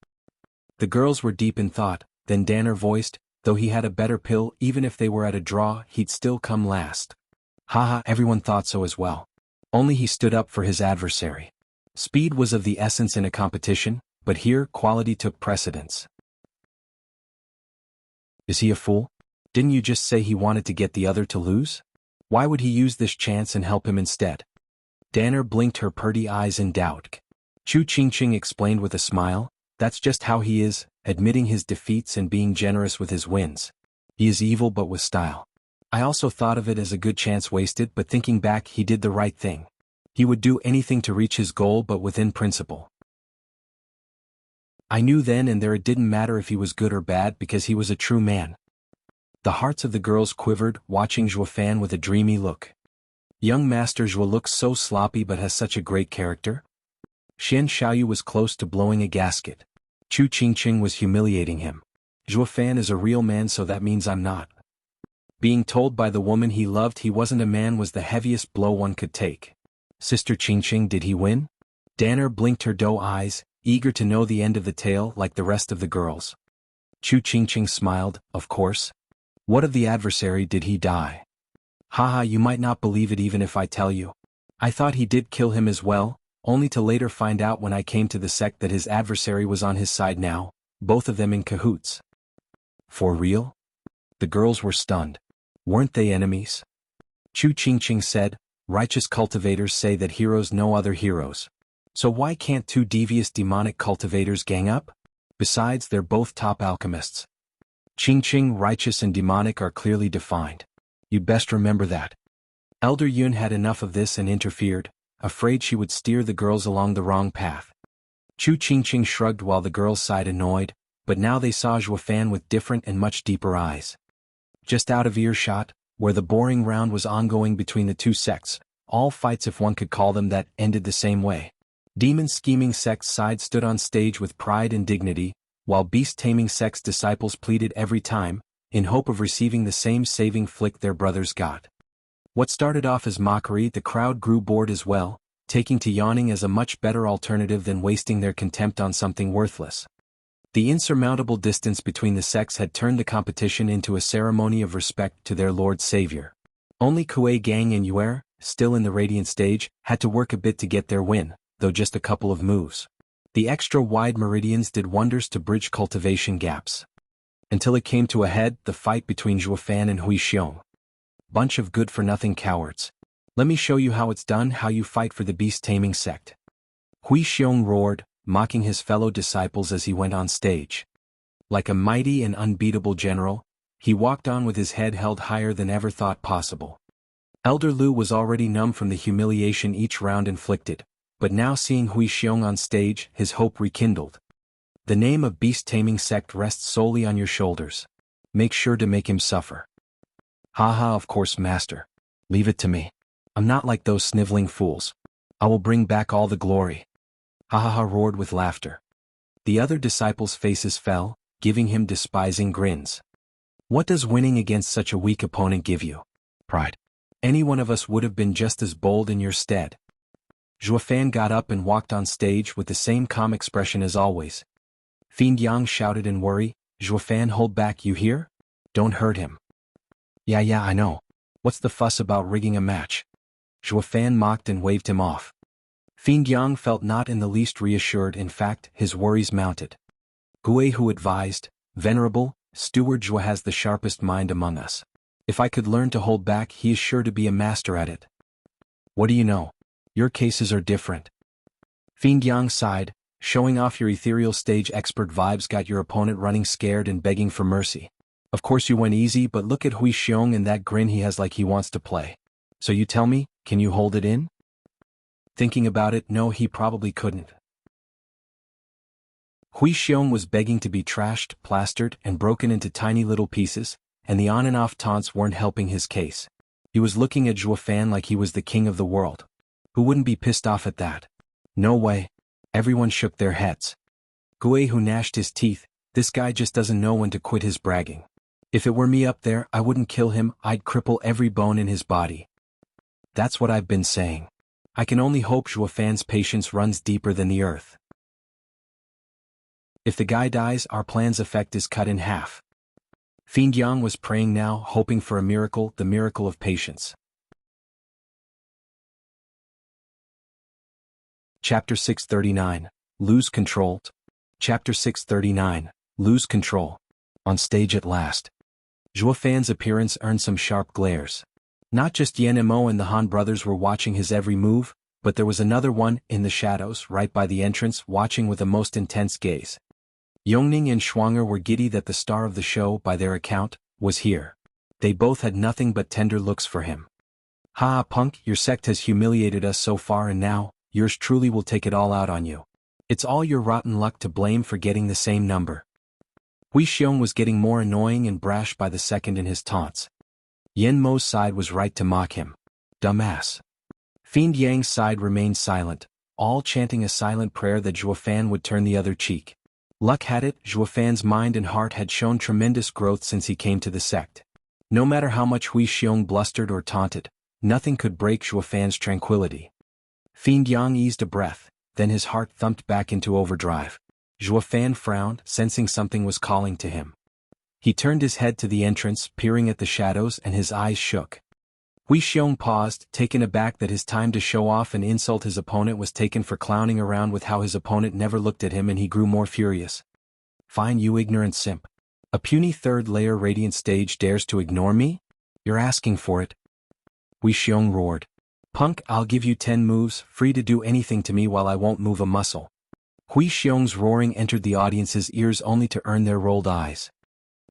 The girls were deep in thought, then Danner voiced, though he had a better pill, even if they were at a draw, he'd still come last. Haha, everyone thought so as well. Only he stood up for his adversary. Speed was of the essence in a competition, but here quality took precedence. Is he a fool? Didn't you just say he wanted to get the other to lose? Why would he use this chance and help him instead? Danner blinked her pretty eyes in doubt. Chu Qingqing explained with a smile, that's just how he is, admitting his defeats and being generous with his wins. He is evil but with style. I also thought of it as a good chance wasted, but thinking back, he did the right thing. He would do anything to reach his goal, but within principle. I knew then and there it didn't matter if he was good or bad because he was a true man. The hearts of the girls quivered, watching Zhuo Fan with a dreamy look. Young Master Zhuo looks so sloppy but has such a great character. Xian Xiaoyu was close to blowing a gasket. Chu Qingqing was humiliating him. Zhuo Fan is a real man, so that means I'm not. Being told by the woman he loved he wasn't a man was the heaviest blow one could take. Sister Qingqing, did he win? Danner blinked her doe eyes, eager to know the end of the tale like the rest of the girls. Chu Qingqing smiled, of course. What of the adversary, did he die? Haha, you might not believe it even if I tell you. I thought he did kill him as well, only to later find out when I came to the sect that his adversary was on his side now, both of them in cahoots. For real? The girls were stunned. Weren't they enemies? Chu Qingqing said, righteous cultivators say that heroes know other heroes. So why can't two devious demonic cultivators gang up? Besides, they're both top alchemists. Qingqing, righteous and demonic are clearly defined. You'd best remember that. Elder Yun had enough of this and interfered, afraid she would steer the girls along the wrong path. Chu Qingqing shrugged while the girls sighed annoyed, but now they saw Zhuo Fan with different and much deeper eyes. Just out of earshot, where the boring round was ongoing between the two sects, all fights, if one could call them that, ended the same way. Demon-scheming sect's side stood on stage with pride and dignity, while beast-taming sect's disciples pleaded every time, in hope of receiving the same saving flick their brothers got. What started off as mockery, the crowd grew bored as well, taking to yawning as a much better alternative than wasting their contempt on something worthless. The insurmountable distance between the sects had turned the competition into a ceremony of respect to their Lord Savior. Only Kuei Gang and Yuer, still in the Radiant stage, had to work a bit to get their win, though just a couple of moves. The extra wide meridians did wonders to bridge cultivation gaps. Until it came to a head, the fight between Zhuo Fan and Hui Xiong. Bunch of good-for-nothing cowards. Let me show you how it's done, how you fight for the beast-taming sect. Hui Xiong roared, mocking his fellow disciples as he went on stage. Like a mighty and unbeatable general, he walked on with his head held higher than ever thought possible. Elder Lu was already numb from the humiliation each round inflicted, but now seeing Hui Xiong on stage, his hope rekindled. The name of beast-taming sect rests solely on your shoulders. Make sure to make him suffer. Haha, of course, master. Leave it to me. I'm not like those sniveling fools. I will bring back all the glory. Ha roared with laughter. The other disciples' faces fell, giving him despising grins. What does winning against such a weak opponent give you? Pride. Any one of us would have been just as bold in your stead. Zhuo Fan got up and walked on stage with the same calm expression as always. Fiend Yang shouted in worry, Zhuo Fan, hold back, you hear? Don't hurt him. Yeah, I know. What's the fuss about rigging a match? Zhuo Fan mocked and waved him off. Fiend Yang felt not in the least reassured. In fact, his worries mounted. Gue Hu advised, "Venerable, Steward Zhua has the sharpest mind among us. If I could learn to hold back, he is sure to be a master at it." "What do you know? Your cases are different." Fiend Yang sighed, "Showing off your ethereal stage expert vibes got your opponent running scared and begging for mercy. Of course you went easy, but look at Hui Xiong and that grin he has like he wants to play. So you tell me, can you hold it in?" Thinking about it, no, he probably couldn't. Hui Xiong was begging to be trashed, plastered, and broken into tiny little pieces, and the on and off taunts weren't helping his case. He was looking at Zhuo Fan like he was the king of the world. Who wouldn't be pissed off at that? No way. Everyone shook their heads. Gue Hu gnashed his teeth. This guy just doesn't know when to quit his bragging. If it were me up there, I wouldn't kill him, I'd cripple every bone in his body. That's what I've been saying. I can only hope Zhuo Fan's patience runs deeper than the earth. If the guy dies, our plan's effect is cut in half. Fiend Yang was praying now, hoping for a miracle, the miracle of patience. Chapter 639, Lose Control. Chapter 639, Lose Control. On stage at last. Zhuo Fan's appearance earned some sharp glares. Not just Yan Mo and the Han brothers were watching his every move, but there was another one, in the shadows, right by the entrance, watching with a most intense gaze. Yongning and Schwanger were giddy that the star of the show, by their account, was here. They both had nothing but tender looks for him. "Ha, punk, your sect has humiliated us so far and now, yours truly will take it all out on you. It's all your rotten luck to blame for getting the same number." Hui Xiong was getting more annoying and brash by the second in his taunts. Yen Mo's side was right to mock him. Dumbass. Fiend Yang's side remained silent, all chanting a silent prayer that Zhuo Fan would turn the other cheek. Luck had it, Zhuo Fan's mind and heart had shown tremendous growth since he came to the sect. No matter how much Hui Xiong blustered or taunted, nothing could break Zhuo Fan's tranquility. Fiend Yang eased a breath, then his heart thumped back into overdrive. Zhuo Fan frowned, sensing something was calling to him. He turned his head to the entrance, peering at the shadows, and his eyes shook. Hui Xiong paused, taken aback that his time to show off and insult his opponent was taken for clowning around with how his opponent never looked at him, and he grew more furious. "Fine, you ignorant simp. A puny third-layer radiant stage dares to ignore me? You're asking for it." Hui Xiong roared. "Punk, I'll give you 10 moves, free to do anything to me while I won't move a muscle." Hui Xiong's roaring entered the audience's ears only to earn their rolled eyes.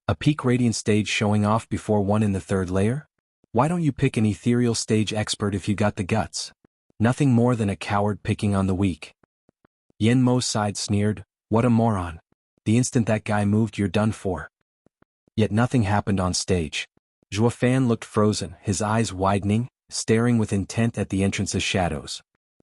A peak radiant stage showing off before one in the third layer? Why don't you pick an ethereal stage expert if you got the guts? Nothing more than a coward picking on the weak. Yen Mo's side sneered, "What a moron. The instant that guy moved, you're done for." Yet nothing happened on stage. Zhuo Fan looked frozen, his eyes widening, staring with intent at the entrance's shadows.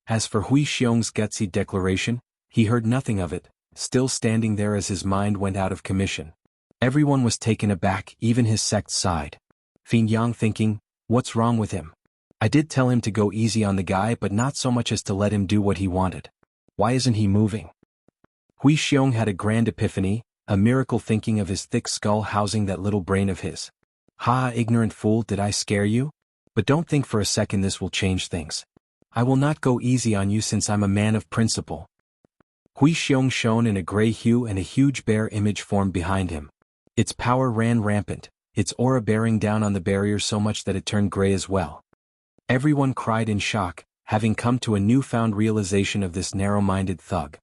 As for Hui Xiong's gutsy declaration, he heard nothing of it, still standing there as his mind went out of commission. Everyone was taken aback, even his sect's side. Fiend Yang thinking, what's wrong with him? I did tell him to go easy on the guy, but not so much as to let him do what he wanted. Why isn't he moving? Hui Xiong had a grand epiphany, a miracle, thinking of his thick skull housing that little brain of his. Ha, ignorant fool, did I scare you? But don't think for a second this will change things. I will not go easy on you since I'm a man of principle. Hui Xiong shone in a gray hue and a huge bear image formed behind him. Its power ran rampant, its aura bearing down on the barrier so much that it turned gray as well. Everyone cried in shock, having come to a newfound realization of this narrow-minded thug.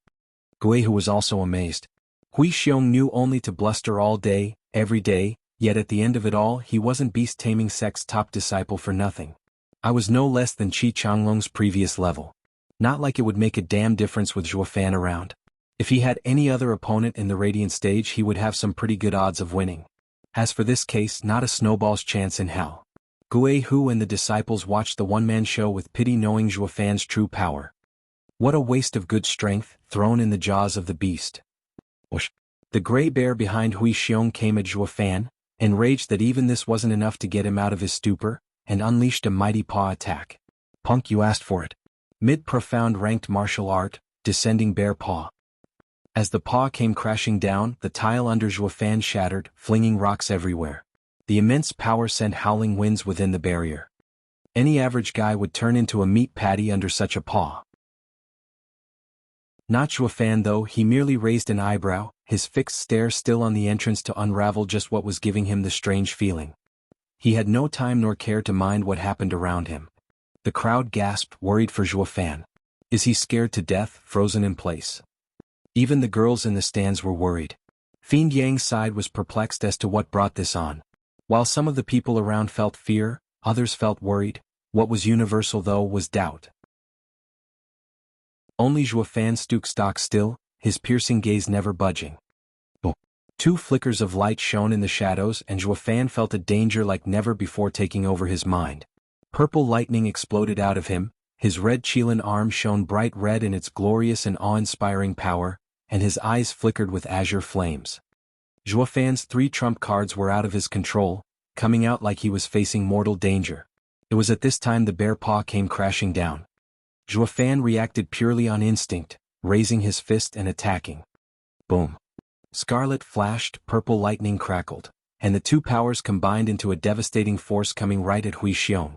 Gue Hu was also amazed. Hui Xiong knew only to bluster all day, every day, yet at the end of it all he wasn't beast-taming sect's top disciple for nothing. I was no less than Qi Changlong's previous level. Not like it would make a damn difference with Zhuo Fan around. If he had any other opponent in the Radiant stage, he would have some pretty good odds of winning. As for this case, not a snowball's chance in hell. Gue Hu and the disciples watched the one-man show with pity, knowing Zhuo Fan's true power. What a waste of good strength, thrown in the jaws of the beast. Whoosh. The gray bear behind Hui Xiong came at Zhuo Fan, enraged that even this wasn't enough to get him out of his stupor, and unleashed a mighty paw attack. Punk, you asked for it. Mid-profound ranked martial art, descending bear paw. As the paw came crashing down, the tile under Zhuo Fan shattered, flinging rocks everywhere. The immense power sent howling winds within the barrier. Any average guy would turn into a meat patty under such a paw. Not Zhuofan though, he merely raised an eyebrow, his fixed stare still on the entrance to unravel just what was giving him the strange feeling. He had no time nor care to mind what happened around him. The crowd gasped, worried for Zhuofan. Is he scared to death, frozen in place? Even the girls in the stands were worried. Fiend Yang's side was perplexed as to what brought this on. While some of the people around felt fear, others felt worried. What was universal though was doubt. Only Zhuofan stood stock still, his piercing gaze never budging. Two flickers of light shone in the shadows and Zhuofan felt a danger like never before taking over his mind. Purple lightning exploded out of him, his red Qilin arm shone bright red in its glorious and awe-inspiring power, and his eyes flickered with azure flames. Zhuofan's 3 trump cards were out of his control, coming out like he was facing mortal danger. It was at this time the bear paw came crashing down. Zhuofan reacted purely on instinct, raising his fist and attacking. Boom. Scarlet flashed, purple lightning crackled, and the 2 powers combined into a devastating force coming right at Hui Xiong.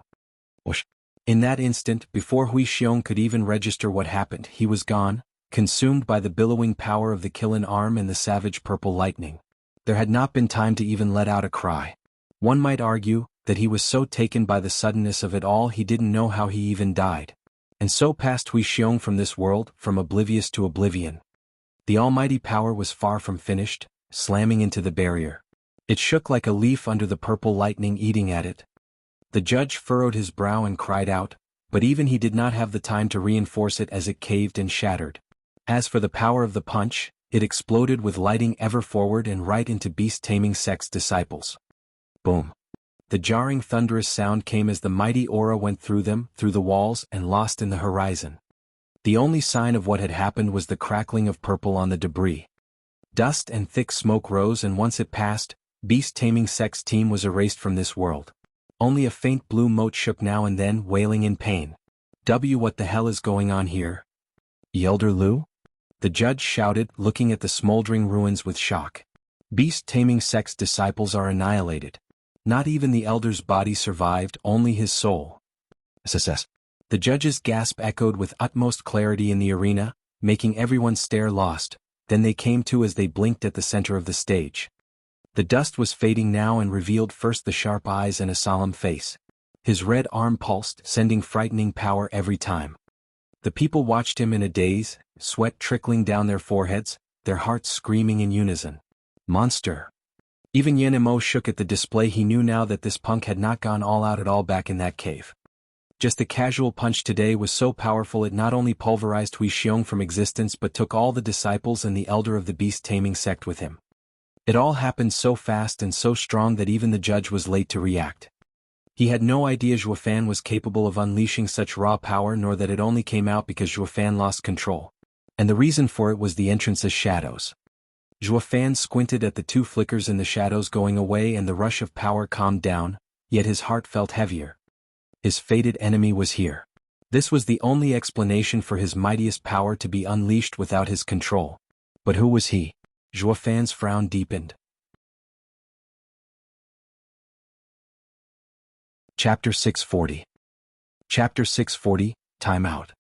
Whoosh. In that instant, before Hui Xiong could even register what happened, he was gone, consumed by the billowing power of the Qilin arm and the savage purple lightning. There had not been time to even let out a cry. One might argue that he was so taken by the suddenness of it all he didn't know how he even died. And so passed Hui Xiong from this world, from oblivious to oblivion. The almighty power was far from finished, slamming into the barrier. It shook like a leaf under the purple lightning eating at it. The judge furrowed his brow and cried out, but even he did not have the time to reinforce it as it caved and shattered. As for the power of the punch, it exploded with lighting ever forward and right into beast-taming sect's disciples. Boom. The jarring thunderous sound came as the mighty aura went through them, through the walls, and lost in the horizon. The only sign of what had happened was the crackling of purple on the debris. Dust and thick smoke rose, and once it passed, beast-taming sect's team was erased from this world. Only a faint blue mote shook now and then, wailing in pain. What the hell is going on here? Elder Lu? The judge shouted, looking at the smoldering ruins with shock. Beast-taming sect's disciples are annihilated. Not even the elder's body survived, only his soul. SSS. The judge's gasp echoed with utmost clarity in the arena, making everyone stare lost. Then they came to as they blinked at the center of the stage. The dust was fading now and revealed first the sharp eyes and a solemn face. His red arm pulsed, sending frightening power every time. The people watched him in a daze, sweat trickling down their foreheads, their hearts screaming in unison. Monster. Even Yen Mo shook at the display. He knew now that this punk had not gone all out at all back in that cave. Just the casual punch today was so powerful it not only pulverized Hui Xiong from existence but took all the disciples and the elder of the beast-taming sect with him. It all happened so fast and so strong that even the judge was late to react. He had no idea Zhuofan was capable of unleashing such raw power, nor that it only came out because Zhuofan lost control. And the reason for it was the entrance's shadows. Zhuofan squinted at the 2 flickers in the shadows going away and the rush of power calmed down, yet his heart felt heavier. His fated enemy was here. This was the only explanation for his mightiest power to be unleashed without his control. But who was he? Zhuofan's frown deepened. Chapter 640. Chapter 640, Time Out.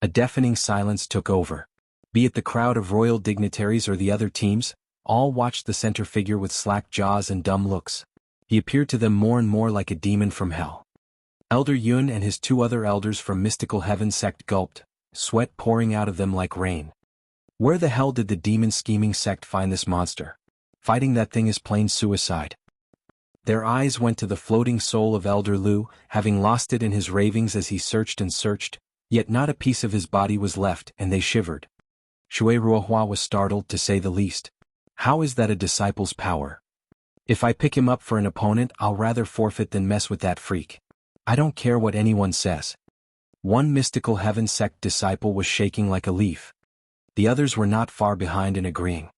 A deafening silence took over. Be it the crowd of royal dignitaries or the other teams, all watched the center figure with slack jaws and dumb looks. He appeared to them more and more like a demon from hell. Elder Yun and his 2 other elders from Mystical Heaven sect gulped, sweat pouring out of them like rain. Where the hell did the demon-scheming sect find this monster? Fighting that thing is plain suicide. Their eyes went to the floating soul of Elder Lu, having lost it in his ravings as he searched and searched, yet not a piece of his body was left, and they shivered. Shui Ruohua was startled, to say the least. How is that a disciple's power? If I pick him up for an opponent, I'll rather forfeit than mess with that freak. I don't care what anyone says. One Mystical Heaven sect disciple was shaking like a leaf. The others were not far behind in agreeing.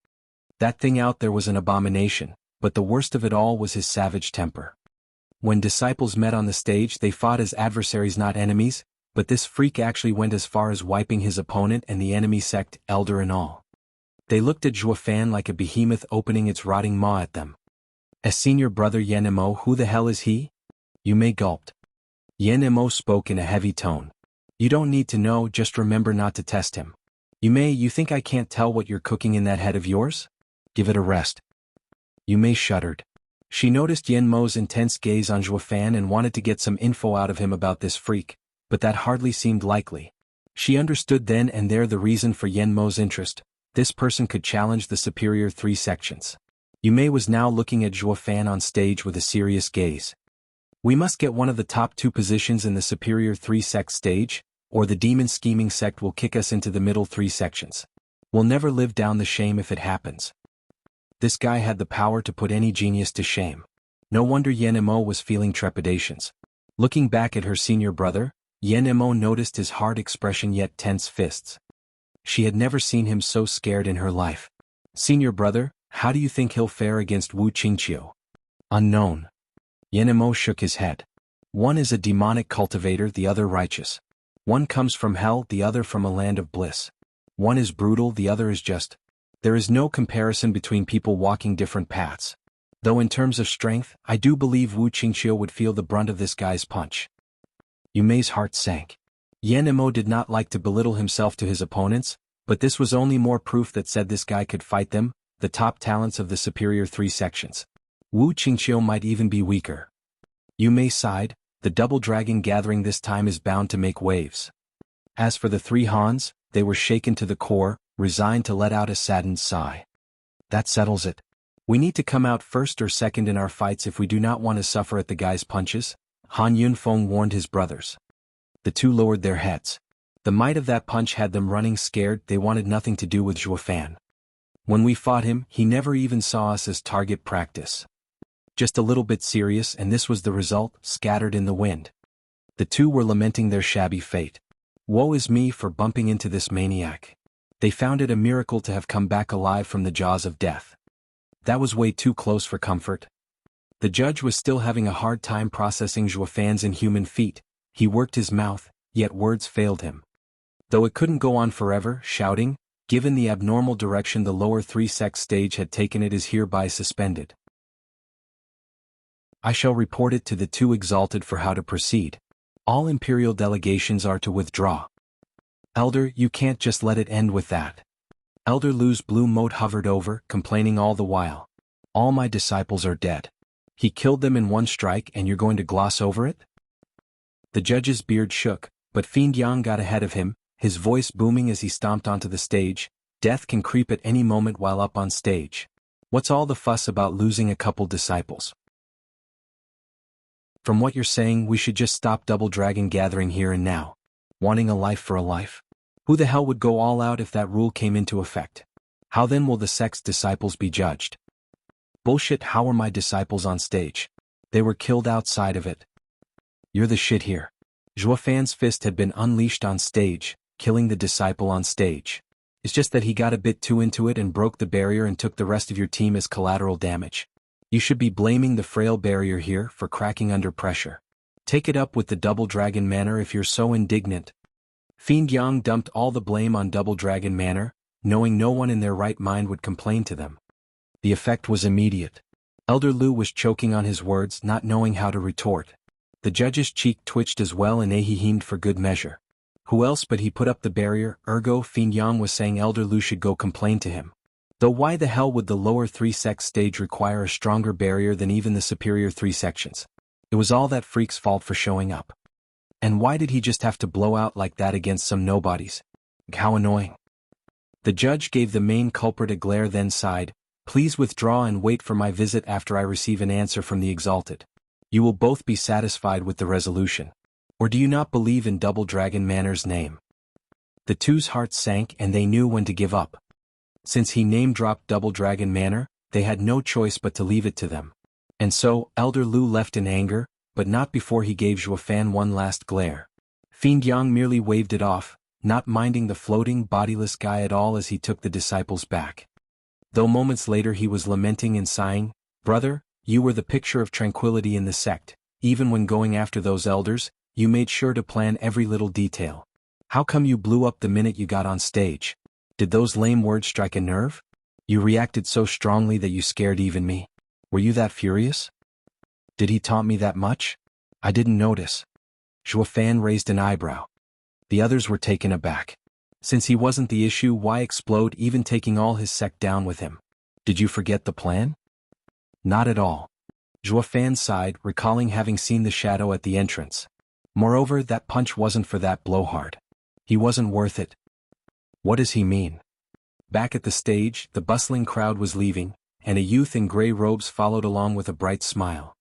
That thing out there was an abomination, but the worst of it all was his savage temper. When disciples met on the stage, they fought as adversaries, not enemies, but this freak actually went as far as wiping his opponent and the enemy sect, elder and all. They looked at Zhuofan like a behemoth opening its rotting maw at them. As senior brother Yen Mo, who the hell is he? Yume gulped. Yen Mo spoke in a heavy tone. You don't need to know, just remember not to test him. You think I can't tell what you're cooking in that head of yours? Give it a rest. Yumei shuddered. She noticed Yen Mo's intense gaze on Zhuo Fan and wanted to get some info out of him about this freak, but that hardly seemed likely. She understood then and there the reason for Yen Mo's interest. This person could challenge the superior 3 sections. Yumei was now looking at Zhuo Fan on stage with a serious gaze. We must get one of the top 2 positions in the superior 3 sect stage, or the demon scheming sect will kick us into the middle 3 sections. We'll never live down the shame if it happens. This guy had the power to put any genius to shame. No wonder Yen Mo was feeling trepidations. Looking back at her senior brother, Yen Mo noticed his hard expression yet tense fists. She had never seen him so scared in her life. Senior brother, how do you think he'll fare against Wu Qingqiu? Unknown. Yen Mo shook his head. One is a demonic cultivator, the other righteous. One comes from hell, the other from a land of bliss. One is brutal, the other is just. There is no comparison between people walking different paths. Though in terms of strength, I do believe Wu Qingqiu would feel the brunt of this guy's punch. Yumei's heart sank. Yen Mo did not like to belittle himself to his opponents, but this was only more proof that said this guy could fight them, the top talents of the superior 3 sections. Wu Qingqiu might even be weaker. Yumei sighed. The double dragon gathering this time is bound to make waves. As for the 3 Hans, they were shaken to the core, resigned to let out a saddened sigh. That settles it. We need to come out first or second in our fights if we do not want to suffer at the guy's punches, Han Yunfeng warned his brothers. The 2 lowered their heads. The might of that punch had them running scared. They wanted nothing to do with Zhuo Fan. When we fought him, he never even saw us as target practice. Just a little bit serious, and this was the result, scattered in the wind. The 2 were lamenting their shabby fate. Woe is me for bumping into this maniac. They found it a miracle to have come back alive from the jaws of death. That was way too close for comfort. The judge was still having a hard time processing Zhuo Fan's inhuman feat. He worked his mouth, yet words failed him. Though it couldn't go on forever, shouting, given the abnormal direction the lower 3 sect stage had taken, it is hereby suspended. I shall report it to the 2 exalted for how to proceed. All imperial delegations are to withdraw. Elder, you can't just let it end with that. Elder Lu's blue mote hovered over, complaining all the while. All my disciples are dead. He killed them in one strike and you're going to gloss over it? The judge's beard shook, but Fiend Yang got ahead of him, his voice booming as he stomped onto the stage. Death can creep at any moment while up on stage. What's all the fuss about losing a couple disciples? From what you're saying, we should just stop double dragon gathering here and now. Wanting a life for a life? Who the hell would go all out if that rule came into effect? How then will the sect's disciples be judged? Bullshit, how are my disciples on stage? They were killed outside of it. You're the shit here. Zhuo Fan's fist had been unleashed on stage, killing the disciple on stage. It's just that he got a bit too into it and broke the barrier and took the rest of your team as collateral damage. You should be blaming the frail barrier here for cracking under pressure. Take it up with the Double Dragon Manor if you're so indignant. Fiend Yang dumped all the blame on Double Dragon Manor, knowing no one in their right mind would complain to them. The effect was immediate. Elder Lu was choking on his words, not knowing how to retort. The judge's cheek twitched as well and he hemed for good measure. Who else but he put up the barrier, ergo Fiend Yang was saying Elder Lu should go complain to him. Though why the hell would the lower 3 sect stage require a stronger barrier than even the superior 3 sections? It was all that freak's fault for showing up. And why did he just have to blow out like that against some nobodies? How annoying. The judge gave the main culprit a glare then sighed, please withdraw and wait for my visit after I receive an answer from the exalted. You will both be satisfied with the resolution. Or do you not believe in Double Dragon Manor's name? The 2's hearts sank and they knew when to give up. Since he name-dropped Double Dragon Manor, they had no choice but to leave it to them. And so, Elder Lu left in anger, but not before he gave Zhuo Fan one last glare. Fiend Yang merely waved it off, not minding the floating, bodiless guy at all as he took the disciples back. Though moments later he was lamenting and sighing, brother, you were the picture of tranquility in the sect. Even when going after those elders, you made sure to plan every little detail. How come you blew up the minute you got on stage? Did those lame words strike a nerve? You reacted so strongly that you scared even me. Were you that furious? Did he taunt me that much? I didn't notice. Zhuo Fan raised an eyebrow. The others were taken aback. Since he wasn't the issue, why explode, even taking all his sect down with him? Did you forget the plan? Not at all. Zhuofan sighed, recalling having seen the shadow at the entrance. Moreover, that punch wasn't for that blowhard. He wasn't worth it. What does he mean? Back at the stage, the bustling crowd was leaving, and a youth in gray robes followed along with a bright smile.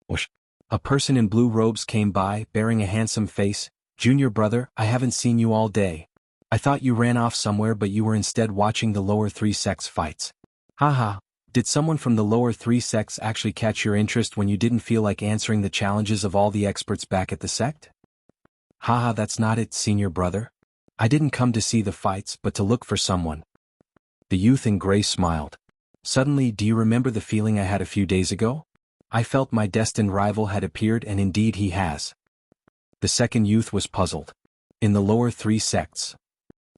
Whoosh! A person in blue robes came by, bearing a handsome face. Junior brother, I haven't seen you all day. I thought you ran off somewhere, but you were instead watching the lower 3 sects fights. Haha, did someone from the lower 3 sects actually catch your interest when you didn't feel like answering the challenges of all the experts back at the sect? Haha, that's not it, senior brother. I didn't come to see the fights, but to look for someone. The youth in gray smiled. Suddenly, do you remember the feeling I had a few days ago? I felt my destined rival had appeared, and indeed he has. The second youth was puzzled. In the lower 3 sects.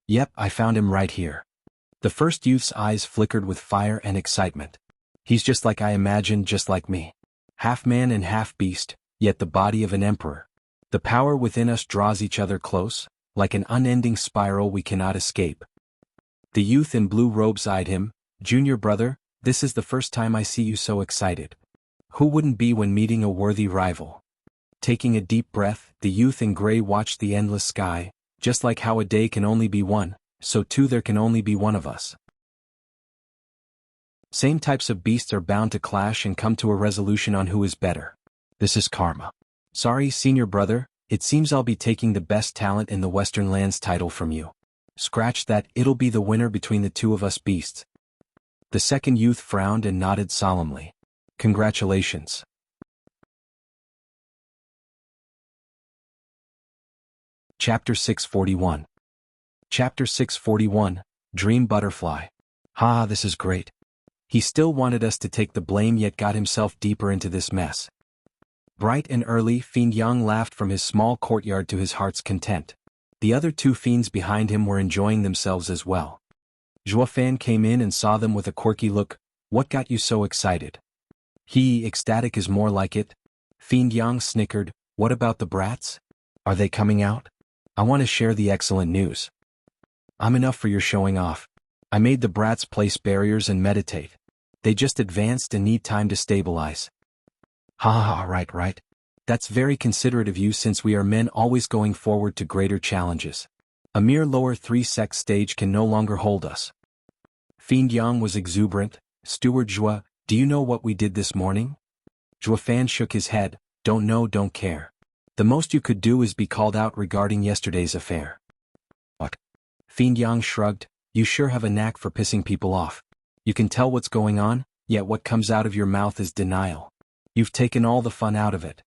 Yep, I found him right here. The first youth's eyes flickered with fire and excitement. He's just like I imagined, just like me. Half man and half beast, yet the body of an emperor. The power within us draws each other close, like an unending spiral we cannot escape. The youth in blue robes eyed him. Junior brother, this is the first time I see you so excited. Who wouldn't be when meeting a worthy rival? Taking a deep breath, the youth in gray watched the endless sky. Just like how a day can only be one, so too there can only be one of us. Same types of beasts are bound to clash and come to a resolution on who is better. This is karma. Sorry, senior brother, it seems I'll be taking the best talent in the Western Lands title from you. Scratch that, it'll be the winner between the two of us beasts. The second youth frowned and nodded solemnly. Congratulations. Chapter 641. Chapter 641, Dream Butterfly. Ha, this is great. He still wanted us to take the blame, yet got himself deeper into this mess. Bright and early, Fiend Yang laughed from his small courtyard to his heart's content. The other 2 fiends behind him were enjoying themselves as well. Zhuofan came in and saw them with a quirky look. What got you so excited? Ecstatic is more like it. Fiend Yang snickered. What about the brats? Are they coming out? I want to share the excellent news. I'm enough for your showing off. I made the brats place barriers and meditate. They just advanced and need time to stabilize. Right. That's very considerate of you, since we are men always going forward to greater challenges. A mere lower 3 sect stage can no longer hold us. Fiend Yang was exuberant. Steward Zhua, do you know what we did this morning? Zhuofan shook his head. Don't know, don't care. The most you could do is be called out regarding yesterday's affair. What? Fiend Yang shrugged. You sure have a knack for pissing people off. You can tell what's going on, yet what comes out of your mouth is denial. You've taken all the fun out of it.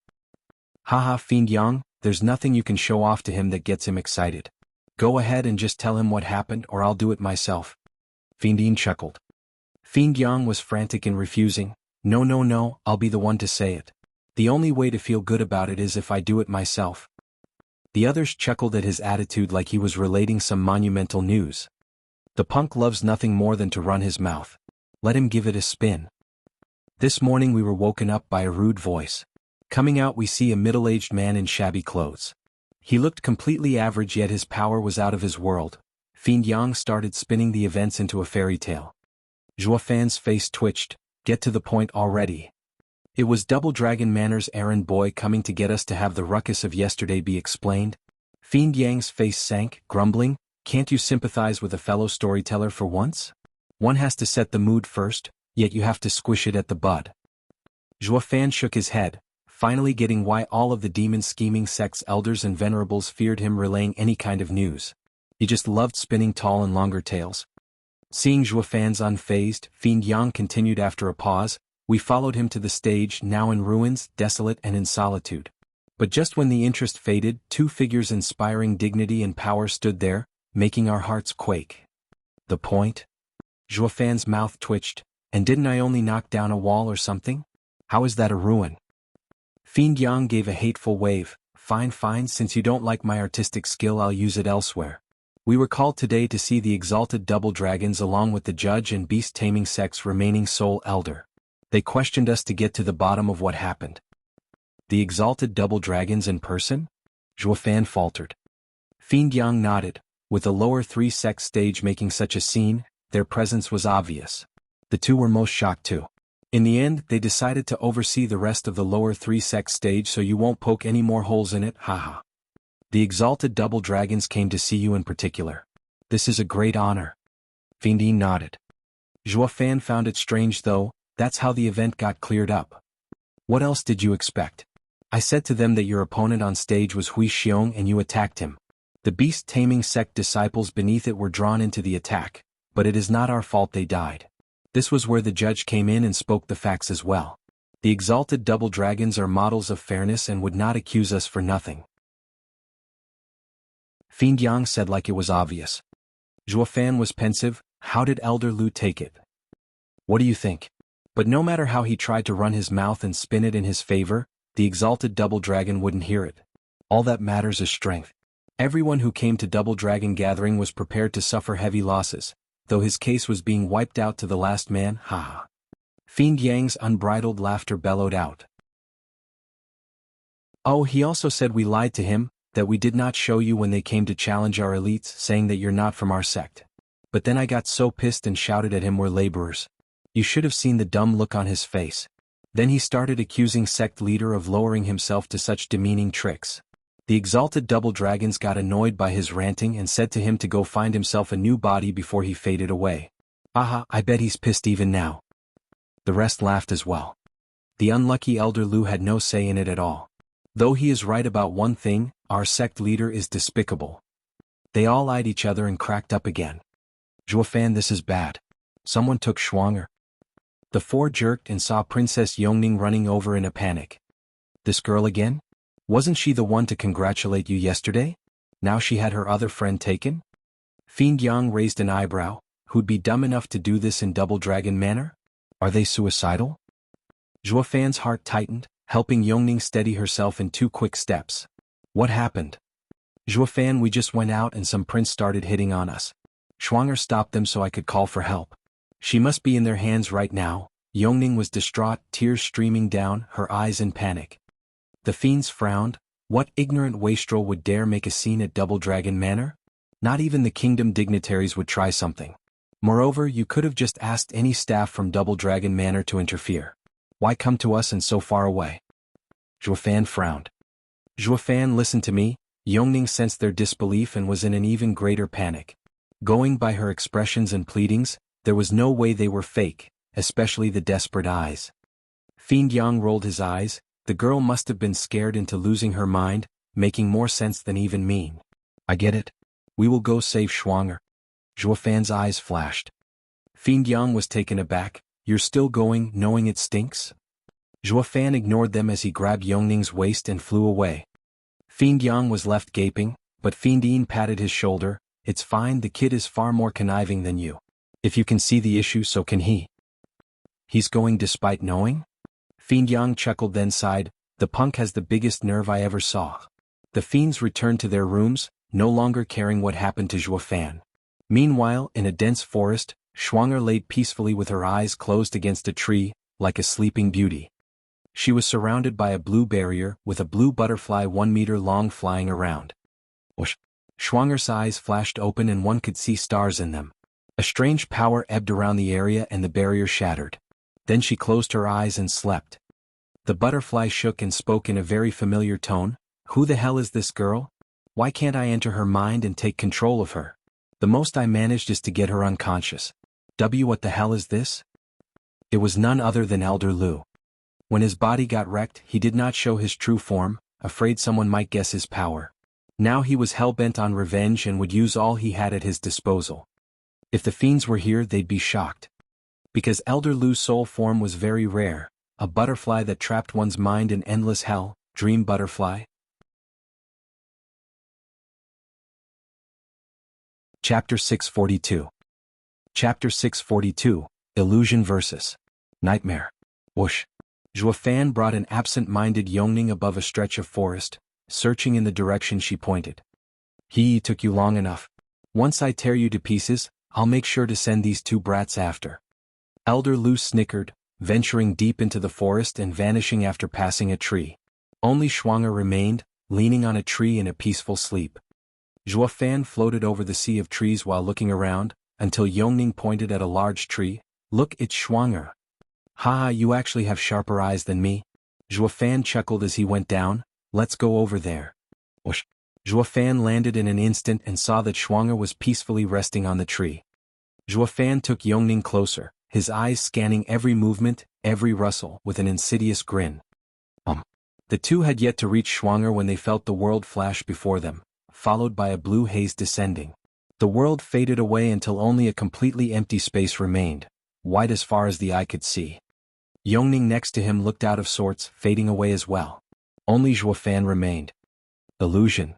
Haha, Fiend Yang, there's nothing you can show off to him that gets him excited. Go ahead and just tell him what happened, or I'll do it myself. Fiendine chuckled. Fiend Yang was frantic in refusing. No, I'll be the one to say it. The only way to feel good about it is if I do it myself. The others chuckled at his attitude like he was relating some monumental news. The punk loves nothing more than to run his mouth. Let him give it a spin. This morning we were woken up by a rude voice. Coming out we see a middle-aged man in shabby clothes. He looked completely average, yet his power was out of his world. Fiend Yang started spinning the events into a fairy tale. Zhuofan's face twitched. Get to the point already. It was Double Dragon Manor's errand boy coming to get us to have the ruckus of yesterday be explained. Fiend Yang's face sank, grumbling, can't you sympathize with a fellow storyteller for once? One has to set the mood first, yet you have to squish it at the bud. Zhuofan shook his head, finally getting why all of the demon-scheming sect's elders and venerables feared him relaying any kind of news. He just loved spinning tall and longer tales. Seeing Zhuofan's unfazed, Fiend Yang continued after a pause. We followed him to the stage, now in ruins, desolate and in solitude. But just when the interest faded, 2 figures inspiring dignity and power stood there, making our hearts quake. The point? Zhuofan's mouth twitched. And didn't I only knock down a wall or something? How is that a ruin? Fiend Yang gave a hateful wave. Fine, since you don't like my artistic skill, I'll use it elsewhere. We were called today to see the exalted double dragons along with the judge and beast-taming sect's remaining sole elder. They questioned us to get to the bottom of what happened. The exalted double dragons in person? Zhuofan faltered. Fiend Yang nodded. With the lower 3 sect stage making such a scene, their presence was obvious. The two were most shocked too. In the end, they decided to oversee the rest of the lower 3 sect stage so you won't poke any more holes in it, haha. The exalted double dragons came to see you in particular. This is a great honor. Findine nodded. Zhuofan found it strange though, that's how the event got cleared up. What else did you expect? I said to them that your opponent on stage was Hui Xiong and you attacked him. The beast-taming sect disciples beneath it were drawn into the attack, but it is not our fault they died. This was where the judge came in and spoke the facts as well. The exalted double dragons are models of fairness and would not accuse us for nothing. Fiend Yang said like it was obvious. Zhuofan was pensive. How did Elder Lu take it? What do you think? But no matter how he tried to run his mouth and spin it in his favor, the exalted double dragon wouldn't hear it. All that matters is strength. Everyone who came to Double Dragon Gathering was prepared to suffer heavy losses, though his case was being wiped out to the last man, haha. Fiend Yang's unbridled laughter bellowed out. Oh, he also said we lied to him, that we did not show you when they came to challenge our elites, saying that you're not from our sect. But then I got so pissed and shouted at him we're laborers. You should have seen the dumb look on his face. Then he started accusing sect leader of lowering himself to such demeaning tricks. The exalted double dragons got annoyed by his ranting and said to him to go find himself a new body before he faded away. Aha, I bet he's pissed even now. The rest laughed as well. The unlucky Elder Lu had no say in it at all. Though he is right about one thing, our sect leader is despicable. They all eyed each other and cracked up again. Zhuofan, this is bad. Someone took Schwanger. The four jerked and saw Princess Yongning running over in a panic. This girl again? Wasn't she the one to congratulate you yesterday? Now she had her other friend taken? Fiend Yang raised an eyebrow. Who'd be dumb enough to do this in Double Dragon manner? Are they suicidal? Zhuofan's heart tightened, helping Yongning steady herself in 2 quick steps. What happened? Zhuofan, we just went out and some prince started hitting on us. Schwanger stopped them so I could call for help. She must be in their hands right now. Yongning was distraught, tears streaming down, her eyes in panic. The fiends frowned. What ignorant wastrel would dare make a scene at Double Dragon Manor? Not even the kingdom dignitaries would try something. Moreover, you could have just asked any staff from Double Dragon Manor to interfere. Why come to us and so far away? Zhuofan frowned. Zhuofan, listen to me. Yongning sensed their disbelief and was in an even greater panic. Going by her expressions and pleadings, there was no way they were fake, especially the desperate eyes. Fiend Yang rolled his eyes. The girl must have been scared into losing her mind, making more sense than even mean. I get it. We will go save Schwanger. Zhuofan's eyes flashed. Fiend Yang was taken aback. You're still going, knowing it stinks? Zhuofan ignored them as he grabbed Yongning's waist and flew away. Fiend Yang was left gaping, but Fiend Yin patted his shoulder. It's fine, the kid is far more conniving than you. If you can see the issue, so can he. He's going despite knowing? Fiend Yang chuckled then sighed. The punk has the biggest nerve I ever saw. The fiends returned to their rooms, no longer caring what happened to Zhuofan. Meanwhile, in a dense forest, Schwanger lay peacefully with her eyes closed against a tree, like a sleeping beauty. She was surrounded by a blue barrier, with a blue butterfly 1 meter long flying around. Whoosh! Schwanger's eyes flashed open and one could see stars in them. A strange power ebbed around the area and the barrier shattered. Then she closed her eyes and slept. The butterfly shook and spoke in a very familiar tone. Who the hell is this girl? Why can't I enter her mind and take control of her? The most I managed is to get her unconscious. What the hell is this? It was none other than Elder Lu. When his body got wrecked, he did not show his true form, afraid someone might guess his power. Now he was hell-bent on revenge and would use all he had at his disposal. If the fiends were here, they'd be shocked. Because Elder Lu's soul form was very rare, a butterfly that trapped one's mind in endless hell, dream butterfly. Chapter 642. Chapter 642, Illusion vs. Nightmare. Whoosh! Zhuofan brought an absent-minded Yongning above a stretch of forest, searching in the direction she pointed. He took you long enough. Once I tear you to pieces, I'll make sure to send these 2 brats after. Elder Lu snickered, venturing deep into the forest and vanishing after passing a tree. Only Schwanger remained, leaning on a tree in a peaceful sleep. Zhuo Fan floated over the sea of trees while looking around, until Yongning pointed at a large tree. Look, it's Schwanger. Haha, you actually have sharper eyes than me. Zhuo Fan chuckled as he went down. Let's go over there. Whoosh. Zhuo Fan landed in an instant and saw that Schwanger was peacefully resting on the tree. Zhuo Fan took Yongning closer, his eyes scanning every movement, every rustle, with an insidious grin. The two had yet to reach Schwanger when they felt the world flash before them, followed by a blue haze descending. The world faded away until only a completely empty space remained, wide as far as the eye could see. Yongning next to him looked out of sorts, fading away as well. Only Zhuo Fan remained. Illusion.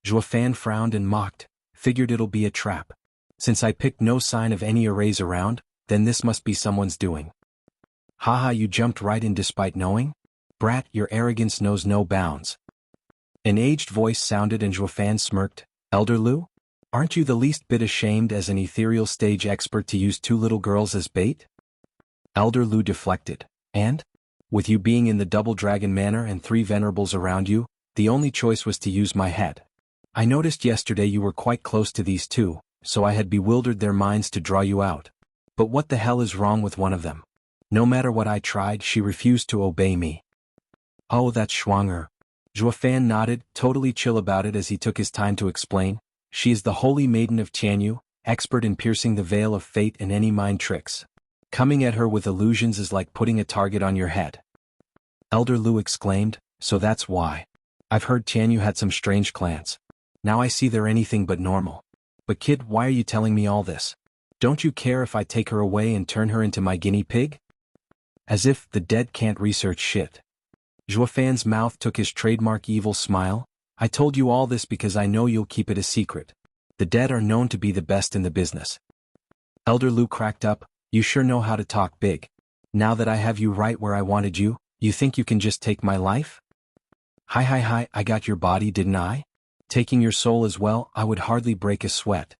Zhuo Fan frowned and mocked, figured it'll be a trap. Since I picked no sign of any arrays around, then this must be someone's doing. Haha, you jumped right in despite knowing? Brat, your arrogance knows no bounds. An aged voice sounded and Zhuo Fan smirked. Elder Lu? Aren't you the least bit ashamed as an ethereal stage expert to use two little girls as bait? Elder Lu deflected. And? With you being in the Double Dragon Manor and 3 venerables around you, the only choice was to use my head. I noticed yesterday you were quite close to these two, so I had bewildered their minds to draw you out. But what the hell is wrong with one of them? No matter what I tried, she refused to obey me. Oh, that's Schwanger. Zhuo Fan nodded, totally chill about it as he took his time to explain. She is the holy maiden of Tianyu, expert in piercing the veil of fate and any mind tricks. Coming at her with illusions is like putting a target on your head. Elder Lu exclaimed, so that's why. I've heard Tianyu had some strange clans. Now I see they're anything but normal. But kid, why are you telling me all this? Don't you care if I take her away and turn her into my guinea pig? As if the dead can't research shit. Zhuo Fan's mouth took his trademark evil smile. I told you all this because I know you'll keep it a secret. The dead are known to be the best in the business. Elder Lu cracked up. You sure know how to talk big. Now that I have you right where I wanted you, you think you can just take my life? Hi, I got your body, didn't I? Taking your soul as well, I would hardly break a sweat.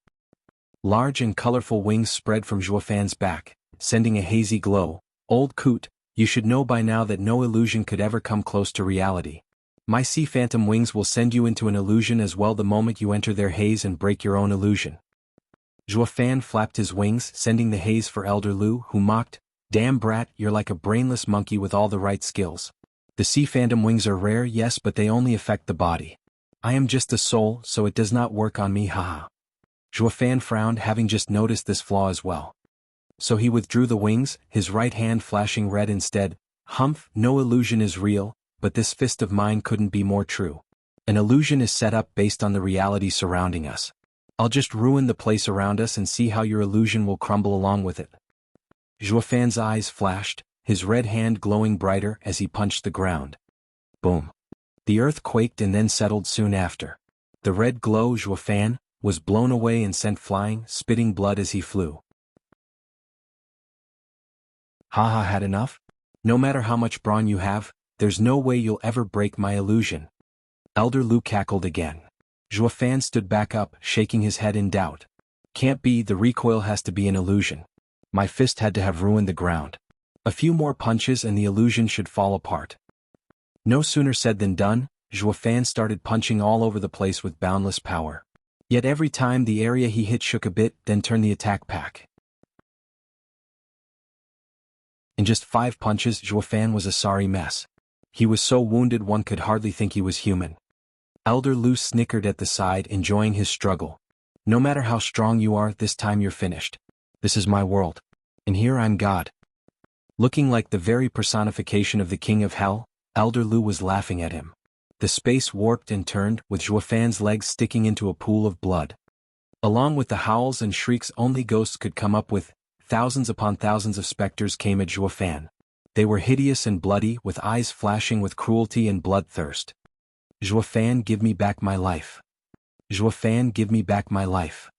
Large and colorful wings spread from Zhuo Fan's back, sending a hazy glow. Old coot, you should know by now that no illusion could ever come close to reality. My sea phantom wings will send you into an illusion as well the moment you enter their haze and break your own illusion. Zhuo Fan flapped his wings, sending the haze for Elder Lu, who mocked, Damn brat, you're like a brainless monkey with all the right skills. The sea phantom wings are rare, yes, but they only affect the body. I am just a soul, so it does not work on me, haha. Zhuo Fan frowned, having just noticed this flaw as well. So he withdrew the wings, his right hand flashing red instead. Humph, no illusion is real, but this fist of mine couldn't be more true. An illusion is set up based on the reality surrounding us. I'll just ruin the place around us and see how your illusion will crumble along with it. Zhuo Fan's eyes flashed, his red hand glowing brighter as he punched the ground. Boom. The earth quaked and then settled soon after. The red glow, Zhuo Fan, was blown away and sent flying, spitting blood as he flew. Haha, had enough? No matter how much brawn you have, there's no way you'll ever break my illusion. Elder Lu cackled again. Zhuo Fan stood back up, shaking his head in doubt. Can't be, the recoil has to be an illusion. My fist had to have ruined the ground. A few more punches and the illusion should fall apart. No sooner said than done, Zhuo Fan started punching all over the place with boundless power. Yet every time the area he hit shook a bit, then turned the attack back. In just 5 punches, Zhuo Fan was a sorry mess. He was so wounded one could hardly think he was human. Elder Lu snickered at the side, enjoying his struggle. No matter how strong you are, this time you're finished. This is my world. And here I'm God. Looking like the very personification of the King of Hell, Elder Lu was laughing at him. The space warped and turned, with Zhuo Fan's legs sticking into a pool of blood. Along with the howls and shrieks only ghosts could come up with, thousands upon thousands of specters came at Zhuo Fan. They were hideous and bloody, with eyes flashing with cruelty and bloodthirst. Zhuo Fan, give me back my life. Zhuo Fan, give me back my life.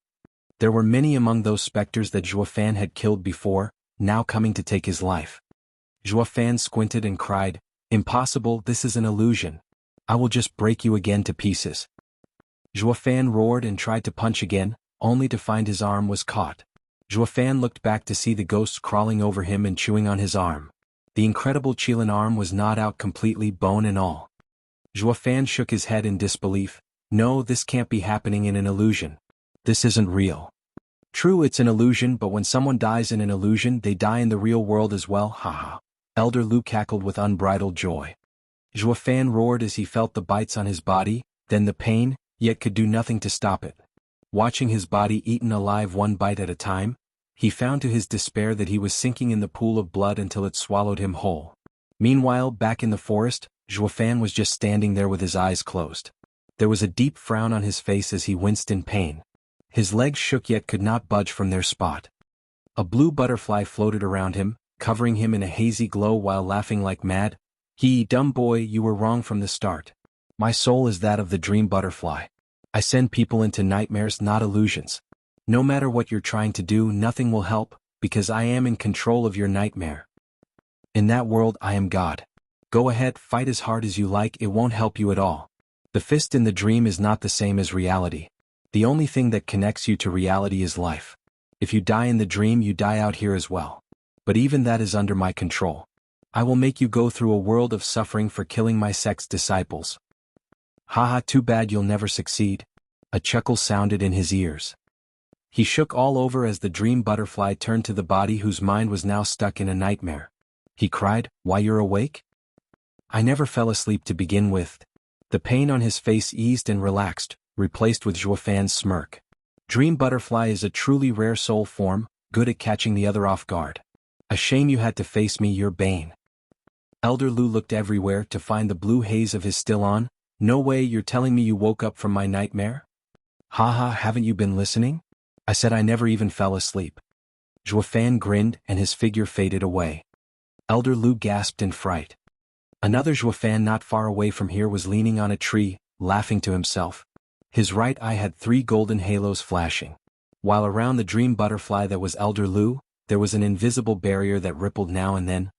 There were many among those specters that Zhuo Fan had killed before, now coming to take his life. Zhuo Fan squinted and cried, Impossible, this is an illusion. I will just break you again to pieces. Zhuo Fan roared and tried to punch again, only to find his arm was caught. Zhuo Fan looked back to see the ghosts crawling over him and chewing on his arm. The incredible Qilin arm was gnawed out completely, bone and all. Zhuo Fan shook his head in disbelief. No, this can't be happening in an illusion. This isn't real. True, it's an illusion, but when someone dies in an illusion, they die in the real world as well, haha. Elder Lu cackled with unbridled joy. Zhuo Fan roared as he felt the bites on his body, then the pain, yet could do nothing to stop it. Watching his body eaten alive one bite at a time, he found to his despair that he was sinking in the pool of blood until it swallowed him whole. Meanwhile, back in the forest, Zhuo Fan was just standing there with his eyes closed. There was a deep frown on his face as he winced in pain. His legs shook yet could not budge from their spot. A blue butterfly floated around him, covering him in a hazy glow while laughing like mad. Dumb boy, you were wrong from the start. My soul is that of the dream butterfly. I send people into nightmares, not illusions. No matter what you're trying to do, nothing will help, because I am in control of your nightmare. In that world, I am God. Go ahead, fight as hard as you like, it won't help you at all. The fist in the dream is not the same as reality. The only thing that connects you to reality is life. If you die in the dream, you die out here as well. But even that is under my control. I will make you go through a world of suffering for killing my sect's disciples. Haha, too bad you'll never succeed. A chuckle sounded in his ears. He shook all over as the dream butterfly turned to the body whose mind was now stuck in a nightmare. He cried, "Why, you're awake? I never fell asleep to begin with." The pain on his face eased and relaxed, replaced with Zhuo Fan's smirk. Dream butterfly is a truly rare soul form, good at catching the other off guard. A shame you had to face me, your bane. Elder Lu looked everywhere to find the blue haze of his still on. No way, you're telling me you woke up from my nightmare? Haha, haven't you been listening? I said I never even fell asleep. Zhuo Fan grinned and his figure faded away. Elder Lu gasped in fright. Another Zhuo Fan not far away from here was leaning on a tree, laughing to himself. His right eye had 3 golden halos flashing. While around the dream butterfly that was Elder Lu, there was an invisible barrier that rippled now and then.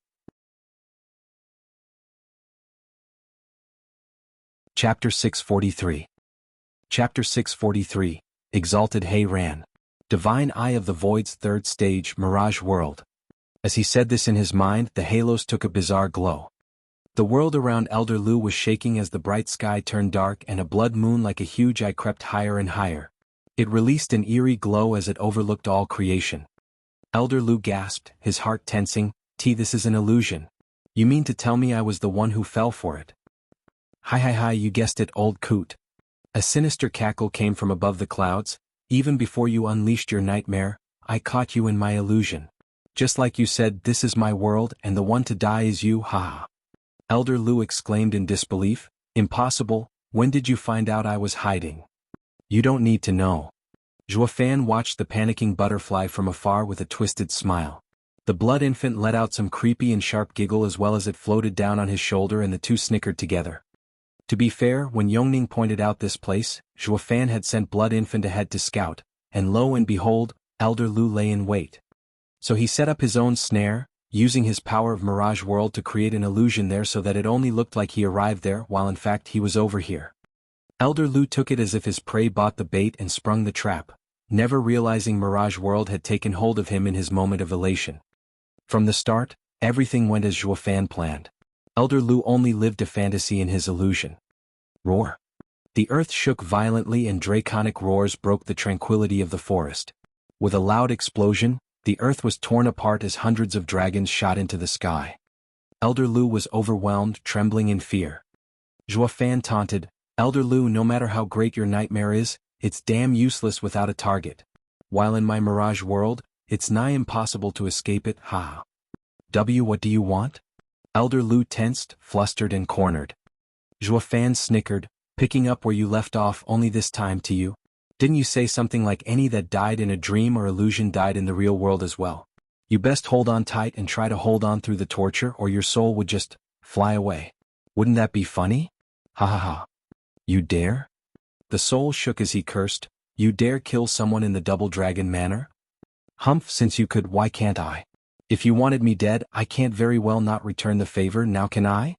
Chapter 643. Chapter 643, Exalted He Ran. Divine Eye of the Void's 3rd stage, Mirage World. As he said this in his mind, the halos took a bizarre glow. The world around Elder Lu was shaking as the bright sky turned dark and a blood moon like a huge eye crept higher and higher. It released an eerie glow as it overlooked all creation. Elder Lu gasped, his heart tensing, This is an illusion. You mean to tell me I was the one who fell for it? Hi, you guessed it, old coot. A sinister cackle came from above the clouds. Even before you unleashed your nightmare, I caught you in my illusion. Just like you said, this is my world and the one to die is you, ha. Elder Lu exclaimed in disbelief, Impossible, when did you find out I was hiding? You don't need to know. Zhuo Fan watched the panicking butterfly from afar with a twisted smile. The blood infant let out some creepy and sharp giggle as well as it floated down on his shoulder and the two snickered together. To be fair, when Yongning pointed out this place, Zhuo Fan had sent blood infant ahead to scout, and lo and behold, Elder Lu lay in wait. So he set up his own snare, using his power of Mirage World to create an illusion there so that it only looked like he arrived there while in fact he was over here. Elder Lu took it as if his prey bought the bait and sprung the trap, never realizing Mirage World had taken hold of him in his moment of elation. From the start, everything went as Zhuo Fan planned. Elder Lu only lived a fantasy in his illusion. Roar. The earth shook violently and draconic roars broke the tranquility of the forest. With a loud explosion, the earth was torn apart as hundreds of dragons shot into the sky. Elder Lu was overwhelmed, trembling in fear. Zhuo Fan taunted, Elder Lu, no matter how great your nightmare is, it's damn useless without a target. While in my Mirage World, it's nigh impossible to escape it, ha. What do you want? Elder Lu tensed, flustered and cornered. Zhuo Fan snickered, picking up where you left off, only this time to you. Didn't you say something like any that died in a dream or illusion died in the real world as well? You best hold on tight and try to hold on through the torture or your soul would just fly away. Wouldn't that be funny? Ha ha ha. You dare? The soul shook as he cursed, you dare kill someone in the double dragon manner? Humph, since you could, why can't I? If you wanted me dead, I can't very well not return the favor, now can I?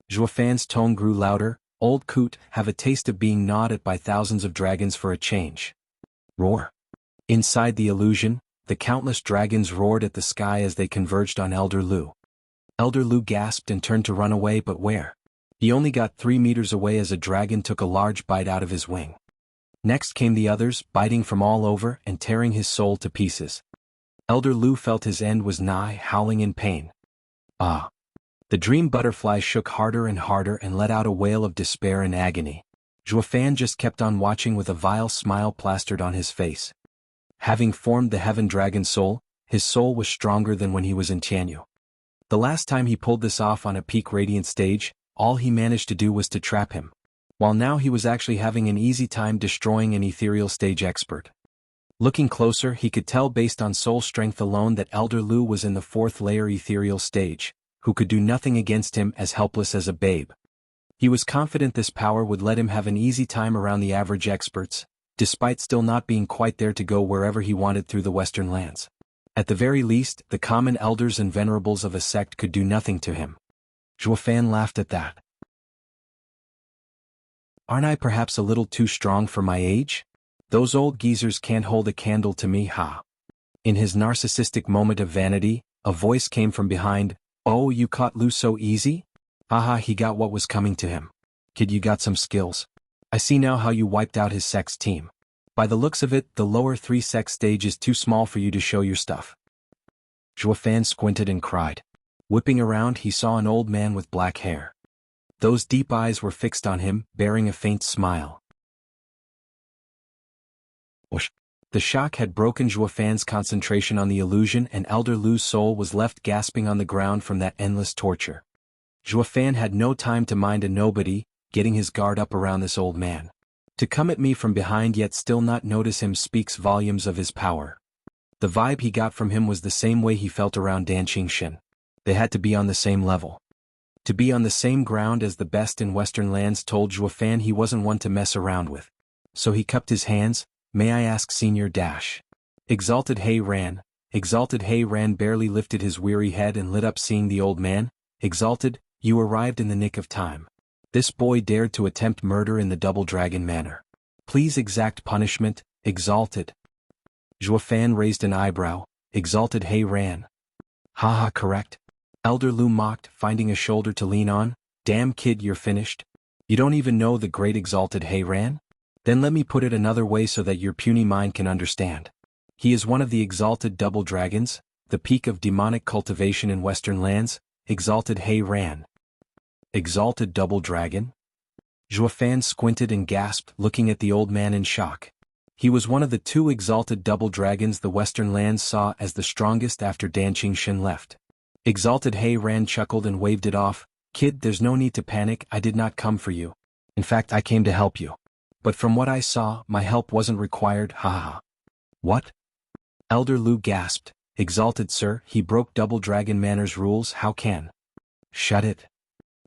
Zhuo Fan's tone grew louder, old coot, have a taste of being gnawed at by thousands of dragons for a change. Roar. Inside the illusion, the countless dragons roared at the sky as they converged on Elder Lu. Elder Lu gasped and turned to run away, but where? He only got 3 meters away as a dragon took a large bite out of his wing. Next came the others, biting from all over and tearing his soul to pieces. Elder Lu felt his end was nigh, howling in pain. Ah! The dream butterfly shook harder and harder and let out a wail of despair and agony. Zhuofan just kept on watching with a vile smile plastered on his face. Having formed the heaven dragon soul, his soul was stronger than when he was in Tianyu. The last time he pulled this off on a peak radiant stage, all he managed to do was to trap him. While now he was actually having an easy time destroying an ethereal stage expert. Looking closer, he could tell based on soul strength alone that Elder Lu was in the 4th layer ethereal stage, who could do nothing against him, as helpless as a babe. He was confident this power would let him have an easy time around the average experts, despite still not being quite there to go wherever he wanted through the Western lands. At the very least, the common elders and venerables of a sect could do nothing to him. Zhuofan laughed at that. Aren't I perhaps a little too strong for my age? Those old geezers can't hold a candle to me, ha. In his narcissistic moment of vanity, a voice came from behind. Oh, you caught Lu so easy? Haha, he got what was coming to him. Kid, you got some skills. I see now how you wiped out his sex team. By the looks of it, the lower 3 sex stage is too small for you to show your stuff. Zhuofan squinted and cried. Whipping around, he saw an old man with black hair. Those deep eyes were fixed on him, bearing a faint smile. Whoosh. The shock had broken Zhuofan's concentration on the illusion, and Elder Lu's soul was left gasping on the ground from that endless torture. Zhuofan had no time to mind a nobody, getting his guard up around this old man. To come at me from behind yet still not notice him speaks volumes of his power. The vibe he got from him was the same way he felt around Dan Qingxin. They had to be on the same level. To be on the same ground as the best in Western lands told Zhuofan he wasn't one to mess around with. So he cupped his hands. May I ask, Senior Dash? Exalted He Ran. Exalted He Ran barely lifted his weary head and lit up seeing the old man. Exalted, you arrived in the nick of time. This boy dared to attempt murder in the double dragon manner. Please exact punishment, Exalted. Zhuofan raised an eyebrow. Exalted He Ran. Haha, correct. Elder Lu mocked, finding a shoulder to lean on. Damn kid, you're finished. You don't even know the great Exalted He Ran? Then let me put it another way so that your puny mind can understand. He is one of the exalted double dragons, the peak of demonic cultivation in Western lands. Exalted He Ran. Exalted double dragon? Zhuofan squinted and gasped, looking at the old man in shock. He was one of the 2 exalted double dragons the Western lands saw as the strongest after Dan Qingxin left. Exalted He Ran chuckled and waved it off. Kid, there's no need to panic, I did not come for you. In fact, I came to help you. But from what I saw, my help wasn't required, haha. What? Elder Lu gasped. Exalted sir, he broke double dragon manners rules, how can? Shut it.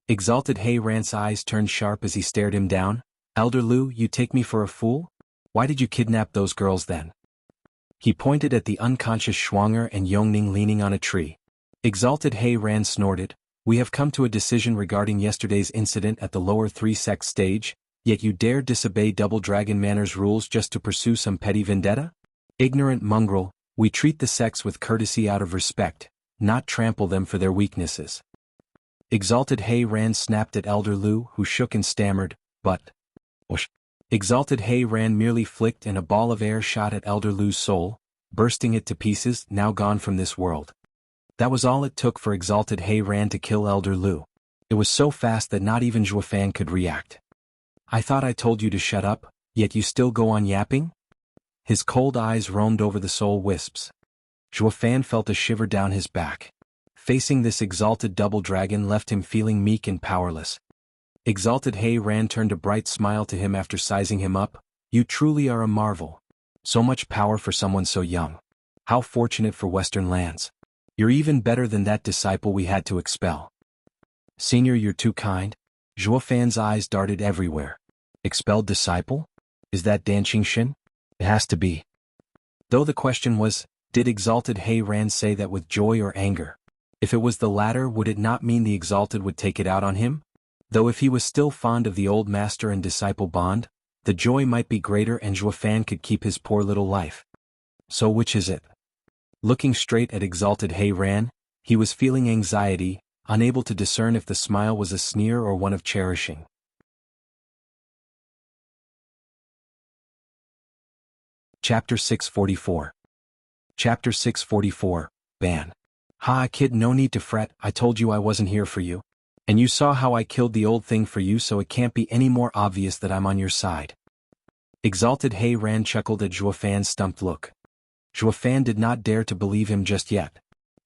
Exalted He Ran's eyes turned sharp as he stared him down. Elder Lu, you take me for a fool? Why did you kidnap those girls then? He pointed at the unconscious Shuanger and Yongning leaning on a tree. Exalted He Ran snorted. We have come to a decision regarding yesterday's incident at the lower 3 sex stage, yet you dare disobey double dragon manners rules just to pursue some petty vendetta? Ignorant mongrel, we treat the sex with courtesy out of respect, not trample them for their weaknesses. Exalted He Ran snapped at Elder Lu, who shook and stammered, but... Whoosh. Exalted He Ran merely flicked and a ball of air shot at Elder Lu's soul, bursting it to pieces, now gone from this world. That was all it took for Exalted He Ran to kill Elder Lu. It was so fast that not even Zhuofan could react. I thought I told you to shut up, yet you still go on yapping? His cold eyes roamed over the soul wisps. Zhuofan felt a shiver down his back. Facing this exalted double dragon left him feeling meek and powerless. Exalted He Ran turned a bright smile to him after sizing him up. You truly are a marvel. So much power for someone so young. How fortunate for Western lands. You're even better than that disciple we had to expel. Senior, you're too kind. Zhuofan's eyes darted everywhere. Expelled disciple? Is that Dan Qingxin? It has to be. Though the question was, did Exalted He Ran say that with joy or anger? If it was the latter, would it not mean the Exalted would take it out on him? Though if he was still fond of the old master and disciple bond, the joy might be greater and Zhuofan could keep his poor little life. So which is it? Looking straight at Exalted He Ran, he was feeling anxiety, unable to discern if the smile was a sneer or one of cherishing. Chapter 644. Chapter 644, Ban. Ha, kid, no need to fret, I told you I wasn't here for you. And you saw how I killed the old thing for you, so it can't be any more obvious that I'm on your side. Exalted He Ran chuckled at Zhuo Fan's stumped look. Zhuo Fan did not dare to believe him just yet.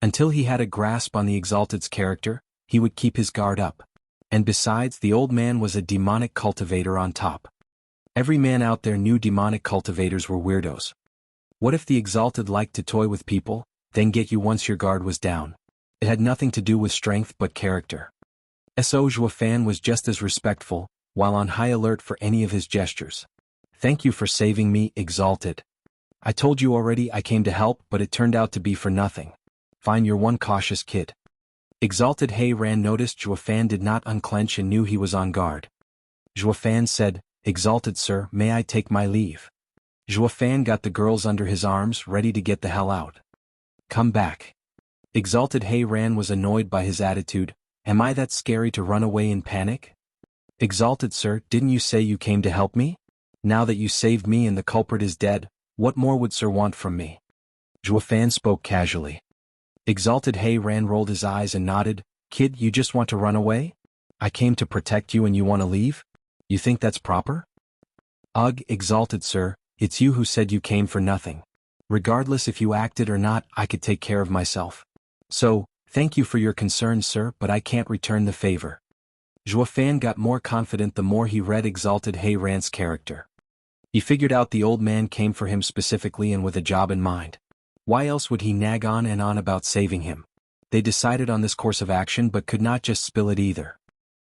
Until he had a grasp on the Exalted's character, he would keep his guard up. And besides, the old man was a demonic cultivator on top. Every man out there knew demonic cultivators were weirdos. What if the Exalted liked to toy with people, then get you once your guard was down? It had nothing to do with strength but character. So Zhuo Fan was just as respectful, while on high alert for any of his gestures. Thank you for saving me, Exalted. I told you already I came to help, but it turned out to be for nothing. Fine, you're one cautious kid. Exalted He Ran noticed Zhuo Fan did not unclench and knew he was on guard. Zhuo Fan said, Exalted sir, may I take my leave? Zhuo Fan got the girls under his arms, ready to get the hell out. Come back. Exalted He Ran was annoyed by his attitude. Am I that scary to run away in panic? Exalted sir, didn't you say you came to help me? Now that you saved me and the culprit is dead, what more would sir want from me? Zhuo Fan spoke casually. Exalted He Ran rolled his eyes and nodded. Kid, you just want to run away? I came to protect you and you want to leave? You think that's proper? Ugh, Exalted sir, it's you who said you came for nothing. Regardless if you acted or not, I could take care of myself. So, thank you for your concern, sir, but I can't return the favor. Zhuo Fan got more confident the more he read Exalted He Ran's character. He figured out the old man came for him specifically and with a job in mind. Why else would he nag on and on about saving him? They decided on this course of action but could not just spill it either.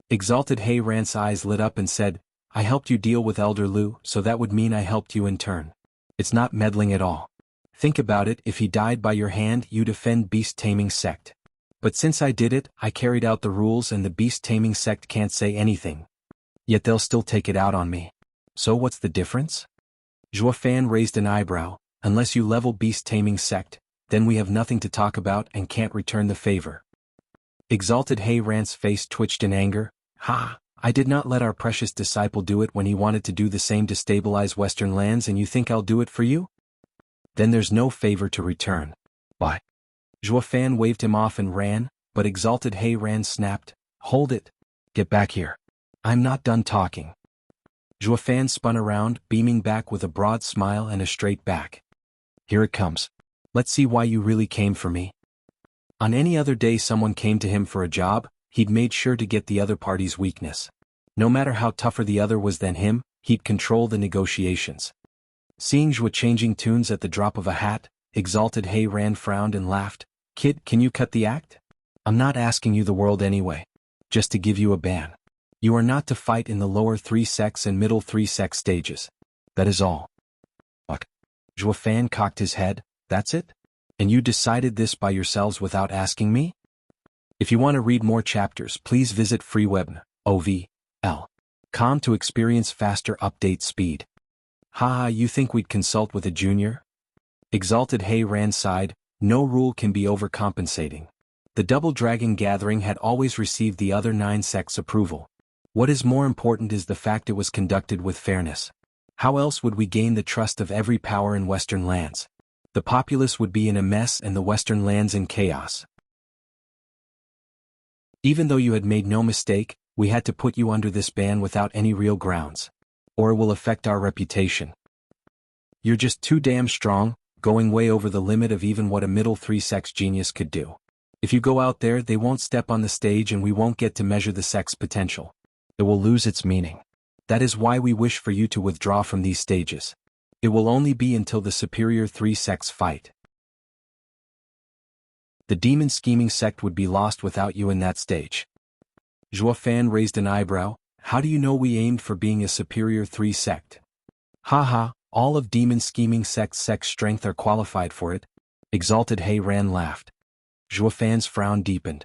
Exalted He Ran's eyes lit up and said, I helped you deal with Elder Lu, so that would mean I helped you in turn. It's not meddling at all. Think about it, if he died by your hand you'd offend beast-taming sect. But since I did it, I carried out the rules and the beast-taming sect can't say anything. Yet they'll still take it out on me. So what's the difference? Zhuo Fan raised an eyebrow. Unless you level beast-taming sect, then we have nothing to talk about and can't return the favor. Exalted He Ran's face twitched in anger. Ha! I did not let our precious disciple do it when he wanted to do the same to stabilize Western lands, and you think I'll do it for you? Then there's no favor to return. Why? Zhuo Fan waved him off and ran, but Exalted He Ran snapped, Hold it! Get back here. I'm not done talking. Zhuo Fan spun around, beaming back with a broad smile and a straight back. Here it comes. Let's see why you really came for me. On any other day someone came to him for a job, he'd made sure to get the other party's weakness. No matter how tougher the other was than him, he'd control the negotiations. Seeing Zhuo changing tunes at the drop of a hat, Exalted He Ran frowned and laughed. Kid, can you cut the act? I'm not asking you the world anyway. Just to give you a ban. You are not to fight in the lower 3 sects and middle 3 sect stages. That is all. What? Zhuo Fan cocked his head. That's it? And you decided this by yourselves without asking me? If you want to read more chapters, please visit freeweb.com to experience faster update speed. Haha, you think we'd consult with a junior? Exalted He Ran sighed. No rule can be overcompensating. The Double Dragon Gathering had always received the other 9 sects' approval. What is more important is the fact it was conducted with fairness. How else would we gain the trust of every power in Western lands? The populace would be in a mess and the Western lands in chaos. Even though you had made no mistake, we had to put you under this ban without any real grounds. Or it will affect our reputation. You're just too damn strong, going way over the limit of even what a middle 3 sects genius could do. If you go out there, they won't step on the stage and we won't get to measure the sect's potential. It will lose its meaning. That is why we wish for you to withdraw from these stages. It will only be until the superior 3 sects fight. The demon scheming sect would be lost without you in that stage. Zhuo Fan raised an eyebrow. How do you know we aimed for being a superior 3 sect? Haha, all of demon scheming sect's strength are qualified for it. Exalted He Ran laughed. Zhuo Fan's frown deepened.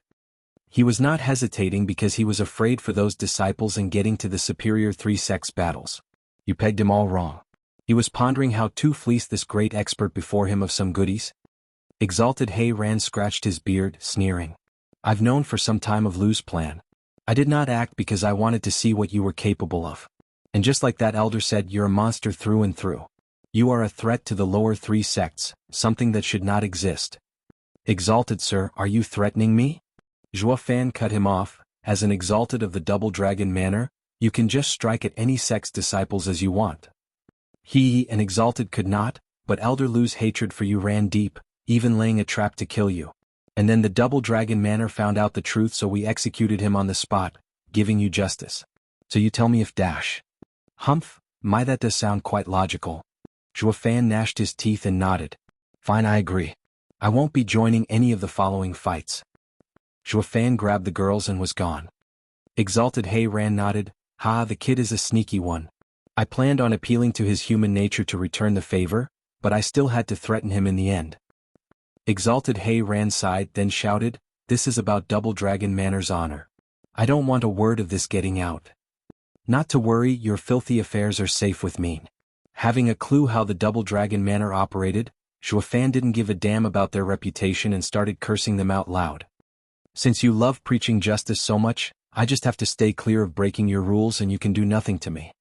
He was not hesitating because he was afraid for those disciples and getting to the superior 3 sects battles. You pegged him all wrong. He was pondering how to fleece this great expert before him of some goodies. Exalted He Ran scratched his beard, sneering. I've known for some time of Lu's plan. I did not act because I wanted to see what you were capable of. And just like that elder said, you're a monster through and through. You are a threat to the lower three sects, something that should not exist. Exalted sir, are you threatening me? Zhuo Fan cut him off. As an exalted of the Double Dragon Manor, you can just strike at any sect's disciples as you want. He, an exalted, could not, but Elder Lu's hatred for you ran deep, even laying a trap to kill you. And then the Double Dragon Manor found out the truth, so we executed him on the spot, giving you justice. So you tell me if dash. Humph, my that does sound quite logical. Zhuo Fan gnashed his teeth and nodded. Fine, I agree. I won't be joining any of the following fights. Zhuo Fan grabbed the girls and was gone. Exalted He Ran nodded. Ha, the kid is a sneaky one. I planned on appealing to his human nature to return the favor, but I still had to threaten him in the end. Exalted He Ran sighed, then shouted, this is about Double Dragon Manor's honor. I don't want a word of this getting out. Not to worry, your filthy affairs are safe with me. Having a clue how the Double Dragon Manor operated, Zhuo Fan didn't give a damn about their reputation and started cursing them out loud. Since you love preaching justice so much, I just have to stay clear of breaking your rules and you can do nothing to me.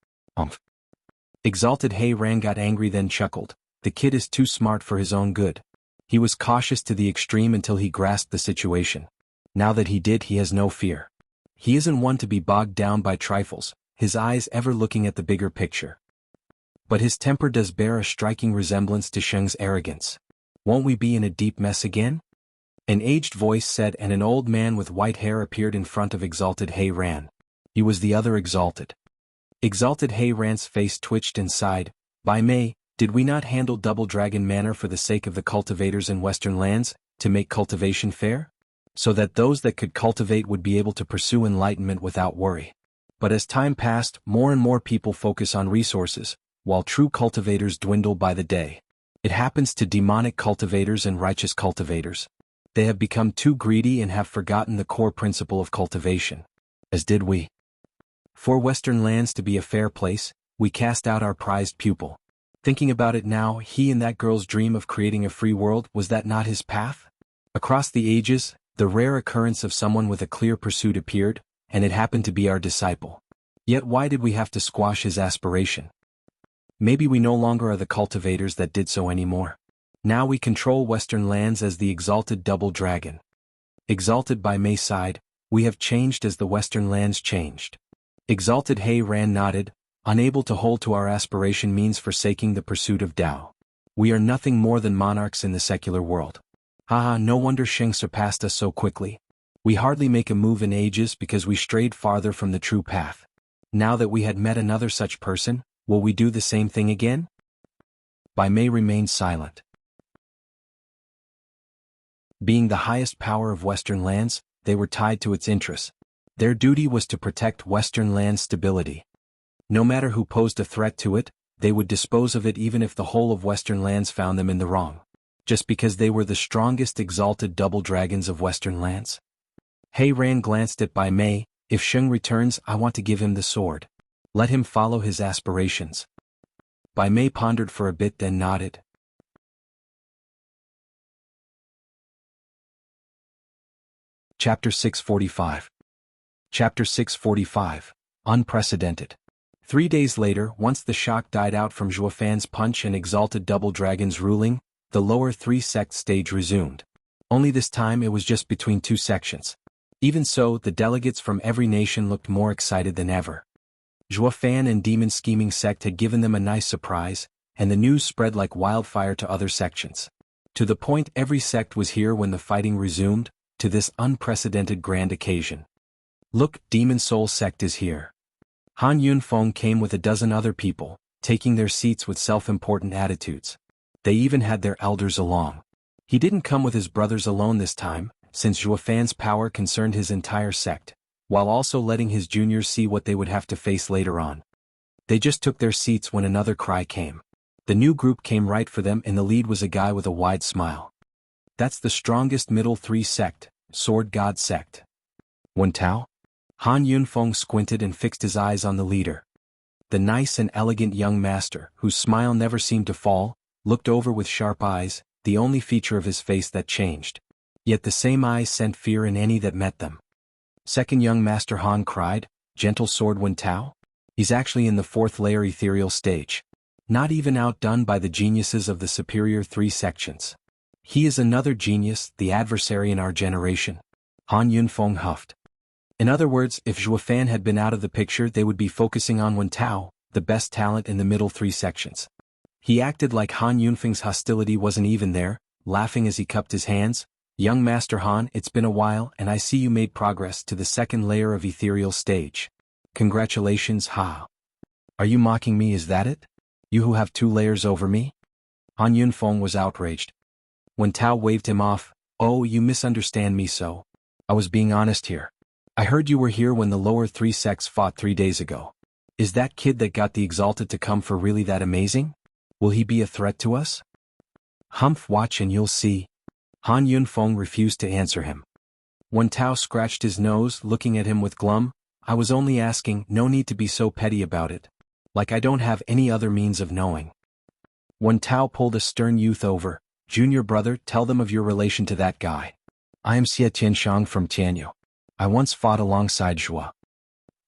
Exalted He Ran got angry, then chuckled. The kid is too smart for his own good. He was cautious to the extreme until he grasped the situation. Now that he did, he has no fear. He isn't one to be bogged down by trifles, his eyes ever looking at the bigger picture. But his temper does bear a striking resemblance to Sheng's arrogance. Won't we be in a deep mess again? An aged voice said, and an old man with white hair appeared in front of Exalted He Ran. He was the other Exalted. Exalted He Ran's face twitched and sighed. By May, did we not handle Double Dragon Manor for the sake of the cultivators in Western lands, to make cultivation fair? So that those that could cultivate would be able to pursue enlightenment without worry. But as time passed, more and more people focus on resources, while true cultivators dwindle by the day. It happens to demonic cultivators and righteous cultivators. They have become too greedy and have forgotten the core principle of cultivation. As did we. For Western lands to be a fair place, we cast out our prized pupil. Thinking about it now, he and that girl's dream of creating a free world, was that not his path? Across the ages, the rare occurrence of someone with a clear pursuit appeared, and it happened to be our disciple. Yet why did we have to squash his aspiration? Maybe we no longer are the cultivators that did so anymore. Now we control Western lands as the Exalted Double Dragon. Exalted by May side, we have changed as the Western lands changed. Exalted He Ran nodded. Unable to hold to our aspiration means forsaking the pursuit of Tao. We are nothing more than monarchs in the secular world. Haha, no wonder Sheng surpassed us so quickly. We hardly make a move in ages because we strayed farther from the true path. Now that we had met another such person, will we do the same thing again? Bai Mei remained silent. Being the highest power of Western lands, they were tied to its interests. Their duty was to protect Western lands' stability. No matter who posed a threat to it, they would dispose of it even if the whole of Western lands found them in the wrong. Just because they were the strongest exalted double dragons of Western lands? He Ran glanced at Bai Mei. If Sheng returns, I want to give him the sword. Let him follow his aspirations. Bai Mei pondered for a bit, then nodded. Chapter 645. Chapter 645. Unprecedented. 3 days later, once the shock died out from Zhuo Fan's punch and exalted double dragons ruling, the lower three sect stage resumed. Only this time it was just between two sections. Even so, the delegates from every nation looked more excited than ever. Zhuo Fan and Demon Scheming Sect had given them a nice surprise, and the news spread like wildfire to other sections. To the point every sect was here when the fighting resumed, to this unprecedented grand occasion. Look, Demon Soul Sect is here. Han Yunfeng came with a dozen other people, taking their seats with self-important attitudes. They even had their elders along. He didn't come with his brothers alone this time, since Zhuo Fan's power concerned his entire sect, while also letting his juniors see what they would have to face later on. They just took their seats when another cry came. The new group came right for them, and the lead was a guy with a wide smile. That's the strongest middle three sect, Sword God Sect. Wen Tao? Han Yunfeng squinted and fixed his eyes on the leader. The nice and elegant young master, whose smile never seemed to fall, looked over with sharp eyes, the only feature of his face that changed. Yet the same eyes sent fear in any that met them. Second young Master Han cried, "Gentle sword Wen Tao? He's actually in the fourth layer ethereal stage. Not even outdone by the geniuses of the superior three sections. He is another genius, the adversary in our generation." Han Yunfeng huffed. In other words, if Zhuo Fan had been out of the picture, they would be focusing on Wen Tao, the best talent in the middle three sections. He acted like Han Yunfeng's hostility wasn't even there, laughing as he cupped his hands. "Young Master Han, it's been a while and I see you made progress to the second layer of ethereal stage. Congratulations, ha. Are you mocking me, is that it? You who have 2 layers over me?" Han Yunfeng was outraged. Wen Tao waved him off. "Oh, you misunderstand me so. I was being honest here. I heard you were here when the lower 3 sects fought 3 days ago. Is that kid that got the Exalted to come for really that amazing? Will he be a threat to us?" "Humph, watch and you'll see." Han Yunfeng refused to answer him. Wen Tao scratched his nose, looking at him with glum. "I was only asking, no need to be so petty about it. Like I don't have any other means of knowing." Wen Tao pulled a stern youth over. "Junior brother, tell them of your relation to that guy." "I am Xie Tianshang from Tianyu. I once fought alongside Zhuo."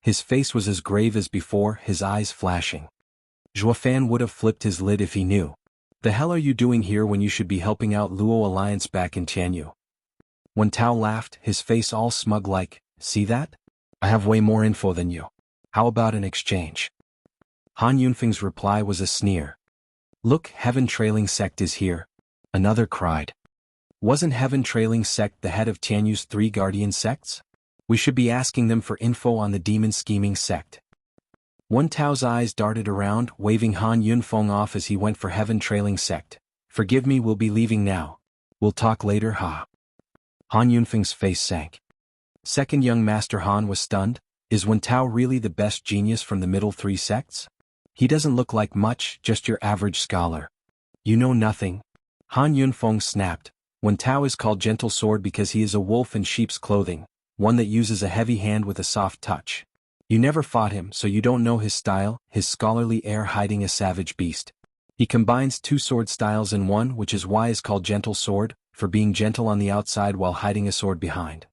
His face was as grave as before, his eyes flashing. Zhuo Fan would have flipped his lid if he knew. "The hell are you doing here when you should be helping out Luo Alliance back in Tianyu?" Wen Tao laughed, his face all smug like, "See that? I have way more info than you. How about an exchange?" Han Yunfeng's reply was a sneer. "Look, Heaven Trailing Sect is here." Another cried. "Wasn't Heaven Trailing Sect the head of Tianyu's 3 guardian sects? We should be asking them for info on the demon scheming sect." Wen Tao's eyes darted around, waving Han Yunfeng off as he went for Heaven Trailing Sect. "Forgive me, we'll be leaving now. We'll talk later, ha." Han Yunfeng's face sank. Second young Master Han was stunned. Is Wen Tao really the best genius from the middle 3 sects? He doesn't look like much, just your average scholar. "You know nothing." Han Yunfeng snapped. "Wen Tao is called Gentle Sword because he is a wolf in sheep's clothing, one that uses a heavy hand with a soft touch. You never fought him, so you don't know his style, his scholarly air hiding a savage beast. He combines 2 sword styles in one, which is why is called Gentle Sword, for being gentle on the outside while hiding a sword behind.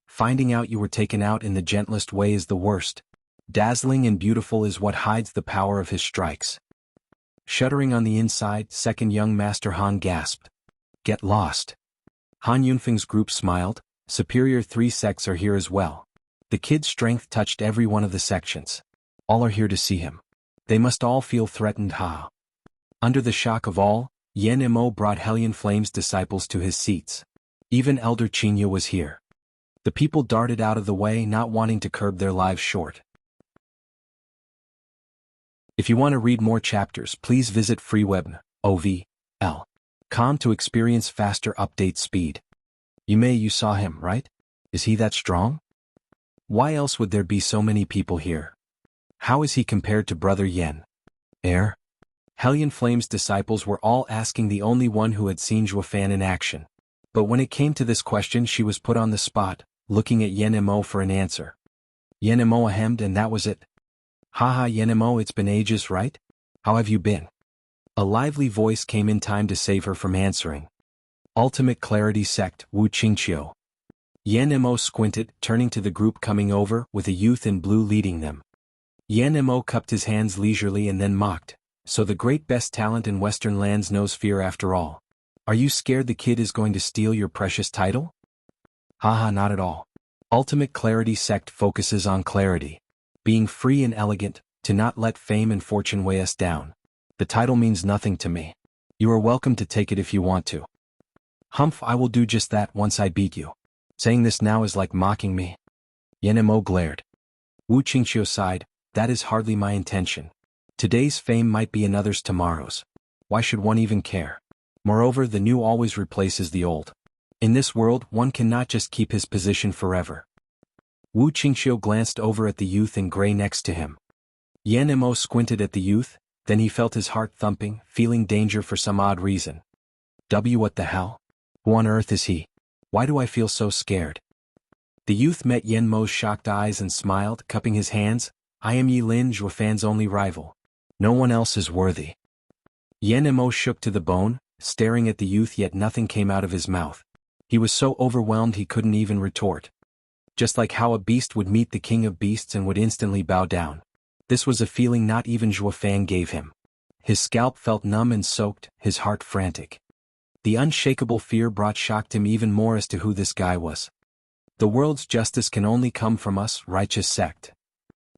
Finding out you were taken out in the gentlest way is the worst. Dazzling and beautiful is what hides the power of his strikes." Shuddering on the inside, second young Master Han gasped. "Get lost." Han Yunfeng's group smiled. Superior 3 sects are here as well. The kid's strength touched every one of the sections. All are here to see him. They must all feel threatened, ha. Under the shock of all, Yen Mo brought Hellion Flame's disciples to his seats. Even Elder Qingya was here. The people darted out of the way, not wanting to curb their lives short. If you want to read more chapters, please visit freeweb.ov.com to experience faster update speed. You saw him, right? Is he that strong? Why else would there be so many people here? How is he compared to Brother Yen? Hellion Flame's disciples were all asking the only one who had seen Zhuo Fan in action. But when it came to this question, she was put on the spot, looking at Yen Mo for an answer. Yen Mo ahemed, and that was it. "Haha, Yen Mo, it's been ages, right? How have you been?" A lively voice came in time to save her from answering. "Ultimate Clarity Sect, Wu Qingqiu." Yen Mo squinted, turning to the group coming over, with a youth in blue leading them. Yen Mo cupped his hands leisurely and then mocked. "So the great best talent in Western lands knows fear after all. Are you scared the kid is going to steal your precious title?" "Haha, not at all. Ultimate Clarity Sect focuses on clarity. Being free and elegant, to not let fame and fortune weigh us down. The title means nothing to me. You are welcome to take it if you want to." "Humph, I will do just that once I beat you. Saying this now is like mocking me." Yen Mo glared. Wu Qingqiu sighed. "That is hardly my intention. Today's fame might be another's tomorrow's. Why should one even care? Moreover, the new always replaces the old. In this world, one cannot just keep his position forever." Wu Qingqiu glanced over at the youth in gray next to him. Yen Mo squinted at the youth, then he felt his heart thumping, feeling danger for some odd reason. What the hell? Who on earth is he? Why do I feel so scared? The youth met Yen Mo's shocked eyes and smiled, cupping his hands. "I am Yi Lin, Zhuo Fan's only rival. No one else is worthy." Yen Mo shook to the bone. staring at the youth, yet nothing came out of his mouth. He was so overwhelmed he couldn't even retort. Just like how a beast would meet the king of beasts and would instantly bow down. This was a feeling not even Zhuo Fan gave him. His scalp felt numb and soaked, his heart frantic. The unshakable fear brought shock to him even more as to who this guy was. The world's justice can only come from us, righteous sect.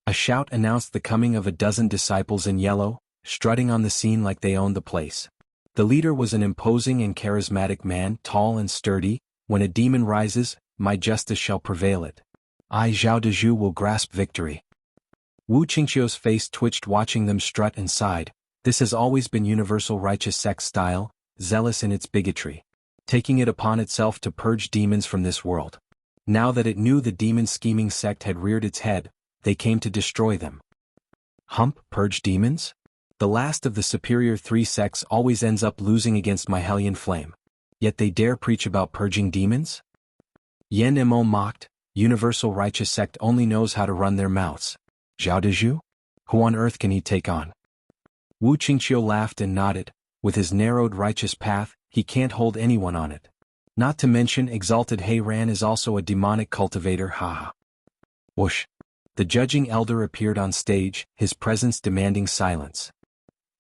A shout announced the coming of a dozen disciples in yellow, strutting on the scene like they owned the place. The leader was an imposing and charismatic man, tall and sturdy. When a demon rises, my justice shall prevail it. I, Zhao Dezhu, will grasp victory. Wu Qingqiu's face twitched watching them strut and sighed. This has always been universal righteous sect style, zealous in its bigotry, taking it upon itself to purge demons from this world. Now that it knew the demon-scheming sect had reared its head, they came to destroy them. Purge demons? The last of the superior three sects always ends up losing against my Hellion Flame. Yet they dare preach about purging demons? Yan Mo mocked. Universal righteous sect only knows how to run their mouths. Zhao Dezhu? Who on earth can he take on? Wu Qingqiu laughed and nodded. With his narrowed righteous path, he can't hold anyone on it. Not to mention exalted Heiran is also a demonic cultivator, haha. Whoosh. The judging elder appeared on stage, his presence demanding silence.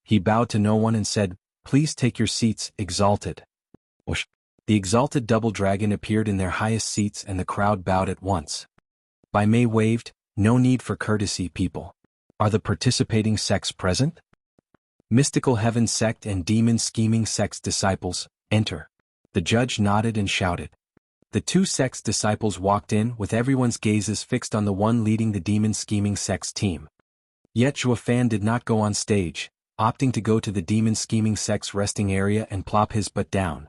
He bowed to no one and said, "Please take your seats, exalted." Whoosh. The exalted double dragon appeared in their highest seats and the crowd bowed at once. Bai Mei waved, "No need for courtesy, people. Are the participating sects present?" Mystical Heaven sect and demon scheming sect's disciples, enter. The judge nodded and shouted. The two sect's disciples walked in with everyone's gazes fixed on the one leading the demon scheming sect's team. Yet Zhuo Fan did not go on stage, opting to go to the demon scheming sect's resting area and plop his butt down.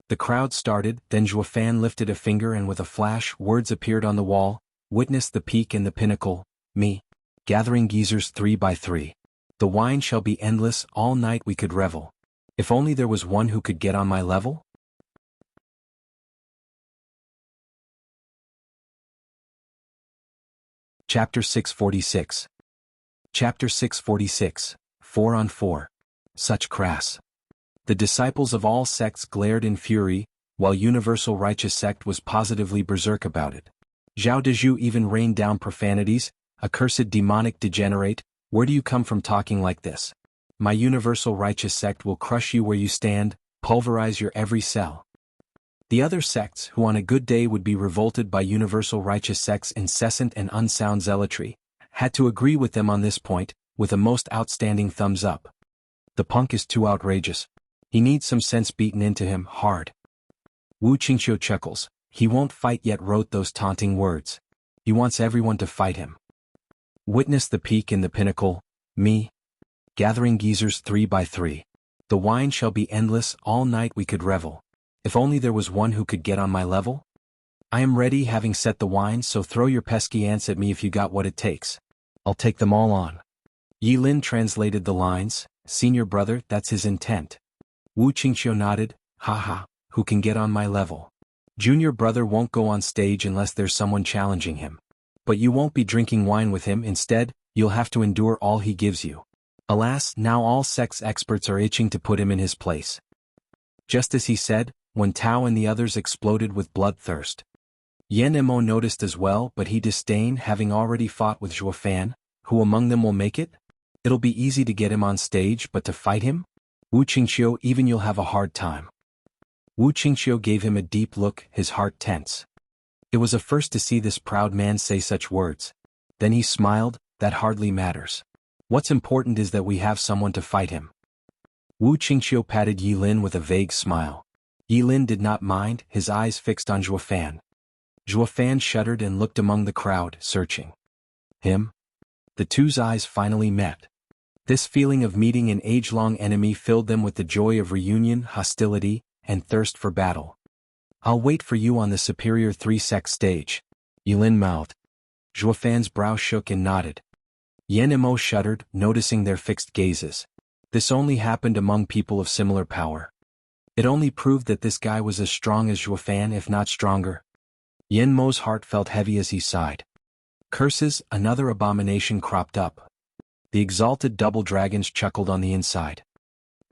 The crowd started, then Zhuo Fan lifted a finger and with a flash words appeared on the wall, "Witness the peak and the pinnacle, me. Gathering geezers 3 by 3. The wine shall be endless, all night we could revel. If only there was one who could get on my level?" Chapter 646. Chapter 646, 4 on 4. Such crass. The disciples of all sects glared in fury, while Universal Righteous Sect was positively berserk about it. Zhao Dezhu even rained down profanities. "Accursed demonic degenerate, where do you come from talking like this? My Universal Righteous Sect will crush you where you stand, pulverize your every cell." The other sects, who on a good day would be revolted by Universal Righteous Sect's incessant and unsound zealotry, had to agree with them on this point, with a most outstanding thumbs up. The punk is too outrageous. He needs some sense beaten into him, hard. Wu Qingqiu chuckles. He won't fight yet wrote those taunting words. He wants everyone to fight him. Witness the peak and the pinnacle, me. Gathering geezers 3 by 3. The wine shall be endless, all night we could revel. If only there was one who could get on my level? I am ready, having set the wine, so throw your pesky ants at me if you got what it takes. I'll take them all on. Yi Lin translated the lines. Senior brother, that's his intent. Wu Qingqiu nodded. Haha, who can get on my level? Junior brother won't go on stage unless there's someone challenging him. But you won't be drinking wine with him, instead, you'll have to endure all he gives you. Alas, now all sex experts are itching to put him in his place. Just as he said, when Tao and the others exploded with bloodthirst. Yan Mo noticed as well, but he disdained, having already fought with Zhuo Fan. Who among them will make it? It'll be easy to get him on stage, but to fight him? Wu Qingqiu, even you'll have a hard time. Wu Qingqiu gave him a deep look, his heart tense. It was a first to see this proud man say such words. Then he smiled. That hardly matters. What's important is that we have someone to fight him. Wu Qingqiu patted Yi Lin with a vague smile. Yi Lin did not mind, his eyes fixed on Zhuo Fan. Zhuo Fan shuddered and looked among the crowd, searching. Him? The two's eyes finally met. This feeling of meeting an age-long enemy filled them with the joy of reunion, hostility, and thirst for battle. I'll wait for you on the superior 3-sect stage. Yi Lin mouthed. Zhuo Fan's brow shook and nodded. Yan Mo shuddered, noticing their fixed gazes. This only happened among people of similar power. It only proved that this guy was as strong as Zhuo Fan, if not stronger. Yan Mo's heart felt heavy as he sighed. Curses, another abomination cropped up. The exalted double dragons chuckled on the inside.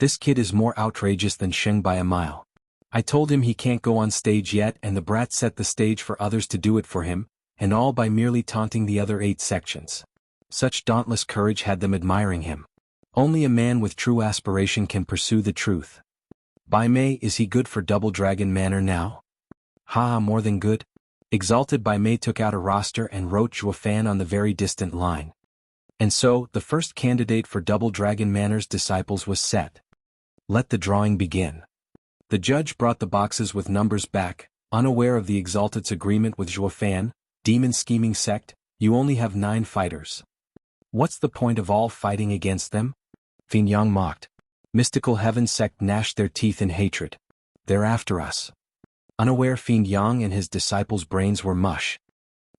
This kid is more outrageous than Sheng by a mile. I told him he can't go on stage yet, and the brat set the stage for others to do it for him, and all by merely taunting the other 8 sections. Such dauntless courage had them admiring him. Only a man with true aspiration can pursue the truth. By May, is he good for Double Dragon Manor now? Ha, more than good. Exalted By May took out a roster and wrote Zhuofan on the very distant line. And so, the first candidate for Double Dragon Manor's disciples was set. Let the drawing begin. The judge brought the boxes with numbers back, unaware of the Exalted's agreement with Zhuofan. Demon scheming sect, you only have 9 fighters. What's the point of all fighting against them? Fin Yang mocked. Mystical Heaven sect gnashed their teeth in hatred. They're after us. Unaware, Fin Yang and his disciples' brains were mush.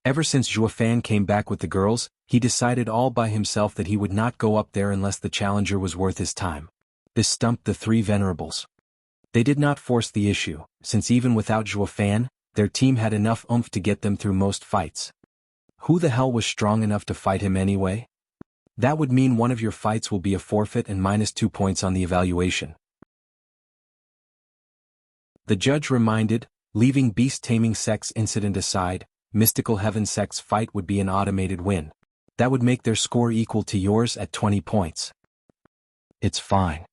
Ever since Zhuofan came back with the girls, he decided all by himself that he would not go up there unless the challenger was worth his time. This stumped the 3 venerables. They did not force the issue, since even without Zhuofan, their team had enough oomph to get them through most fights. Who the hell was strong enough to fight him anyway? That would mean one of your fights will be a forfeit and -2 points on the evaluation. The judge reminded, leaving beast-taming sect's incident aside, Mystical Heaven sect's fight would be an automated win. That would make their score equal to yours at 20 points. It's fine.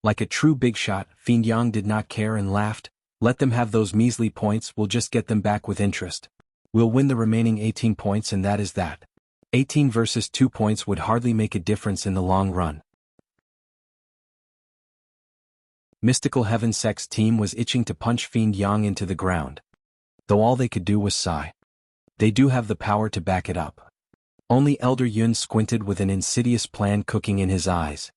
Like a true big shot, Fin Yang did not care and laughed. Let them have those measly points, we'll just get them back with interest. We'll win the remaining 18 points and that is that. 18 versus 2 points would hardly make a difference in the long run. Mystical Heaven sect's team was itching to punch Fin Yang into the ground. Though all they could do was sigh. They do have the power to back it up. Only Elder Yun squinted with an insidious plan cooking in his eyes.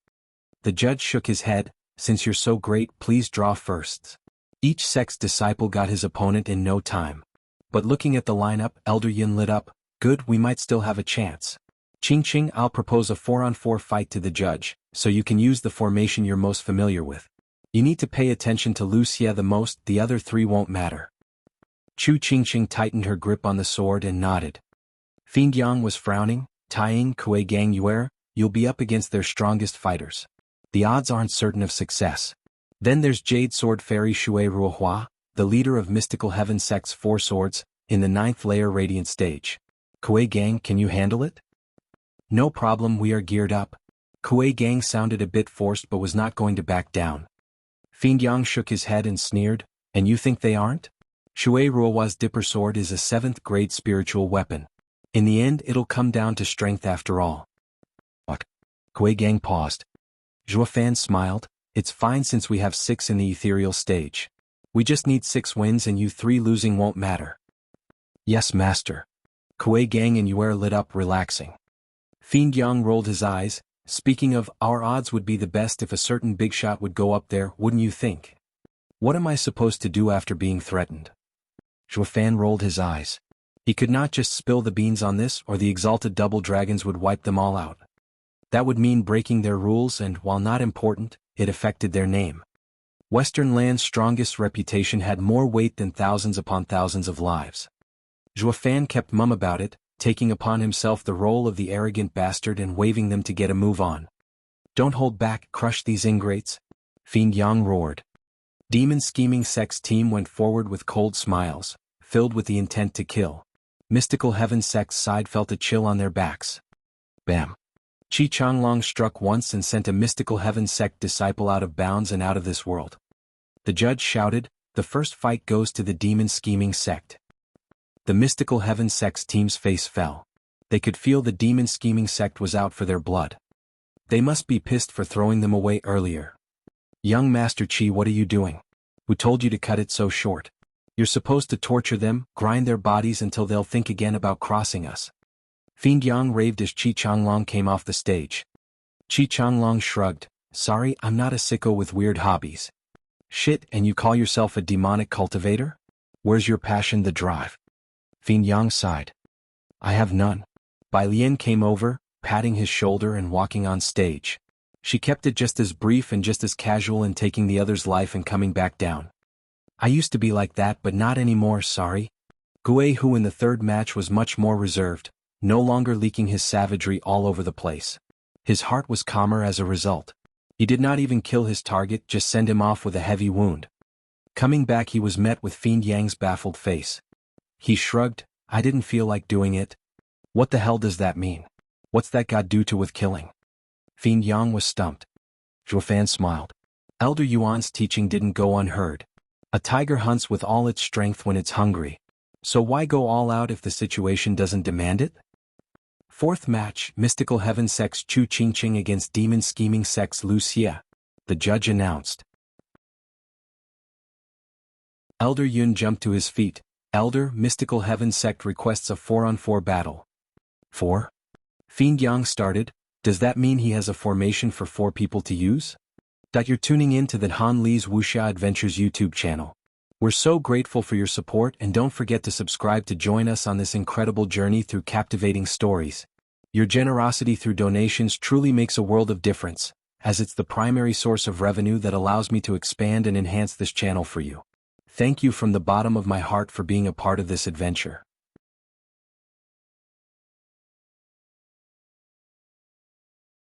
The judge shook his head, since you're so great, please draw first. Each sect's disciple got his opponent in no time. But looking at the lineup, Elder Yun lit up. Good, we might still have a chance. Ching, I'll propose a 4-on-4 fight to the judge, so you can use the formation you're most familiar with. You need to pay attention to Wuxia the most, the other 3 won't matter. Chu Qingqing tightened her grip on the sword and nodded. Fin Yang was frowning. Taiying, Kuei Gang Yuer, you'll be up against their strongest fighters. The odds aren't certain of success. Then there's Jade Sword Fairy Shui Ruohua, the leader of Mystical Heaven sect's 4 swords, in the 9th layer Radiant stage. Kuei Gang, can you handle it? No problem, we are geared up. Kuei Gang sounded a bit forced but was not going to back down. Fin Yang shook his head and sneered, and you think they aren't? Shui Ruohua's Dipper Sword is a 7th grade spiritual weapon. In the end it'll come down to strength after all. What? Kuei Gang paused. Zhuofan smiled. It's fine since we have 6 in the ethereal stage. We just need 6 wins and you 3 losing won't matter. Yes, master. Kuei Gang and Yuer lit up, relaxing. Fin Yang rolled his eyes. Speaking of, our odds would be the best if a certain big shot would go up there, wouldn't you think? What am I supposed to do after being threatened? Zhuofan rolled his eyes. He could not just spill the beans on this or the exalted double dragons would wipe them all out. That would mean breaking their rules and, while not important, it affected their name. Western Land's strongest reputation had more weight than thousands upon thousands of lives. Zhuofan kept mum about it, taking upon himself the role of the arrogant bastard and waving them to get a move on. Don't hold back, crush these ingrates. Fin Yang roared. Demon Scheming sect's team went forward with cold smiles, filled with the intent to kill. Mystical Heaven sect's side felt a chill on their backs. Bam. Chi Changlong struck once and sent a Mystical Heaven sect disciple out of bounds and out of this world. The judge shouted, the first fight goes to the Demon Scheming sect. The Mystical Heaven sect's team's face fell. They could feel the Demon Scheming sect was out for their blood. They must be pissed for throwing them away earlier. Young Master Chi, what are you doing? Who told you to cut it so short? You're supposed to torture them, grind their bodies until they'll think again about crossing us. Fin Yang raved as Chi Changlong came off the stage. Chi Changlong shrugged. Sorry, I'm not a sicko with weird hobbies. Shit, and you call yourself a demonic cultivator? Where's your passion, the drive? Fin Yang sighed. I have none. Bai Lian came over, patting his shoulder and walking on stage. She kept it just as brief and just as casual in taking the other's life and coming back down. I used to be like that but not anymore, sorry. Gue, who in the 3rd match was much more reserved, no longer leaking his savagery all over the place. His heart was calmer as a result. He did not even kill his target, just send him off with a heavy wound. Coming back he was met with Fiend Yang's baffled face. He shrugged, I didn't feel like doing it. What the hell does that mean? What's that got to do with killing? Fiend Yang was stumped. Zhuo Fan smiled. Elder Yuan's teaching didn't go unheard. A tiger hunts with all its strength when it's hungry. So why go all out if the situation doesn't demand it? Fourth match, Mystical Heaven Sex Chu Qingqing against Demon Scheming Sex Wuxia. The judge announced. Elder Yun jumped to his feet. Elder, Mystical Heaven Sect requests a 4-on-4 battle. 4? Fiend Yang started. Does that mean he has a formation for 4 people to use? You're tuning in to the Han Li's Wuxia Adventures YouTube channel. We're so grateful for your support, and don't forget to subscribe to join us on this incredible journey through captivating stories. Your generosity through donations truly makes a world of difference, as it's the primary source of revenue that allows me to expand and enhance this channel for you. Thank you from the bottom of my heart for being a part of this adventure.